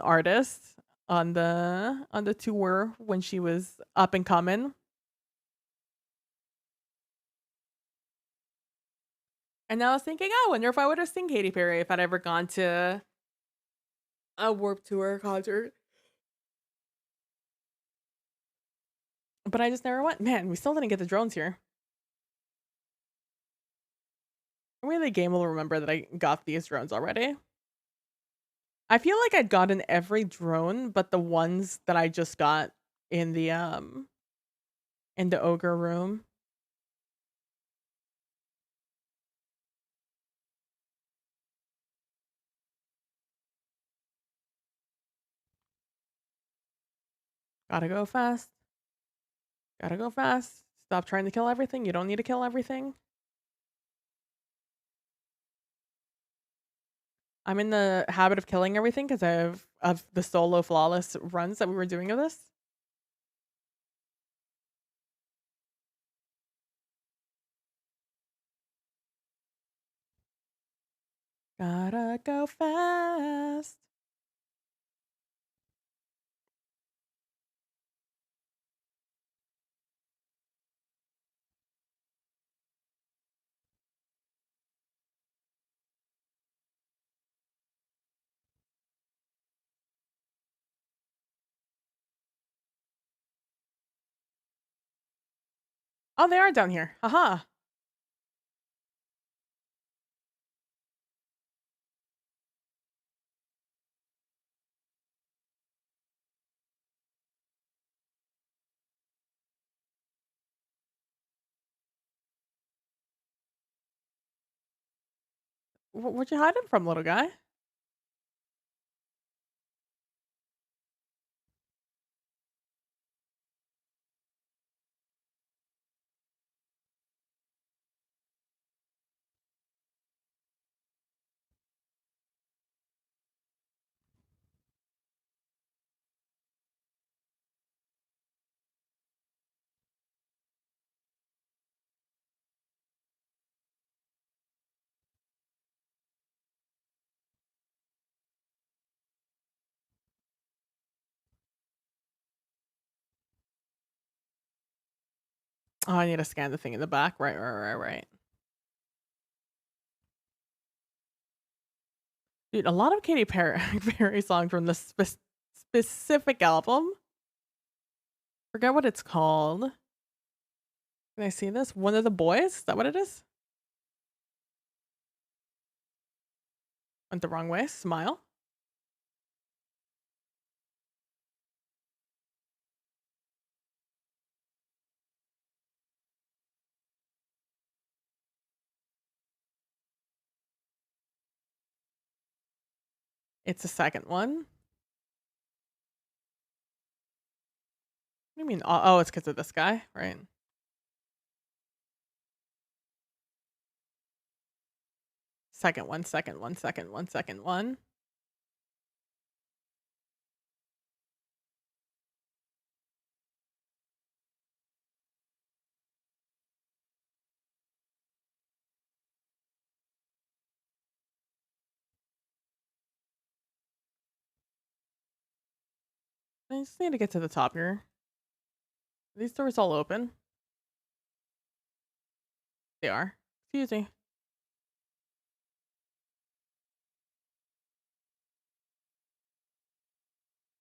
artist on the tour when she was up and coming. And I was thinking, oh, I wonder if I would have seen Katy Perry if I'd ever gone to a Warp Tour concert. But I just never went. Man, we still didn't get the drones here. Maybe the game will remember that I got these drones already. I feel like I'd gotten every drone, but the ones that I just got in the ogre room. Gotta go fast. Gotta go fast. Stop trying to kill everything. You don't need to kill everything. I'm in the habit of killing everything because of the solo flawless runs that we were doing of this. Gotta go fast. Oh, they are down here. Haha. Where'd you hide them from, little guy? Oh, I need to scan the thing in the back. Right. Dude, a lot of Katy Perry, Perry songs from the specific album. Forget what it's called. Can I see this? One of the Boys? Is that what it is? Went the wrong way. Smile. It's the second one. What do you mean? Oh, it's because of this guy, right? Second one. I just need to get to the top here. Are these doors all open? They are. Excuse me.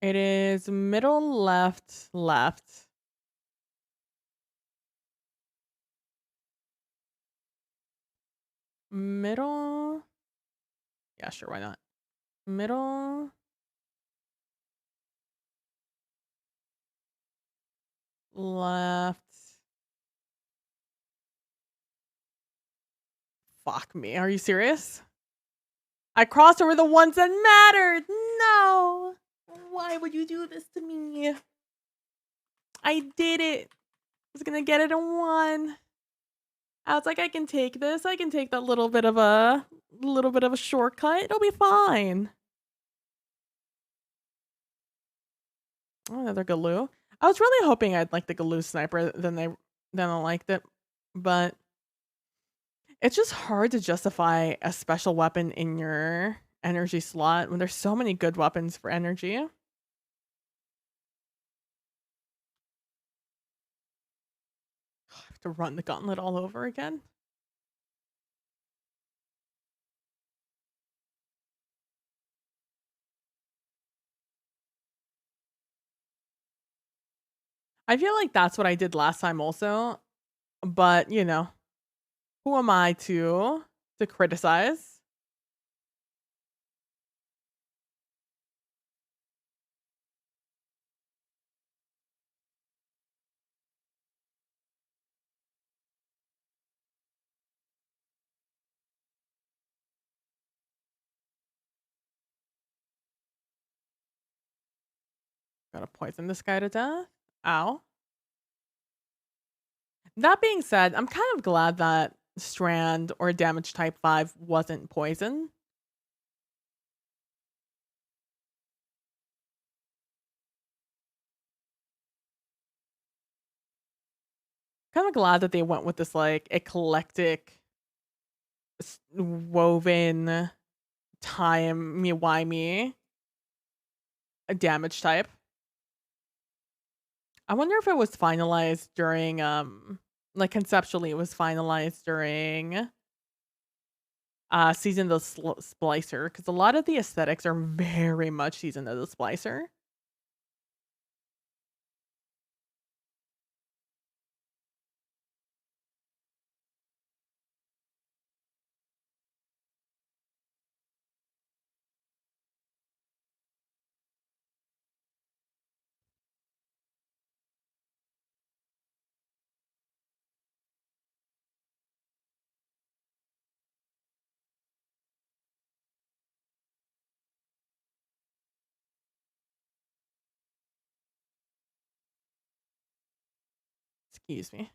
It is middle left. Middle. Yeah, sure, why not? Middle left. Fuck me. Are you serious? I crossed over the ones that mattered. No. Why would you do this to me? I did it. I was gonna get it in one. I was like, I can take this. I can take that little bit of a shortcut. It'll be fine. Oh, another Galoo. I was really hoping I'd like the Galoo sniper than I liked it, but it's just hard to justify a special weapon in your energy slot when there's so many good weapons for energy. I have to run the gauntlet all over again. I feel like that's what I did last time also, but you know, who am I to criticize? Gotta poison this guy to death. Ow. That being said, I'm kind of glad that Strand or Damage Type 5 wasn't poison. Kind of glad that they went with this like eclectic, woven time me why me a damage type. I wonder if it was finalized during like conceptually it was finalized during Season of the Splicer, because a lot of the aesthetics are very much Season of the Splicer. Excuse me.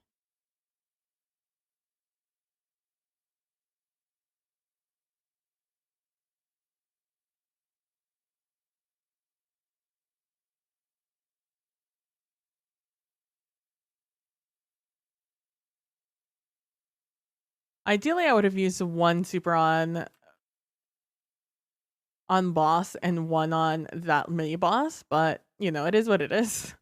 Ideally, I would have used one super on boss and one on that mini boss, but you know, it is what it is.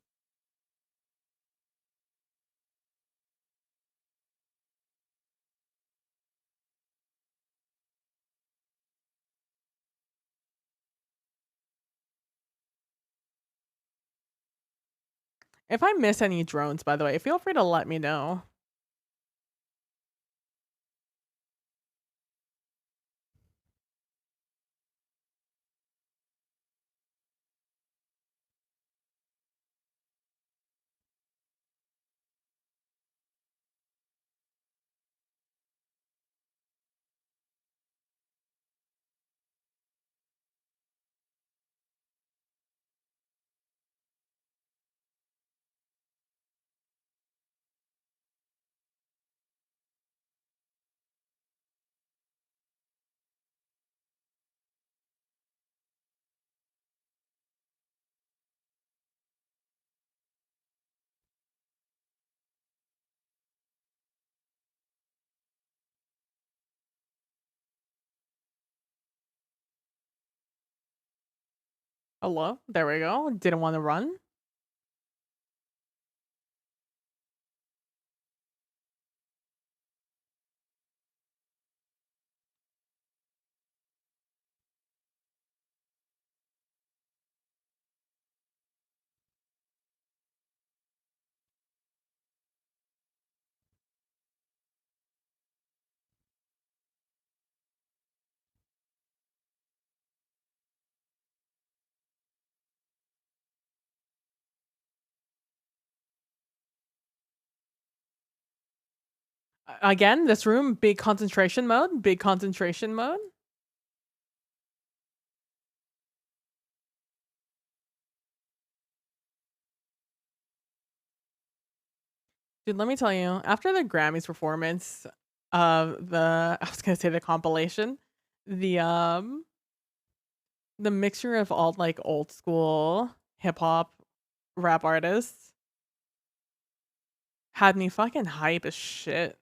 If I miss any drones, by the way, feel free to let me know. Hello? There we go. Didn't want to run. Again, this room, big concentration mode. Big concentration mode. Dude, let me tell you, after the Grammys performance of the I was gonna say the compilation, the um the mixture of all like old school hip hop rap artists had me fucking hype as shit.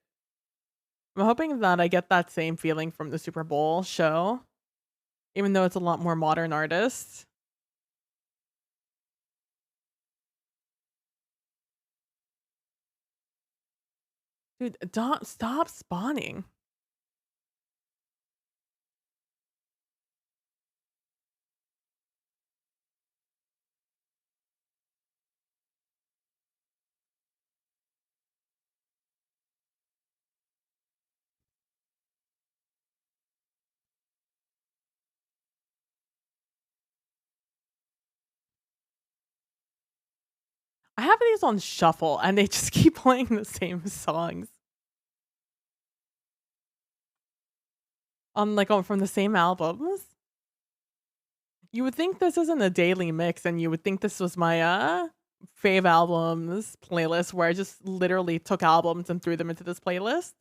I'm hoping that I get that same feeling from the Super Bowl show, even though it's a lot more modern artists. Dude, don't stop spawning. I have these on shuffle and they just keep playing the same songs. From the same albums. You would think this isn't a daily mix, and you would think this was my fave albums playlist where I just literally took albums and threw them into this playlist.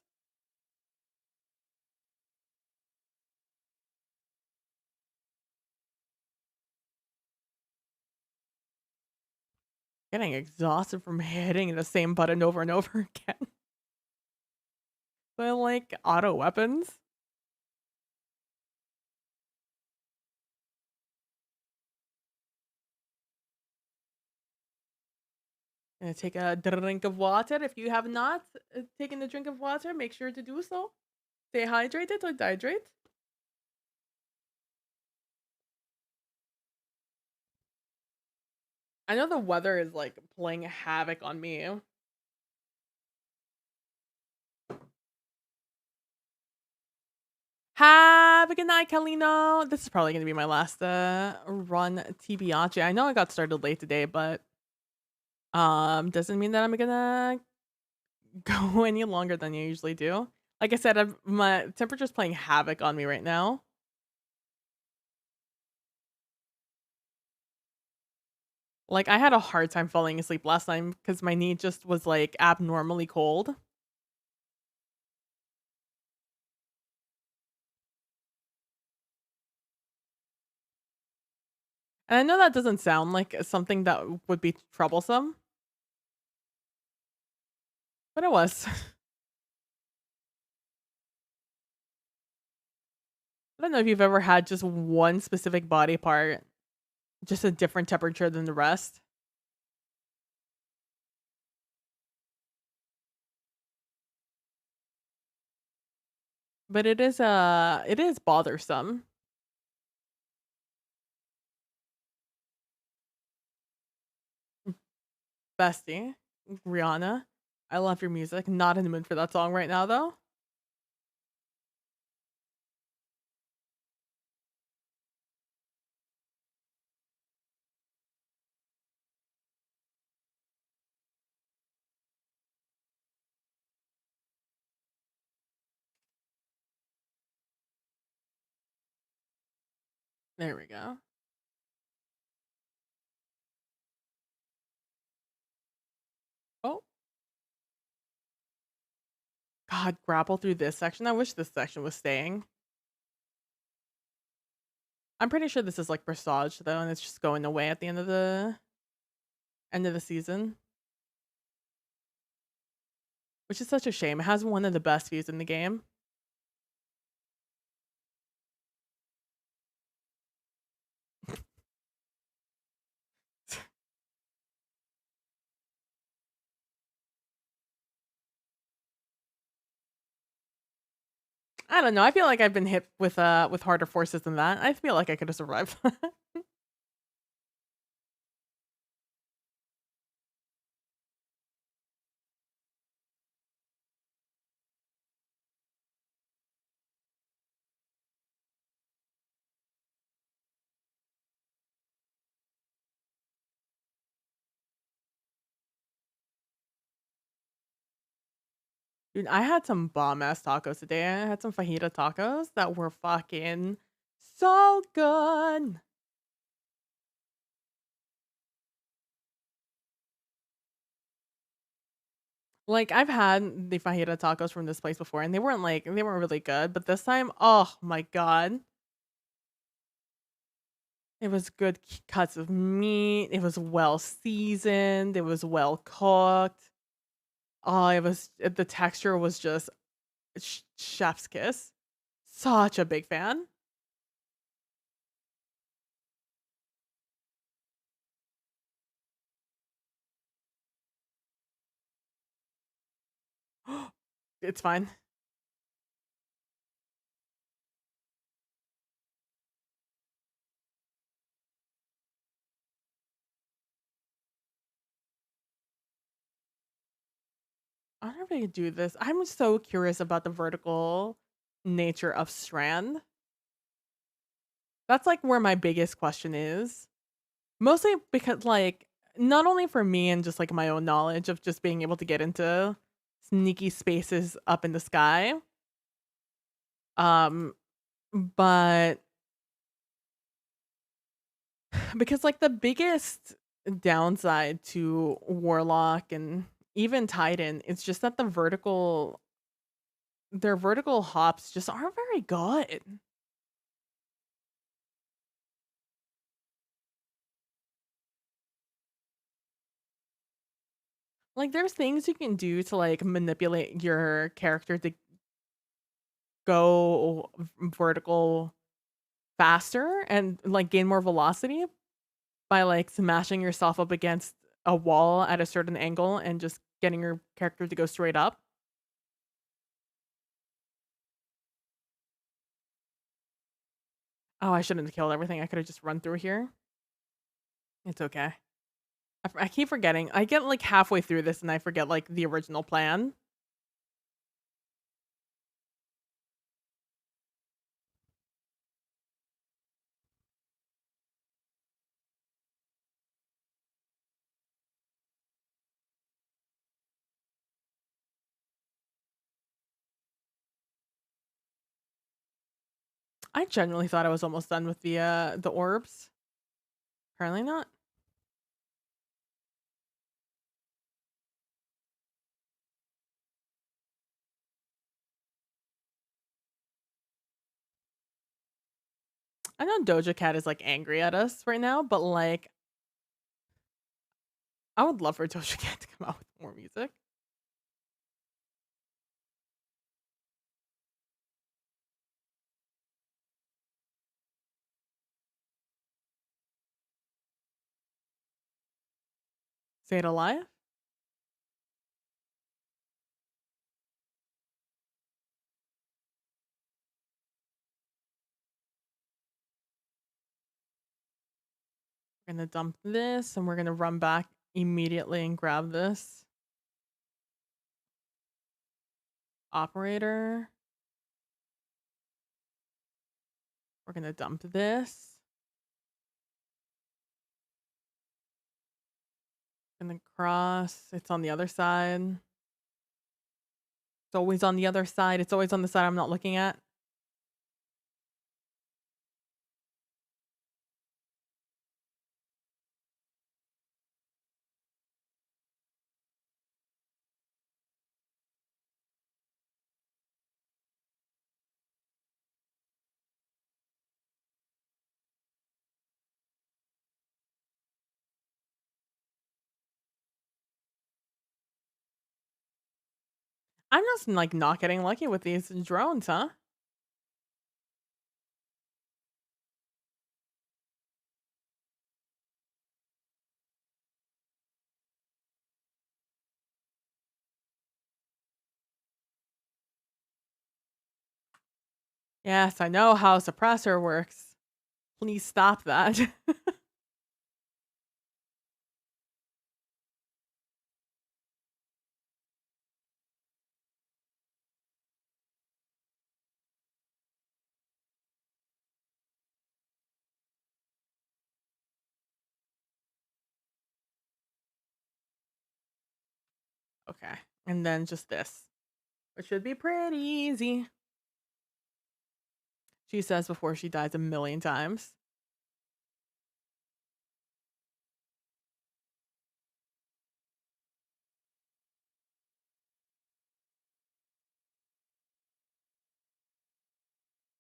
Getting exhausted from hitting the same button over and over again. But like auto weapons. Gonna take a drink of water. If you have not taken a drink of water, make sure to do so. Stay hydrated or dehydrate. I know the weather is like playing havoc on me. Have a good night, Kalino. This is probably gonna be my last run TBH. I know I got started late today, but doesn't mean that I'm gonna go any longer than I usually do. Like I said, my temperature's playing havoc on me right now. Like I had a hard time falling asleep last time because my knee just was like abnormally cold. And I know that doesn't sound like something that would be troublesome, but it was. I don't know if you've ever had just one specific body part, just a different temperature than the rest. But it is bothersome. Bestie, Rihanna. I love your music. Not in the mood for that song right now, though. There we go. Oh, God, grapple through this section. I wish this section was staying. I'm pretty sure this is like Presage though, and it's just going away at the end of the season, which is such a shame. It has one of the best views in the game. I don't know. I feel like I've been hit with harder forces than that. I feel like I could have survived. Dude, I had some bomb ass tacos today. I had some fajita tacos that were fucking so good. Like I've had the fajita tacos from this place before and they weren't really good, but this time, oh my god. It was good cuts of meat. It was well seasoned. It was well cooked. Oh, the texture was just chef's kiss. Such a big fan. It's fine. I don't know if I could do this. I'm so curious about the vertical nature of Strand. That's like where my biggest question is. Mostly because like not only for me and just like my own knowledge of just being able to get into sneaky spaces up in the sky. Um but because like the biggest downside to Warlock and even Titan, it's just that their vertical hops just aren't very good. Like there's things you can do to like manipulate your character to go vertical faster and like gain more velocity by like smashing yourself up against a wall at a certain angle and just getting your character to go straight up. Oh, I shouldn't have killed everything. I could have just run through here. It's okay. I keep forgetting. I get like halfway through this and I forget like the original plan. I genuinely thought I was almost done with the orbs. Apparently not. I know Doja Cat is like angry at us right now, but like I would love for Doja Cat to come out with more music. Say it alive. We're gonna dump this and we're gonna run back immediately and grab this. Operator. We're gonna dump this. Gonna cross. It's on the other side. It's always on the other side. It's always on the side I'm not looking at. I'm just like not getting lucky with these drones, huh? Yes, I know how a suppressor works. Please stop that. Okay. And then just this, which should be pretty easy. She says before she dies a million times.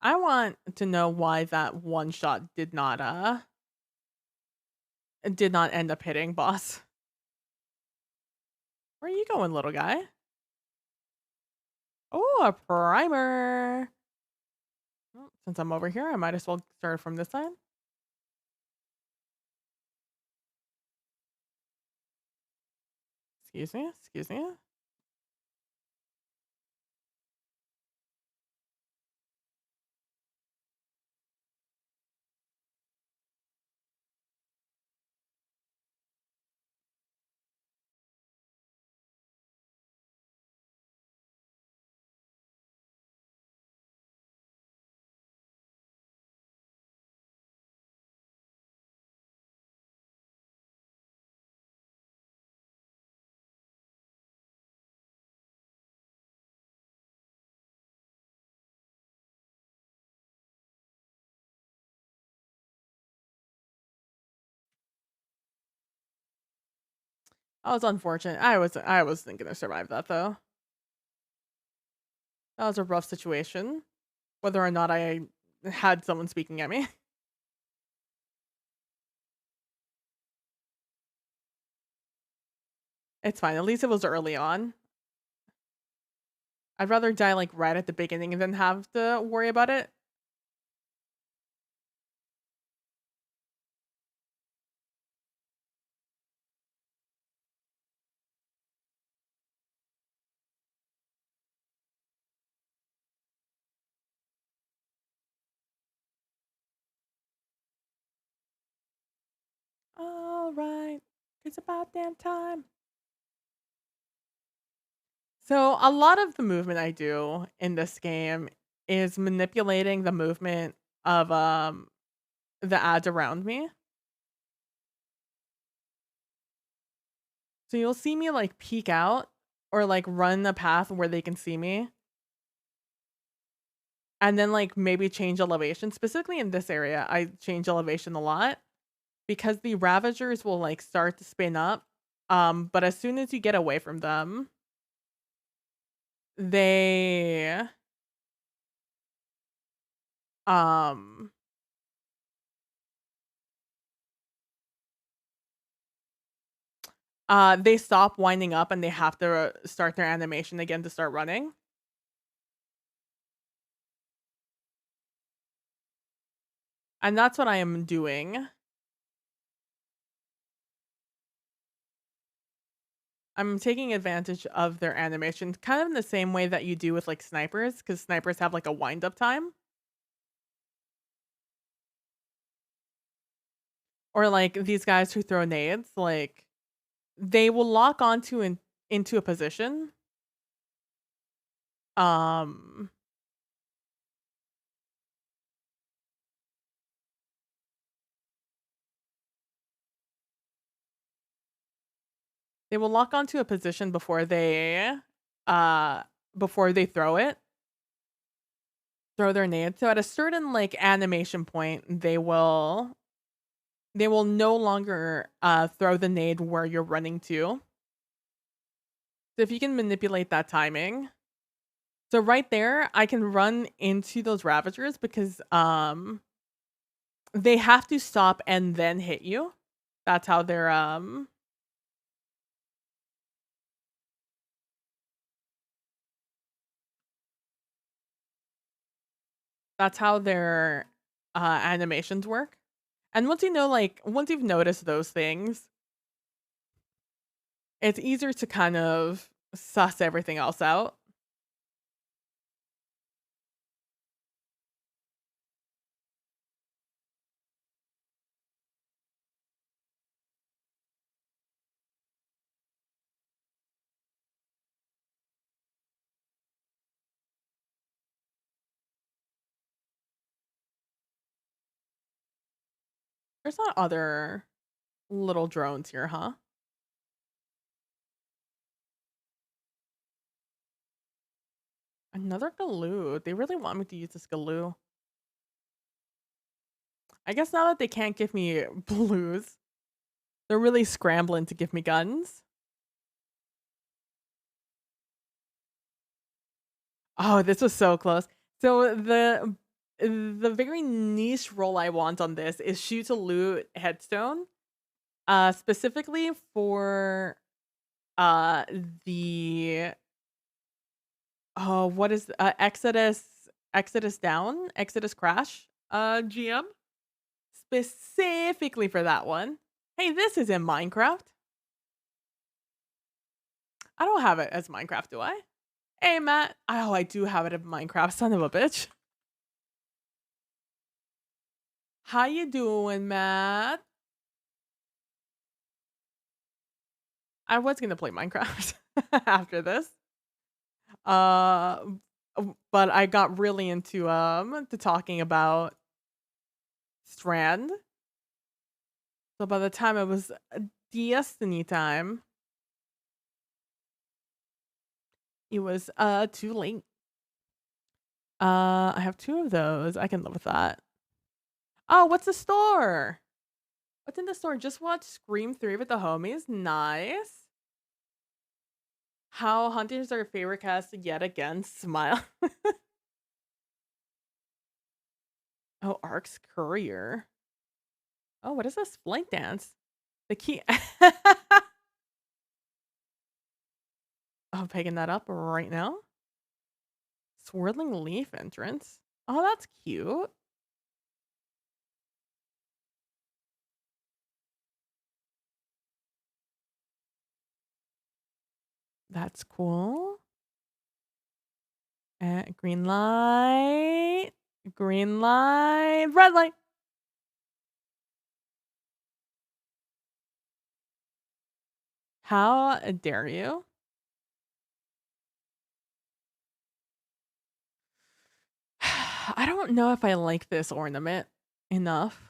I want to know why that one shot did not end up hitting boss. Where are you going, little guy? Oh, a primer. Well, since I'm over here, I might as well start from this side. Excuse me, excuse me. That was unfortunate. I wasn't gonna survive that though. That was a rough situation. Whether or not I had someone speaking at me. It's fine. At least it was early on. I'd rather die like right at the beginning than have to worry about it. All right. It's about damn time. So, a lot of the movement I do in this game is manipulating the movement of the ads around me. So you'll see me like peek out or like run a path where they can see me and then like maybe change elevation. Specifically in this area, I change elevation a lot because the ravagers will like start to spin up. But as soon as you get away from them, they um they stop winding up and they have to start their animation again to start running. And that's what I am doing. I'm taking advantage of their animation, kind of in the same way that you do with like snipers, because snipers have like a wind up time. Or like these guys who throw nades, like they will lock onto into a position. Um, they will lock onto a position uh before they throw their nade. So at a certain like animation point, they will no longer throw the nade where you're running to. So if you can manipulate that timing. So right there, I can run into those Ravagers because they have to stop and then hit you. That's how their animations work. And once you've noticed those things, it's easier to kind of suss everything else out. There's not other little drones here, huh? Another Galoo. They really want me to use this Galoo. I guess now that they can't give me blues, they're really scrambling to give me guns. Oh, this was so close. So the very niche role I want on this is shoot to loot headstone. Specifically for uh the what is Exodus down, Exodus crash GM. Specifically for that one. Hey, this is in Minecraft. I don't have it as Minecraft, do I? Hey, Matt. Oh, I do have it in Minecraft, son of a bitch. How you doing, Matt? I was gonna play Minecraft after this. Uh, but I got really into to talking about Strand. So by the time it was Destiny time, it was too late. I have two of those. I can live with that. Oh, what's the store? What's in the store? Just watch Scream 3 with the homies. Nice. How Hunters are your favorite cast yet again. Smile. Oh, Ark's Courier. Oh, what is this? Flank dance. The key. I'm picking that up right now. Swirling leaf entrance. Oh, that's cute. That's cool. Green light. Green light. Red light. How dare you? I don't know if I like this ornament enough.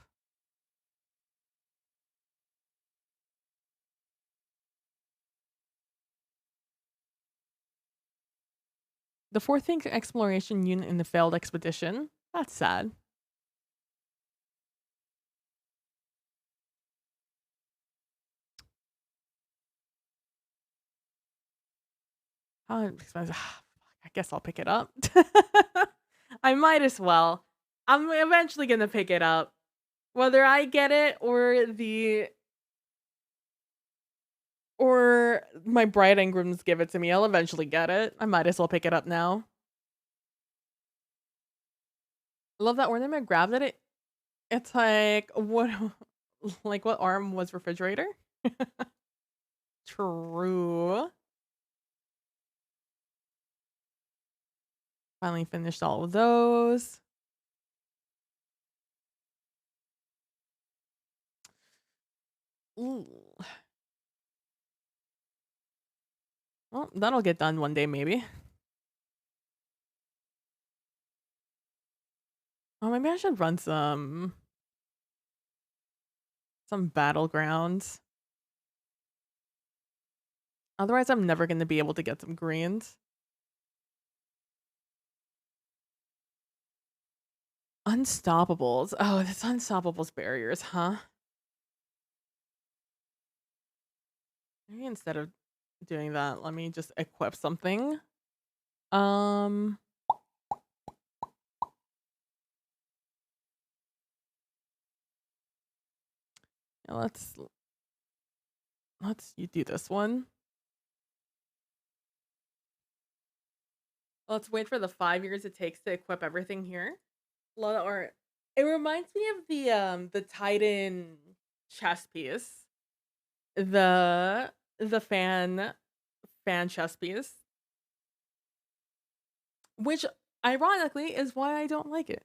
The fourth exploration unit in the failed expedition. That's sad. How expensive? I guess I'll pick it up. I might as well. I'm eventually gonna pick it up. Whether I get it or my bride engrams give it to me, I'll eventually get it. I might as well pick it up now. I love that ornament. Grabbed it. It's like what like what arm was refrigerator? True. Finally finished all of those. Ooh. Well, that'll get done one day, maybe. Oh, maybe I should run some battlegrounds. Otherwise, I'm never going to be able to get some greens. Unstoppables. Oh, it's unstoppables barriers, huh? Maybe instead of doing that, let me just equip something. Um, yeah, let's you do this one. Let's wait for the 5 years it takes to equip everything here. A lot of art. It reminds me of the Titan chess piece. The fan chess piece. Which ironically is why I don't like it.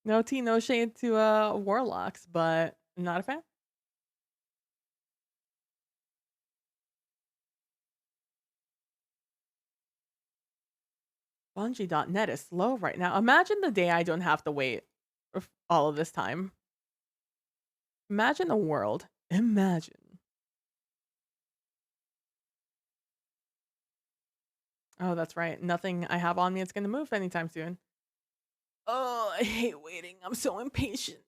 No tea, no shade to warlocks, but not a fan. Bungie.net is slow right now. Imagine the day I don't have to wait all of this time. Imagine a world. Imagine. Oh, that's right. Nothing I have on me is going to move anytime soon. Oh, I hate waiting. I'm so impatient.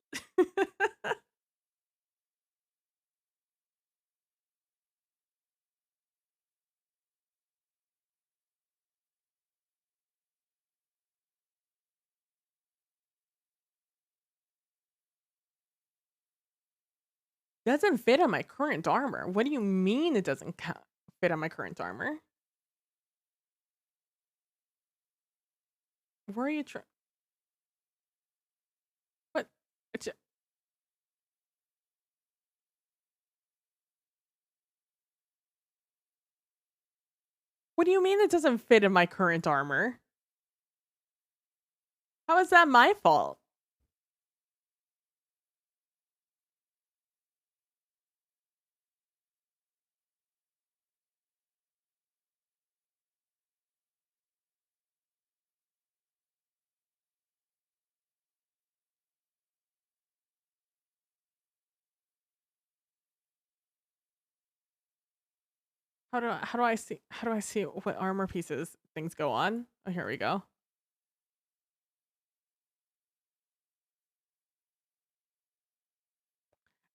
Doesn't fit on my current armor. What do you mean it doesn't fit on my current armor? Where are you trying? What? It's, what do you mean it doesn't fit in my current armor? How is that my fault? How do I see what armor pieces things go on? Oh, here we go.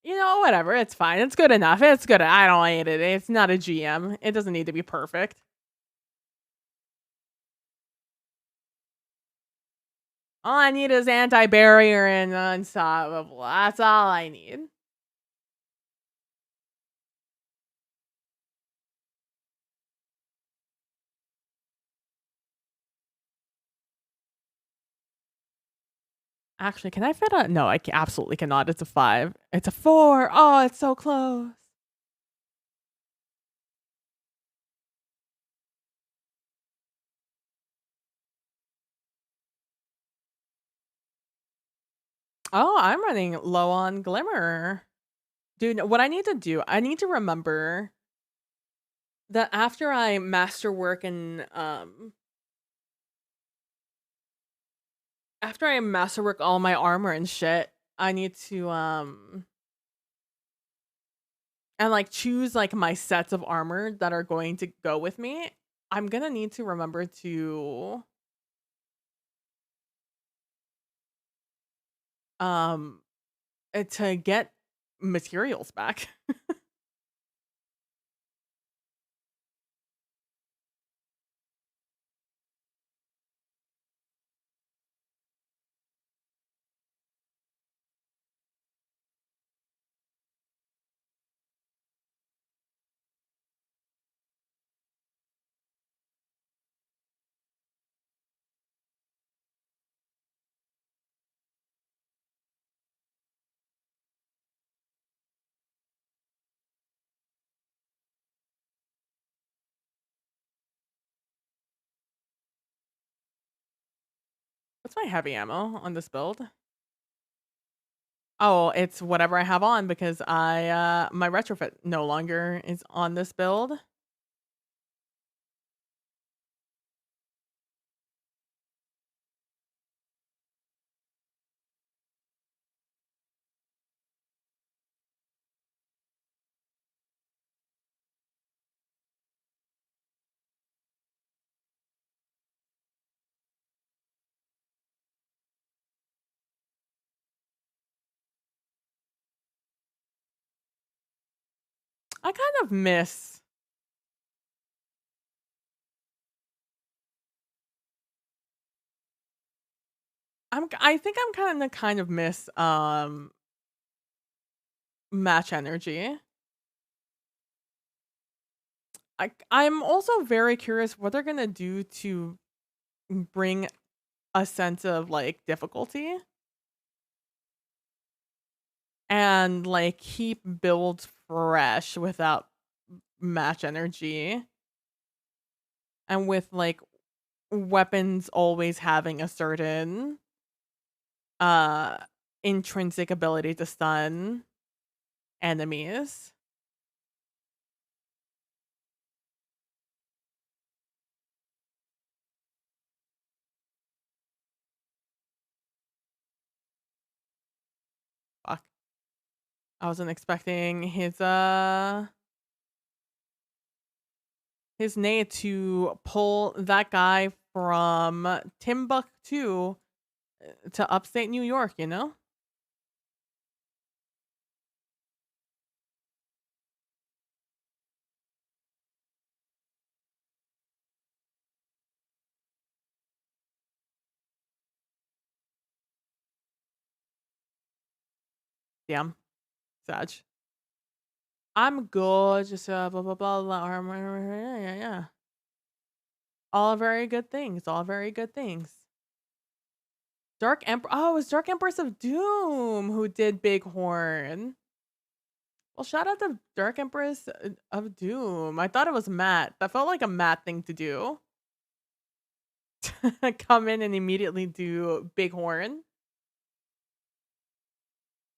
You know, whatever. It's fine. It's good enough. It's good. I don't hate it. It's not a GM. It doesn't need to be perfect. All I need is anti-barrier and unstoppable. That's all I need. Actually, can I fit a? No, absolutely cannot. It's a 5. It's a 4. Oh, it's so close. Oh, I'm running low on glimmer. Dude, what I need to do, I need to remember that after I masterwork and after I masterwork all my armor and shit, I need to and like choose like my sets of armor that are going to go with me. I'm gonna need to remember um to get materials back. What's my heavy ammo on this build? Oh, it's whatever I have on because my retrofit no longer is on this build. I kind of miss I think I'm kind of miss match energy. I'm also very curious what they're gonna do to bring a sense of like difficulty and like keep builds fresh without match energy and with like weapons always having a certain uh intrinsic ability to stun enemies. Fuck. I wasn't expecting his name to pull that guy from Timbuktu to upstate New York, you know? Damn. Sag. I'm good. Just blah blah blah blah. Yeah, yeah, yeah. All very good things. All very good things. Dark Emperor. Oh, it was Dark Empress of Doom who did Bighorn. Well, shout out to Dark Empress of Doom. I thought it was Matt. That felt like a Matt thing to do. Come in and immediately do Bighorn.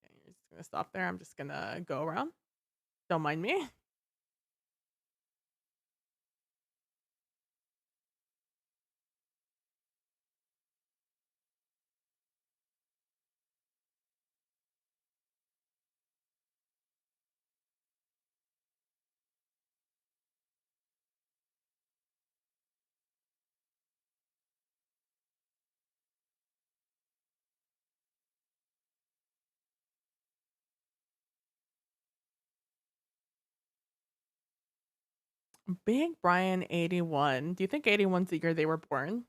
Okay, you're just gonna stop there. I'm just gonna go around. Don't mind me. Big Brian 81. Do you think 81's the year they were born?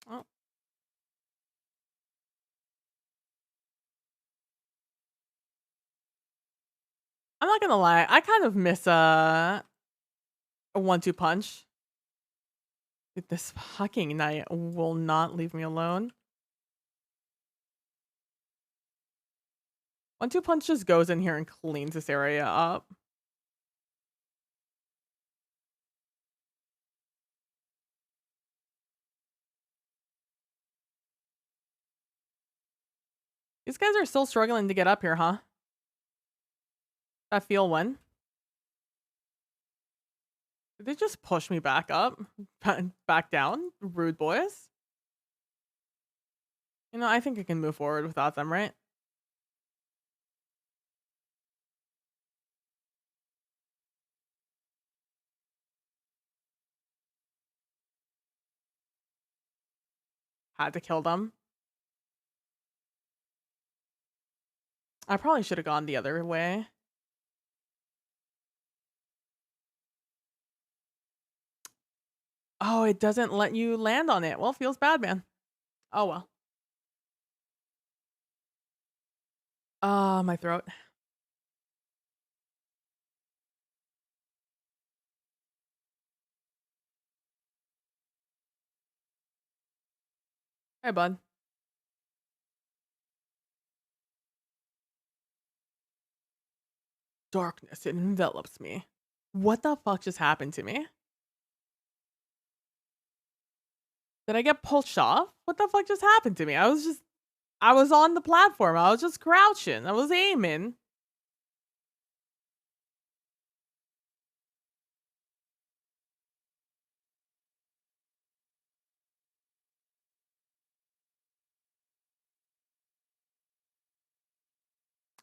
Oh, I'm not gonna lie. I kind of miss a 1-2 punch. This fucking knight will not leave me alone. 1-2 punch just goes in here and cleans this area up. These guys are still struggling to get up here, huh? That feel one. Did they just push me back up? Back down? Rude boys. You know, I think I can move forward without them, right? Had to kill them. I probably should have gone the other way. Oh, it doesn't let you land on it. Well, feels bad, man. Oh well. My throat. Hi, bud. Darkness, it envelops me. What the fuck just happened to me? Did I get pushed off? What the fuck just happened to me? I was on the platform. I was just crouching. I was aiming.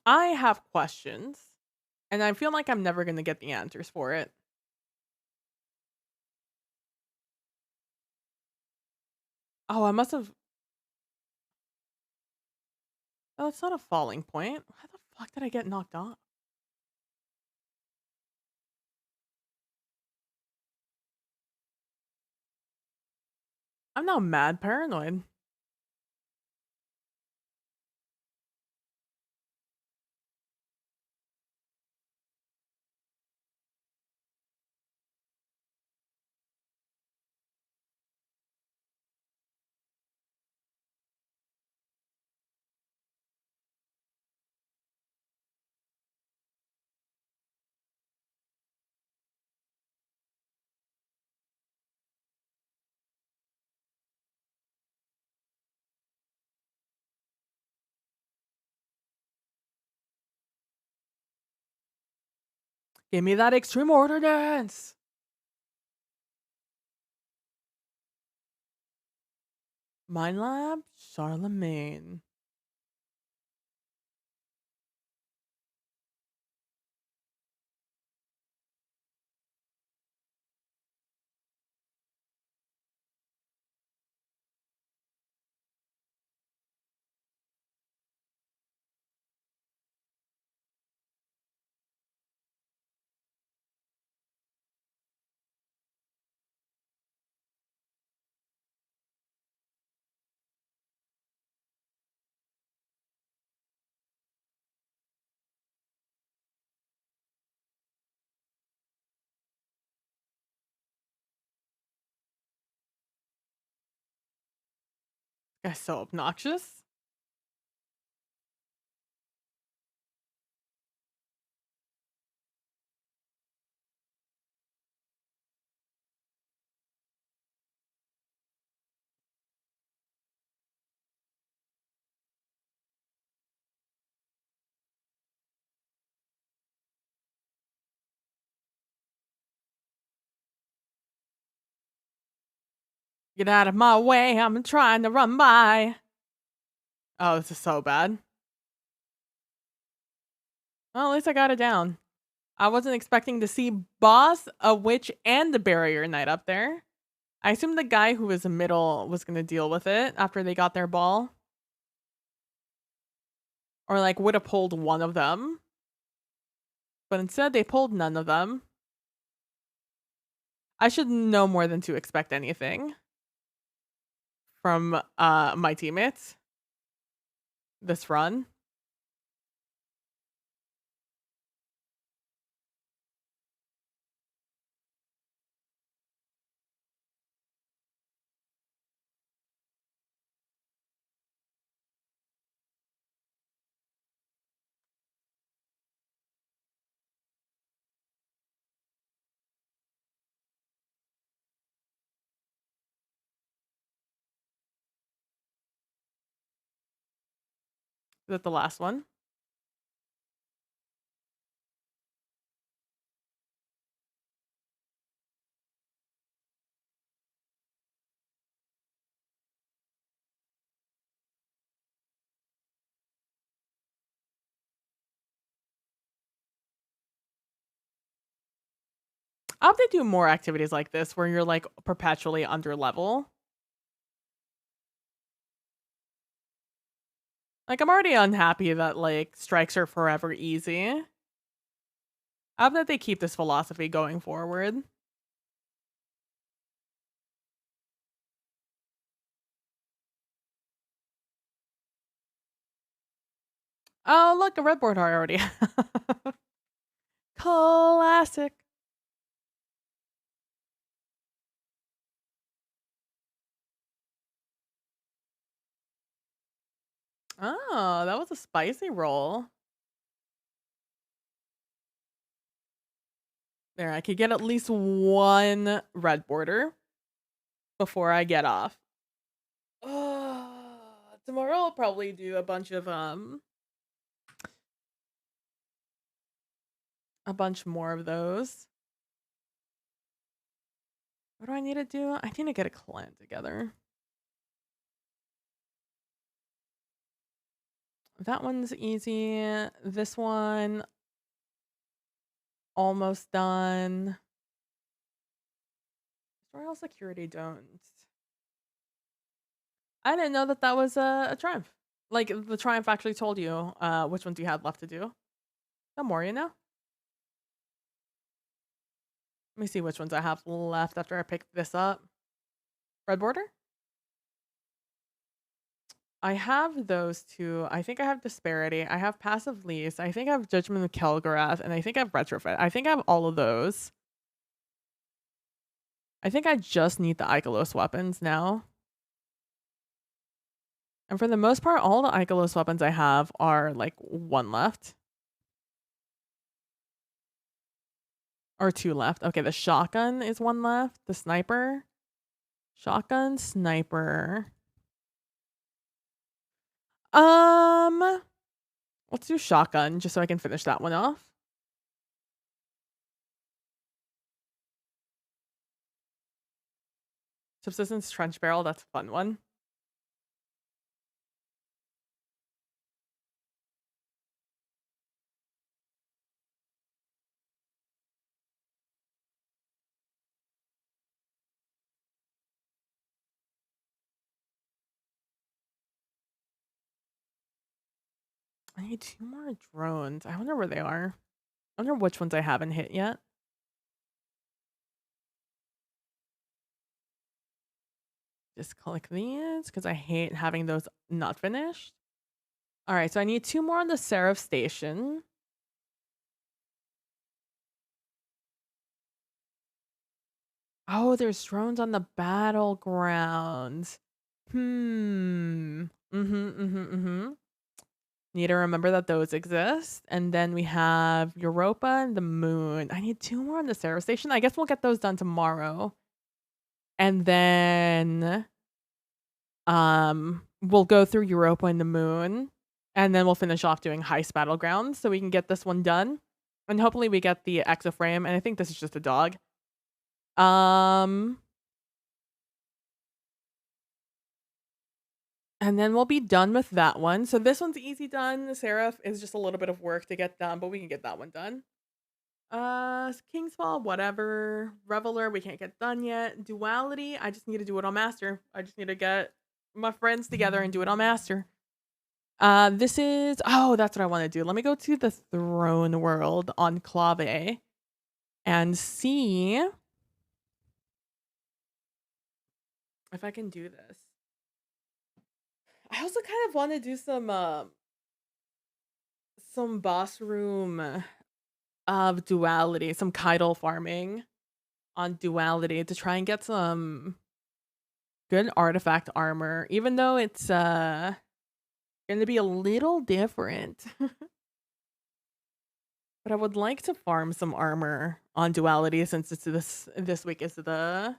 I have questions, and I feel like I'm never gonna get the answers for it. Oh, I must have. Oh, it's not a falling point. How the fuck did I get knocked off? I'm now mad paranoid. Give me that extreme ordinance. Mind Lab, Charlemagne. Guy's so obnoxious. Get out of my way. I'm trying to run by. Oh, this is so bad. Well, at least I got it down. I wasn't expecting to see boss, a witch, and the barrier knight up there. I assumed the guy who was in the middle was gonna deal with it after they got their ball. Or like would have pulled one of them. But instead they pulled none of them. I should know more than to expect anything from my teammates this run. Is that the last one? I hope they do more activities like this where you're like perpetually under level. Like I'm already unhappy that like strikes are forever easy. I hope that they keep this philosophy going forward. Oh, look, a red board heart already. Classic. Oh, that was a spicy roll. There, I could get at least one red border before I get off. Tomorrow I'll probably do a bunch more of those. What do I need to do? I need to get a clan together. That one's easy. This one almost done. Royal security don't. I didn't know that that was a triumph. Like the triumph actually told you which ones you had left to do. No more, you know. Let me see which ones I have left after I pick this up. Red border? I have those two. I think I have disparity. I have passive lease. I think I have judgment of Kelgarath, and I think I have retrofit. I think I have all of those. I think I just need the Ikelos weapons now. And for the most part, all the Ikelos weapons I have are like one left. Or two left. Okay, the shotgun is one left. The sniper. Shotgun, sniper. Let's do shotgun just so I can finish that one off. Subsistence trench barrel, that's a fun one. I need two more drones. I wonder where they are. I wonder which ones I haven't hit yet. Just click these because I hate having those not finished. All right, so I need two more on the Seraph station. Oh, there's drones on the battlegrounds. Need to remember that those exist. And then we have Europa and the moon. I need two more on the Seraph station. I guess we'll get those done tomorrow. And then we'll go through Europa and the moon. And then we'll finish off doing Heist Battlegrounds so we can get this one done. And hopefully we get the exoframe. And I think this is just a dog. And then we'll be done with that one. So this one's easy done. The Seraph is just a little bit of work to get done, but we can get that one done. Kingsfall, whatever. Reveler, we can't get done yet. Duality, I just need to do it on Master. I just need to get my friends together and do it on Master. This is, oh, that's what I want to do. Let me go to the Throne World on Clave and see if I can do this. I also kind of want to do some boss room of duality, some Kydal farming on duality to try and get some good artifact armor, even though it's gonna be a little different. But I would like to farm some armor on duality since it's this week is the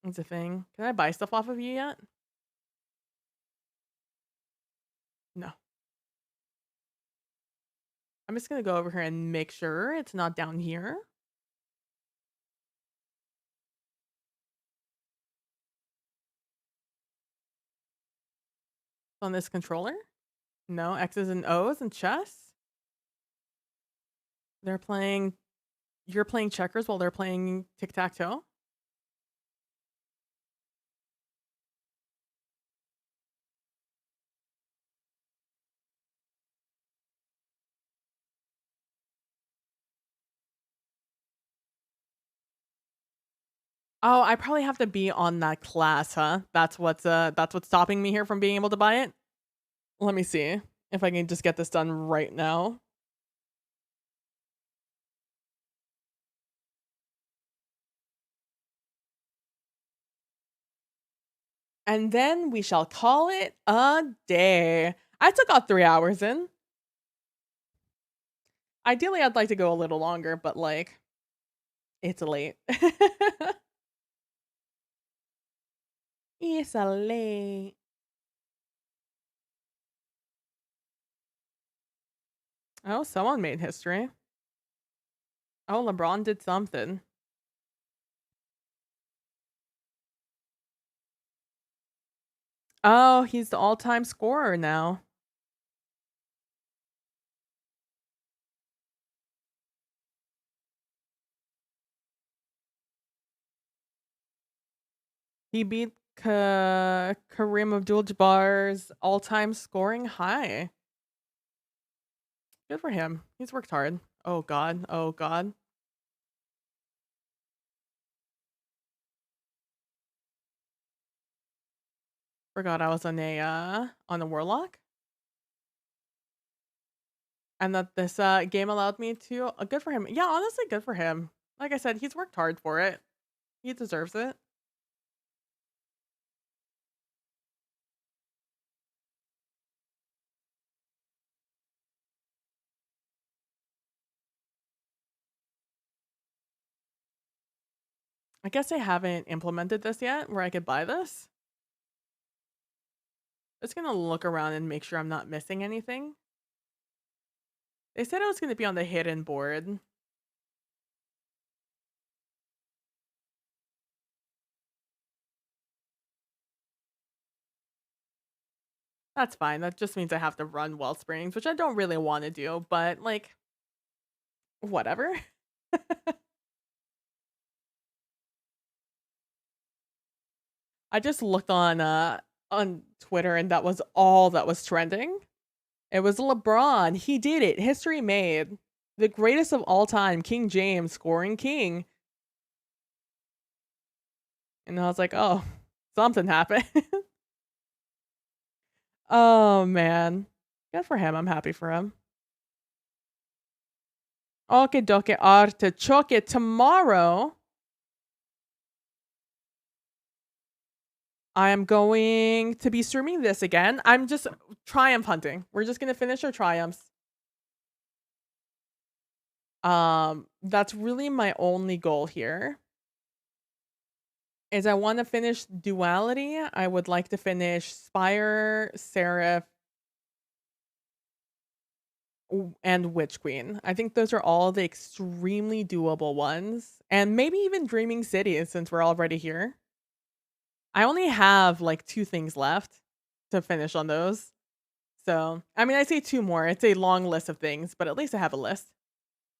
it's a thing. Can I buy stuff off of you yet? No. I'm just gonna go over here and make sure it's not down here. On this controller? No, X's and O's and chess? They're playing you're playing checkers while they're playing tic-tac-toe? Oh, I probably have to be on that class, huh? That's what's stopping me here from being able to buy it. Let me see if I can just get this done right now. And then we shall call it a day. I took out 3 hours in. Ideally, I'd like to go a little longer, but, like, it's late. It's late. Oh, someone made history. Oh, LeBron did something. Oh, he's the all-time scorer now. He beat Kareem Abdul-Jabbar's all-time scoring high. Good for him. He's worked hard. Oh god. Oh god. Forgot I was on a warlock. And that this game allowed me to good for him. Yeah, honestly, good for him. Like I said, he's worked hard for it. He deserves it. I guess they haven't implemented this yet where I could buy this. Just gonna look around and make sure I'm not missing anything. They said it was gonna be on the hidden board. That's fine. That just means I have to run Wellsprings, which I don't really want to do, but like whatever. I just looked on Twitter and that was all that was trending. It was LeBron. He did it. History made. The greatest of all time, King James scoring king. And I was like, "Oh, something happened." Oh man. Good for him. I'm happy for him. Okay, doke artichoke tomorrow. I am going to be streaming this again. I'm just triumph hunting. We're just gonna finish our triumphs. That's really my only goal here. Is I want to finish duality. I would like to finish Spire, Seraph, and Witch Queen. I think those are all the extremely doable ones. And maybe even Dreaming City since we're already here. I only have like 2 things left to finish on those. So, I mean, I say 2 more. It's a long list of things, but at least I have a list.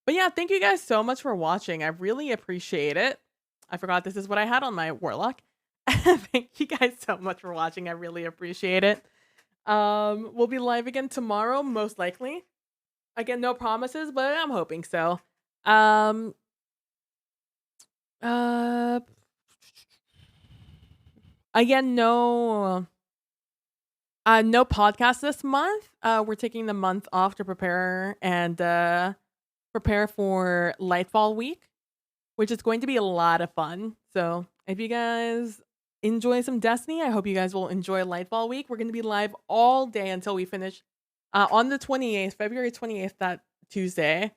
But yeah, thank you guys so much for watching. I really appreciate it. I forgot this is what I had on my Warlock. Thank you guys so much for watching. I really appreciate it. We'll be live again tomorrow, most likely. Again, no promises, but I'm hoping so. Um, uh, Again, no podcast this month. We're taking the month off to prepare and prepare for Lightfall week, which is going to be a lot of fun. So if you guys enjoy some Destiny, I hope you guys will enjoy Lightfall week. We're going to be live all day until we finish on the 28th, February 28th, that Tuesday.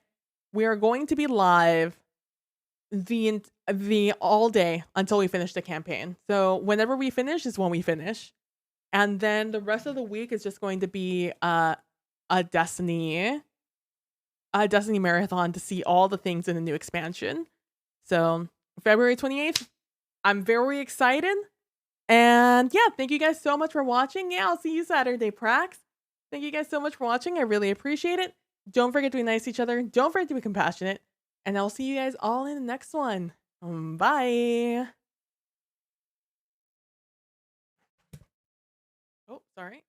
We are going to be live the all day until we finish the campaign. So whenever we finish is when we finish. And then the rest of the week is just going to be a Destiny marathon to see all the things in the new expansion. So February 28th, I'm very excited. And yeah, thank you guys so much for watching. Yeah, I'll see you Saturday, Prax. Thank you guys so much for watching. I really appreciate it. Don't forget to be nice to each other. Don't forget to be compassionate. And I'll see you guys all in the next one. Bye. Oh, sorry.